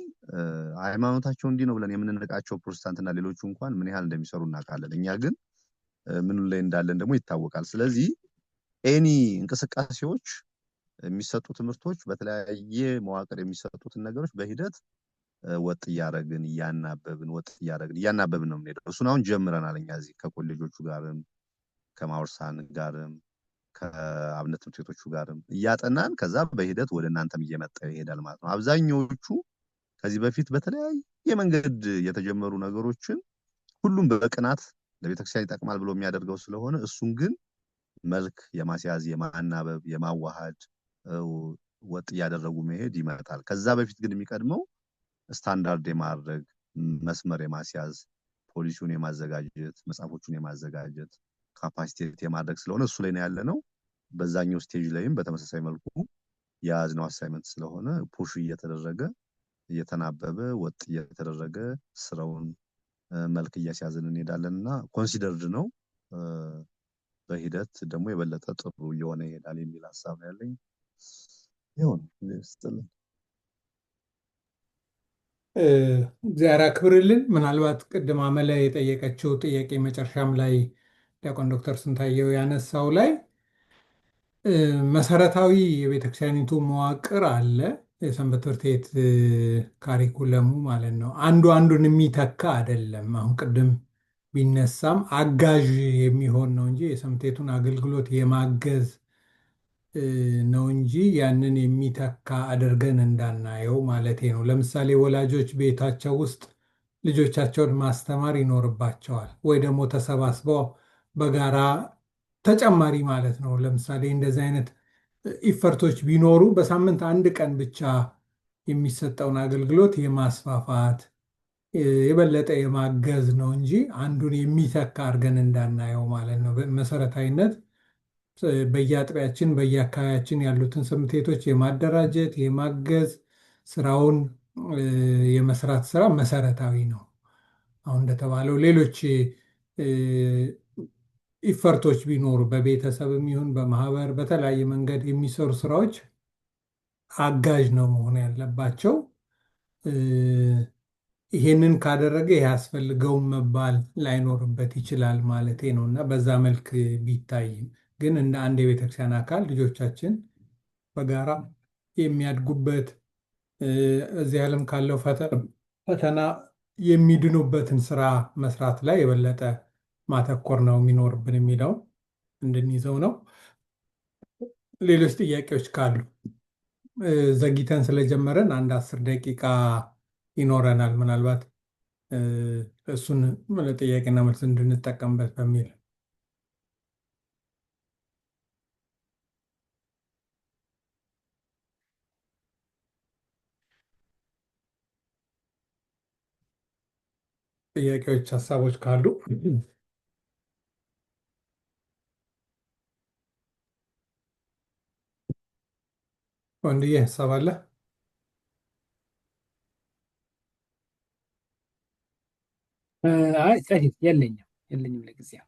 ሃይማኖታቸው እንዲህ ነው ብለን የምንነቃቸው ፕሮቴስታንትና ሌሎቹ እንኳን ምን ያህል እንደሚሰሩ እናውቃለን። እኛ ግን ምን ላይ እንዳለን ደግሞ ይታወቃል። ስለዚህ ኤኒ እንቅስቃሴዎች የሚሰጡ ትምህርቶች በተለያየ መዋቅር የሚሰጡትን ነገሮች በሂደት ወጥ እያደረግን እያናበብን ነው የምንሄደው። እሱን አሁን ጀምረናል እኛ እዚህ ከኮሌጆቹ ጋርም ከማውርሳን ጋርም ከአብነት ትምህርት ቤቶቹ ጋርም እያጠናን ከዛ በሂደት ወደ እናንተም እየመጣ ይሄዳል ማለት ነው። አብዛኞቹ ከዚህ በፊት በተለያየ መንገድ የተጀመሩ ነገሮችን ሁሉም በቅናት ለቤተክርስቲያን ይጠቅማል ብሎ የሚያደርገው ስለሆነ እሱን ግን መልክ የማስያዝ የማናበብ የማዋሃድ ወጥ እያደረጉ መሄድ ይመጣል። ከዛ በፊት ግን የሚቀድመው ስታንዳርድ የማድረግ መስመር የማስያዝ ፖሊሲውን የማዘጋጀት መጽሐፎቹን የማዘጋጀት ካፓሲቴት የማድረግ ስለሆነ እሱ ላይ ነው ያለነው። በዛኛው ስቴጅ ላይም በተመሳሳይ መልኩ የያዝነው አሳይመንት ስለሆነ ፑሽ እየተደረገ እየተናበበ ወጥ እየተደረገ ስራውን መልክ እያስያዝን እንሄዳለንና ኮንሲደርድ ነው። በሂደት ደግሞ የበለጠ ጥሩ እየሆነ ይሄዳል የሚል ሐሳብ ነው ያለኝ። ይሁን ይስጥልን። እግዚአብሔር ያክብርልን። ምናልባት ቅድም አመለ የጠየቀችው ጥያቄ መጨረሻም ላይ ዲያቆን ዶክተር ስንታየው ያነሳው ላይ መሰረታዊ የቤተክርስቲያኒቱ መዋቅር አለ። የሰንበት ትምህርት ቤት ካሪኩለሙ ማለት ነው። አንዱ አንዱን የሚተካ አይደለም። አሁን ቅድም ቢነሳም አጋዥ የሚሆን ነው እንጂ የሰንበት ቤቱን አገልግሎት የማገዝ ነው እንጂ ያንን የሚተካ አድርገን እንዳናየው ማለቴ ነው። ለምሳሌ ወላጆች ቤታቸው ውስጥ ልጆቻቸውን ማስተማር ይኖርባቸዋል፣ ወይ ደግሞ ተሰባስበው በጋራ ተጨማሪ ማለት ነው። ለምሳሌ እንደዚህ አይነት ኢፈርቶች ቢኖሩ በሳምንት አንድ ቀን ብቻ የሚሰጠውን አገልግሎት የማስፋፋት የበለጠ የማገዝ ነው እንጂ አንዱን የሚተካ አድርገን እንዳናየው ማለት ነው። መሰረታዊነት በየአጥቢያችን በየአካባቢያችን ያሉትን ትምህርት ቤቶች የማደራጀት የማገዝ ስራውን የመስራት ስራ መሰረታዊ ነው። አሁን እንደተባለው ሌሎች ኢፈርቶች ቢኖሩ በቤተሰብም ይሁን በማህበር በተለያየ መንገድ የሚሰሩ ስራዎች አጋዥ ነው መሆን ያለባቸው። ይሄንን ካደረገ ያስፈልገውን መባል ላይኖርበት ይችላል ማለቴ ነው እና በዛ መልክ ቢታይም ግን እንደ አንድ የቤተክርስቲያን አካል ልጆቻችን በጋራ የሚያድጉበት እዚህ ዓለም ካለው ፈተና የሚድኑበትን ስራ መስራት ላይ የበለጠ ማተኮር ነው የሚኖርብን የሚለው እንድንይዘው ነው። ሌሎች ጥያቄዎች ካሉ ዘግይተን ስለጀመረን አንድ 10 ደቂቃ ይኖረናል። ምናልባት እሱን ጥያቄና መልስ እንድንጠቀምበት በሚል ጥያቄዎች፣ ሀሳቦች ካሉ ወንድዬ ሀሳብ አለ? አይ ጸሂት የለኝም ለጊዜው።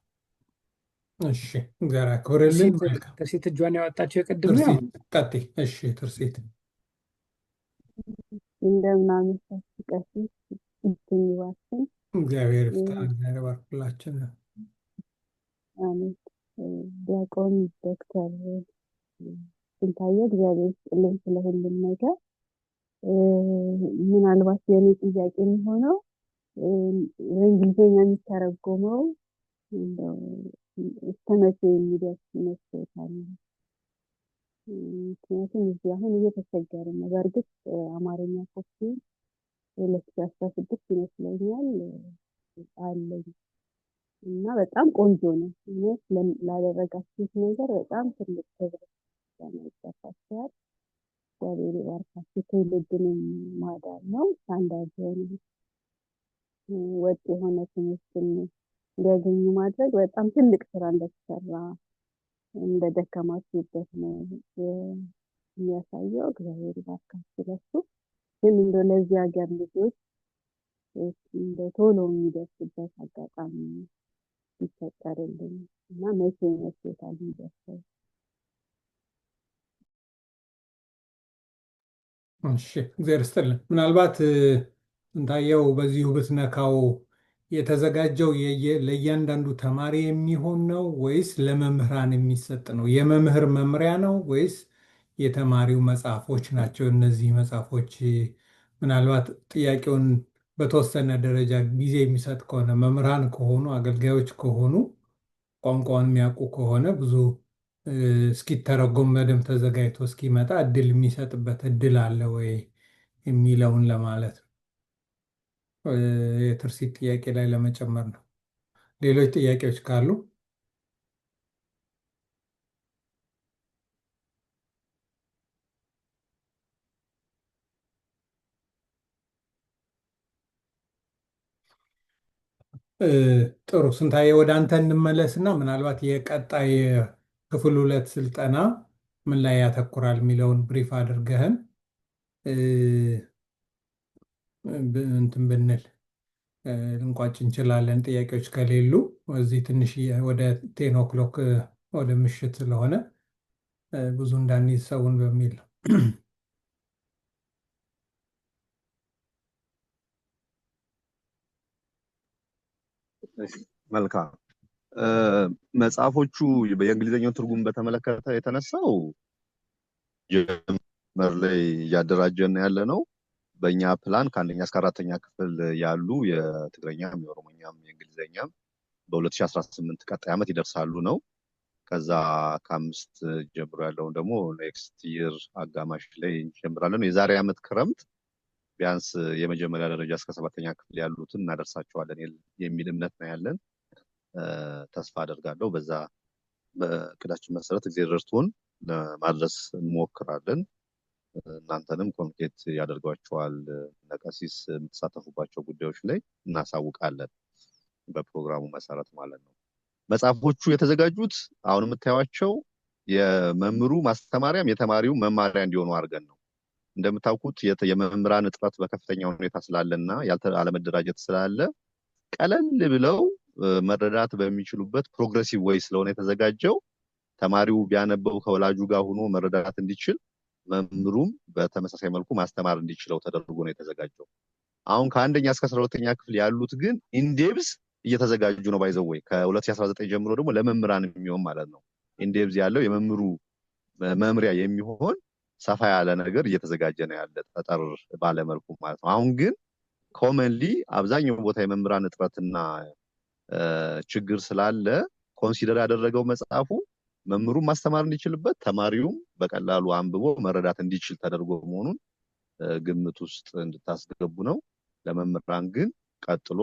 እሺ እግዚአብሔር ያክብርልን። መልካም ትርሲት እጇን ያወጣቸው የቅድም ነው። ትርሲት ቀጥይ። እሺ ትርሲት እንደምን አመሻችሁ ቀሲስ ይባርክን። እግዚአብሔር ይፍታ። እግዚአብሔር ባርኩላችን። አሜን። ዲያቆን ዶክተር ስንታየው እግዚአብሔር ይስጥልን ስለ ሁሉም ነገር። ምናልባት የኔ ጥያቄ የሚሆነው በእንግሊዝኛ የሚተረጎመው እንደው እስከ መቼ የሚደርስ ይመስሎታል? ምክንያቱም እዚህ አሁን እየተቸገርን ነው። በእርግጥ አማርኛ ኮፒ 2016 ይመስለኛል አለኝ እና በጣም ቆንጆ ነው። እውነት ላደረጋችሁት ነገር በጣም ትልቅ ክብር ይገባችኋል። እግዚአብሔር ይባርካችሁ። ትውልድንም ማዳን ነው። ስታንዳርድ የሆነ ወጥ የሆነ ትምህርትን እንዲያገኙ ማድረግ በጣም ትልቅ ስራ እንደተሰራ እንደደከማችሁበት ነው የሚያሳየው። እግዚአብሔር ይባርካችሁ። ለሱ ግን እንደው ለዚህ ሀገር ልጆች እንደው ቶሎ የሚደርስበት አጋጣሚ ይፈጠርልን እና መቼ ይመስሎታል የሚደርሰው? እሺ እግዚአብሔር ይስጥልን። ምናልባት እንታየው በዚሁ ብትነካው የተዘጋጀው ለእያንዳንዱ ተማሪ የሚሆን ነው ወይስ ለመምህራን የሚሰጥ ነው? የመምህር መምሪያ ነው ወይስ የተማሪው መጽሐፎች ናቸው? እነዚህ መጽሐፎች ምናልባት ጥያቄውን በተወሰነ ደረጃ ጊዜ የሚሰጥ ከሆነ መምህራን ከሆኑ አገልጋዮች ከሆኑ ቋንቋውን የሚያውቁ ከሆነ ብዙ እስኪተረጎም በደንብ ተዘጋጅቶ እስኪመጣ እድል የሚሰጥበት እድል አለ ወይ የሚለውን ለማለት ነው። የትርሲት ጥያቄ ላይ ለመጨመር ነው። ሌሎች ጥያቄዎች ካሉ ጥሩ። ስንታየ ወደ አንተ እንመለስና ምናልባት የቀጣይ ክፍል 2 ስልጠና ምን ላይ ያተኩራል የሚለውን ብሪፍ አድርገህን እንትን ብንል ልንቋጭ እንችላለን። ጥያቄዎች ከሌሉ እዚህ ትንሽ ወደ 10 ኦክሎክ ወደ ምሽት ስለሆነ ብዙ እንዳንይዝ ሰውን በሚል ነው። መልካም። መጽሐፎቹ የእንግሊዝኛውን ትርጉም በተመለከተ የተነሳው ጀመር ላይ እያደራጀን ያለ ነው። በእኛ ፕላን ከአንደኛ እስከ 4ኛ ክፍል ያሉ የትግረኛም የኦሮሞኛም የእንግሊዝኛም በ2018 ቀጣይ ዓመት ይደርሳሉ ነው። ከዛ ከ5 ጀምሮ ያለውን ደግሞ ኔክስት ይር አጋማሽ ላይ እንጀምራለን። የዛሬ ዓመት ክረምት ቢያንስ የመጀመሪያ ደረጃ እስከ 7ኛ ክፍል ያሉትን እናደርሳቸዋለን የሚል እምነት ነው ያለን። ተስፋ አደርጋለሁ በዛ በእቅዳችን መሰረት እግዚአብሔር ረድቶን ለማድረስ እንሞክራለን። እናንተንም ኮሚኒኬት ያደርጓቸዋል። ነቀሲስ የምትሳተፉባቸው ጉዳዮች ላይ እናሳውቃለን በፕሮግራሙ መሰረት ማለት ነው። መጽሐፎቹ የተዘጋጁት አሁን የምታዩቸው የመምህሩ ማስተማሪያም የተማሪው መማሪያ እንዲሆኑ አድርገን ነው። እንደምታውቁት የመምህራን እጥረት በከፍተኛ ሁኔታ ስላለና አለመደራጀት ስላለ ቀለል ብለው መረዳት በሚችሉበት ፕሮግሬሲቭ ወይ ስለሆነ የተዘጋጀው ተማሪው ቢያነበው ከወላጁ ጋር ሆኖ መረዳት እንዲችል መምህሩም በተመሳሳይ መልኩ ማስተማር እንዲችለው ተደርጎ ነው የተዘጋጀው። አሁን ከአንደኛ እስከ 12ኛ ክፍል ያሉት ግን ኢንዴብስ እየተዘጋጁ ነው። ባይዘው ወይ ከ2019 ጀምሮ ደግሞ ለመምህራን የሚሆን ማለት ነው ኢንዴብስ ያለው የመምህሩ መምሪያ የሚሆን ሰፋ ያለ ነገር እየተዘጋጀ ነው ያለ ጠጠር ባለመልኩ ማለት ነው። አሁን ግን ኮመንሊ አብዛኛው ቦታ የመምህራን እጥረትና ችግር ስላለ ኮንሲደር ያደረገው መጽሐፉ መምህሩን ማስተማር እንዲችልበት ተማሪውም በቀላሉ አንብቦ መረዳት እንዲችል ተደርጎ መሆኑን ግምት ውስጥ እንድታስገቡ ነው። ለመምህራን ግን ቀጥሎ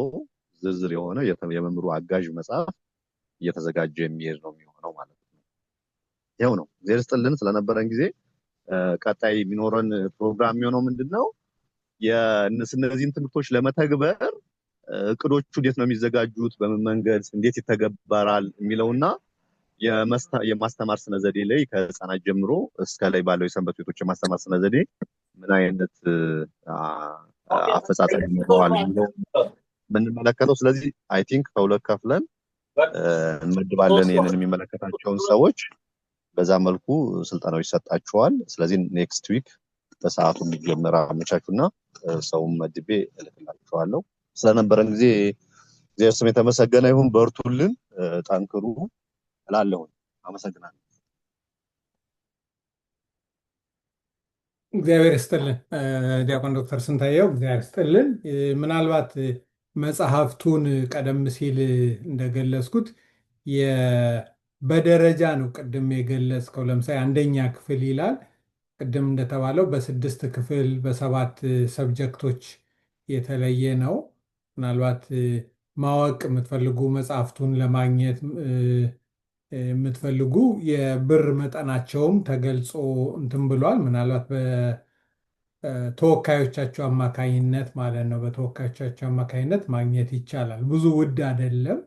ዝርዝር የሆነ የመምህሩ አጋዥ መጽሐፍ እየተዘጋጀ የሚሄድ ነው የሚሆነው ማለት ነው። ይኸው ነው። እግዚአብሔር ይስጥልን ስለነበረን ጊዜ። ቀጣይ የሚኖረን ፕሮግራም የሚሆነው ምንድነው? እነዚህን ትምህርቶች ለመተግበር እቅዶቹ እንዴት ነው የሚዘጋጁት፣ በምን መንገድ እንዴት ይተገበራል የሚለውና የማስተማር ስነ ዘዴ ላይ ከህፃናት ጀምሮ እስከ ላይ ባለው የሰንበት ቤቶች የማስተማር ስነ ዘዴ ምን አይነት አፈጻጸም ይኖረዋል የሚለው የምንመለከተው። ስለዚህ አይ ቲንክ ከሁለት ከፍለን እንመድባለን ይሄንን የሚመለከታቸውን ሰዎች በዛ መልኩ ስልጠናው ይሰጣቸዋል። ስለዚህ ኔክስት ዊክ በሰዓቱ የሚጀምር አመቻቹና ሰውም መድቤ እልክላችኋለሁ። ስለነበረን ጊዜ እግዚአብሔር ስም የተመሰገነ ይሁን። በርቱልን፣ ጠንክሩ እላለሁ። አመሰግናለሁ። እግዚአብሔር ይስጥልን። ዲያቆን ዶክተር ስንታየው እግዚአብሔር ይስጥልን። ምናልባት መጽሐፍቱን ቀደም ሲል እንደገለጽኩት በደረጃ ነው ቅድም የገለጽከው። ለምሳሌ አንደኛ ክፍል ይላል። ቅድም እንደተባለው በ6 ክፍል በ7 ሰብጀክቶች የተለየ ነው። ምናልባት ማወቅ የምትፈልጉ መጽሐፍቱን ለማግኘት የምትፈልጉ የብር መጠናቸውም ተገልጾ እንትን ብሏል። ምናልባት በተወካዮቻቸው አማካኝነት ማለት ነው። በተወካዮቻቸው አማካኝነት ማግኘት ይቻላል። ብዙ ውድ አይደለም።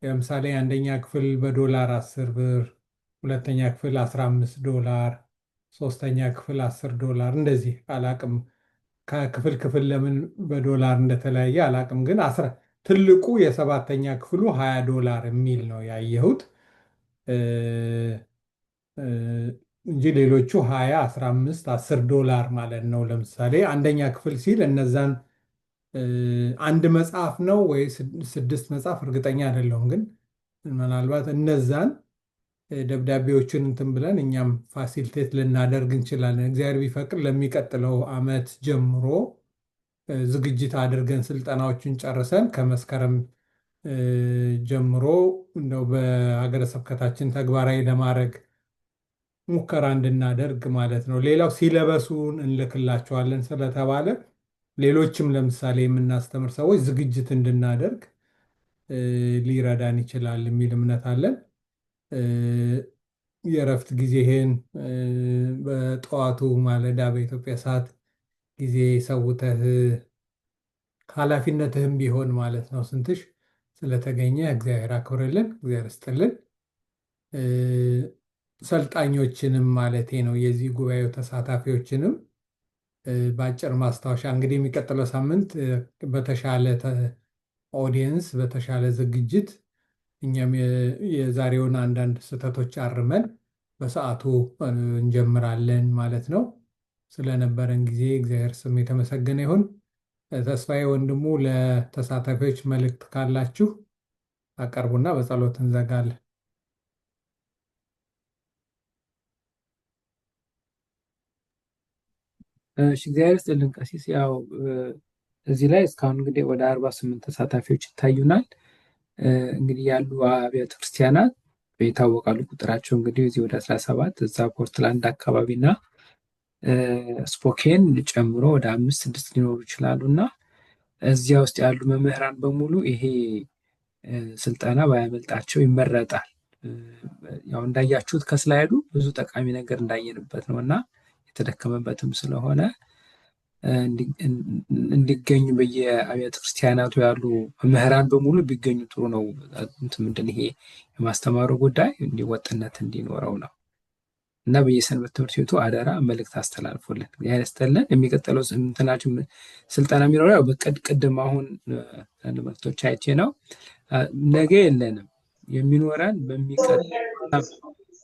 ለምሳሌ አንደኛ ክፍል በዶላር 10 ብር፣ ሁለተኛ ክፍል $15፣ ሶስተኛ ክፍል $10 እንደዚህ አላቅም። ከክፍል ክፍል ለምን በዶላር እንደተለያየ አላቅም። ግን ትልቁ የ7ኛ ክፍሉ $20 የሚል ነው ያየሁት እንጂ ሌሎቹ 20፣ 15፣ $10 ማለት ነው። ለምሳሌ አንደኛ ክፍል ሲል እነዛን አንድ መጽሐፍ ነው ወይ 6 መጽሐፍ እርግጠኛ አይደለሁም። ግን ምናልባት እነዛን ደብዳቤዎችን እንትን ብለን እኛም ፋሲሊቴት ልናደርግ እንችላለን። እግዚአብሔር ቢፈቅድ ለሚቀጥለው ዓመት ጀምሮ ዝግጅት አድርገን ስልጠናዎችን ጨርሰን ከመስከረም ጀምሮ እንደው በሀገረ ስብከታችን ተግባራዊ ለማድረግ ሙከራ እንድናደርግ ማለት ነው። ሌላው ሲለበሱን እንልክላቸዋለን ስለተባለ ሌሎችም ለምሳሌ የምናስተምር ሰዎች ዝግጅት እንድናደርግ ሊረዳን ይችላል የሚል እምነት አለን። የእረፍት ጊዜህን በጠዋቱ ማለዳ በኢትዮጵያ ሰዓት ጊዜ ሰውተህ ኃላፊነትህም ቢሆን ማለት ነው ስንትሽ ስለተገኘ እግዚአብሔር አክብርልን፣ እግዚአብሔር ይስጥልን። ሰልጣኞችንም ማለቴ ነው የዚህ ጉባኤው ተሳታፊዎችንም በአጭር ማስታወሻ እንግዲህ የሚቀጥለው ሳምንት በተሻለ ኦዲየንስ በተሻለ ዝግጅት እኛም የዛሬውን አንዳንድ ስህተቶች አርመን በሰዓቱ እንጀምራለን ማለት ነው። ስለነበረን ጊዜ እግዚአብሔር ስም የተመሰገነ ይሁን። ተስፋዬ ወንድሙ ለተሳታፊዎች መልእክት ካላችሁ አቀርቡና በጸሎት እንዘጋለን። እግዚአብሔር ይስጥልን ቀሲስ። ያው እዚህ ላይ እስካሁን እንግዲህ ወደ 48 ተሳታፊዎች ይታዩናል። እንግዲህ ያሉ አብያተ ክርስቲያናት ይታወቃሉ ቁጥራቸው እንግዲህ እዚህ ወደ 17 እዛ ፖርትላንድ አካባቢና ስፖኬን ጨምሮ ወደ 5-6 ሊኖሩ ይችላሉ እና እዚያ ውስጥ ያሉ መምህራን በሙሉ ይሄ ስልጠና ባያመልጣቸው ይመረጣል። ያው እንዳያችሁት ከስላይዱ ብዙ ጠቃሚ ነገር እንዳየንበት ነው እና የተደከመበትም ስለሆነ እንዲገኙ በየአብያተ ክርስቲያናቱ ያሉ መምህራን በሙሉ ቢገኙ ጥሩ ነው። ምንድን ይሄ የማስተማሩ ጉዳይ ወጥነት እንዲኖረው ነው እና በየሰንበት ትምህርት ቤቱ አደራ መልእክት አስተላልፎልን ያስተላልፈን። የሚቀጥለው እንትናችን ስልጠና የሚኖረው ያው በቅድም አሁን መልእክቶች አይቼ ነው። ነገ የለንም የሚኖረን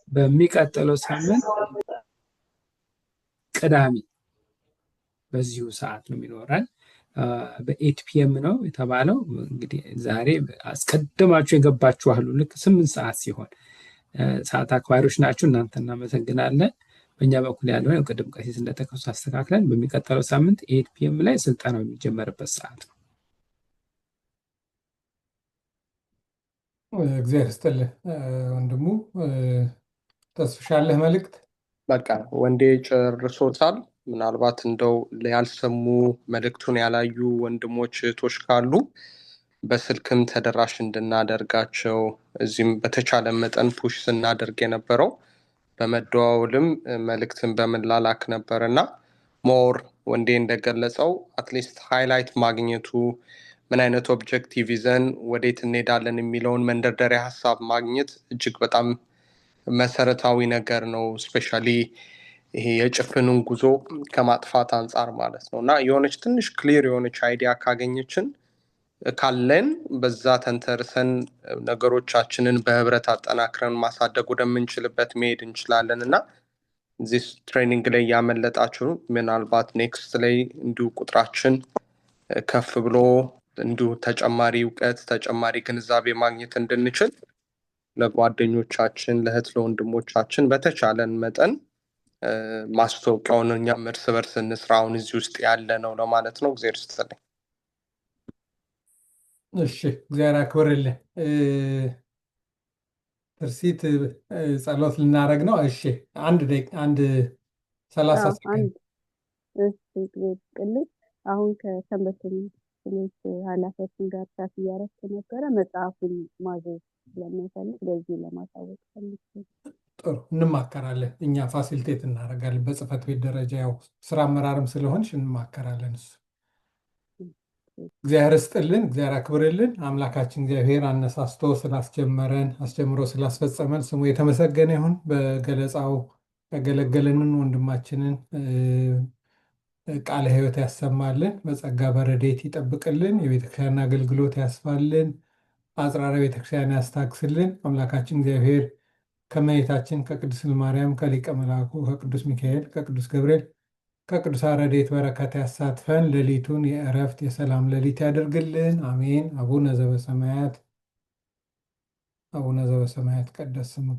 በሚቀጥለው ሳምንት ቅዳሜ በዚሁ ሰዓት ነው የሚኖረን። በ8 PM ነው የተባለው። እንግዲህ ዛሬ አስቀድማችሁ የገባችሁ አሉ። ልክ 8 ሰዓት ሲሆን ሰዓት አክባሪዎች ናችሁ፣ እናንተ እናመሰግናለን። በእኛ በኩል ያለው ቅድም ቀሲስ እንደጠቀሱ አስተካክለን በሚቀጥለው ሳምንት 8 PM ላይ ስልጠናው የሚጀመርበት ሰዓት ነው። እግዚአብሔር ይስጥልህ ወንድሙ። ተስፍሻለህ መልእክት? በቃ ወንዴ ጨርሶታል። ምናልባት እንደው ያልሰሙ መልእክቱን ያላዩ ወንድሞች እህቶች ካሉ በስልክም ተደራሽ እንድናደርጋቸው እዚህም በተቻለ መጠን ፑሽ ስናደርግ የነበረው በመደዋወልም መልእክትን በመላላክ ነበር እና ሞር ወንዴ እንደገለጸው አትሊስት ሃይላይት ማግኘቱ ምን አይነት ኦብጀክቲቭ ይዘን ወዴት እንሄዳለን የሚለውን መንደርደሪያ ሀሳብ ማግኘት እጅግ በጣም መሰረታዊ ነገር ነው። ስፔሻሊ ይሄ የጭፍንን ጉዞ ከማጥፋት አንጻር ማለት ነው እና የሆነች ትንሽ ክሊር የሆነች አይዲያ ካለን በዛ ተንተርሰን ነገሮቻችንን በህብረት አጠናክረን ማሳደግ ወደምንችልበት መሄድ እንችላለን እና እዚህ ትሬኒንግ ላይ ያመለጣችሁ ምናልባት ኔክስት ላይ እንዲሁ ቁጥራችን ከፍ ብሎ እንዲሁ ተጨማሪ እውቀት ተጨማሪ ግንዛቤ ማግኘት እንድንችል ለጓደኞቻችን ለእህት ለወንድሞቻችን በተቻለን መጠን ማስታወቂያውን እኛም እርስ በርስ እንስራውን እዚህ ውስጥ ያለ ነው ለማለት ነው። እግዚአብሔር ይስጥልኝ። እሺ እግዚአብሔር ያክብርልህ። ትርሲት ጸሎት ልናደርግ ነው። እሺ አንድ 30 ሰከንድ። ቅልል አሁን ከሰንበት ትምህርት ኃላፊያችን ጋር ቻት እያደረኩ ነበረ። መጽሐፉን ማዘዝ ስለምፈልግ ለዚህ ለማሳወቅ ፈልግ። ጥሩ እንማከራለን። እኛ ፋሲሊቴት እናደርጋለን በጽህፈት ቤት ደረጃ ያው ስራ አመራርም ስለሆንሽ እንማከራለን። እሱ እግዚአብሔር ይስጥልን፣ እግዚአብሔር አክብርልን። አምላካችን እግዚአብሔር አነሳስቶ ስላስጀመረን አስጀምሮ ስላስፈጸመን ስሙ የተመሰገነ ይሁን። በገለጻው ያገለገለንን ወንድማችንን ቃለ ሕይወት ያሰማልን፣ በጸጋ በረድኤት ይጠብቅልን፣ የቤተክርስቲያን አገልግሎት ያስፋልን፣ አጽራረ ቤተክርስቲያን ያስታክስልን። አምላካችን እግዚአብሔር ከእመቤታችን ከቅድስት ማርያም ከሊቀ መላኩ ከቅዱስ ሚካኤል ከቅዱስ ገብርኤል ከቅዱሳን ረድኤት በረከት ያሳትፈን። ሌሊቱን የእረፍት የሰላም ሌሊት ያደርግልን። አሜን። አቡነ ዘበሰማያት ይትቀደስ ስምከ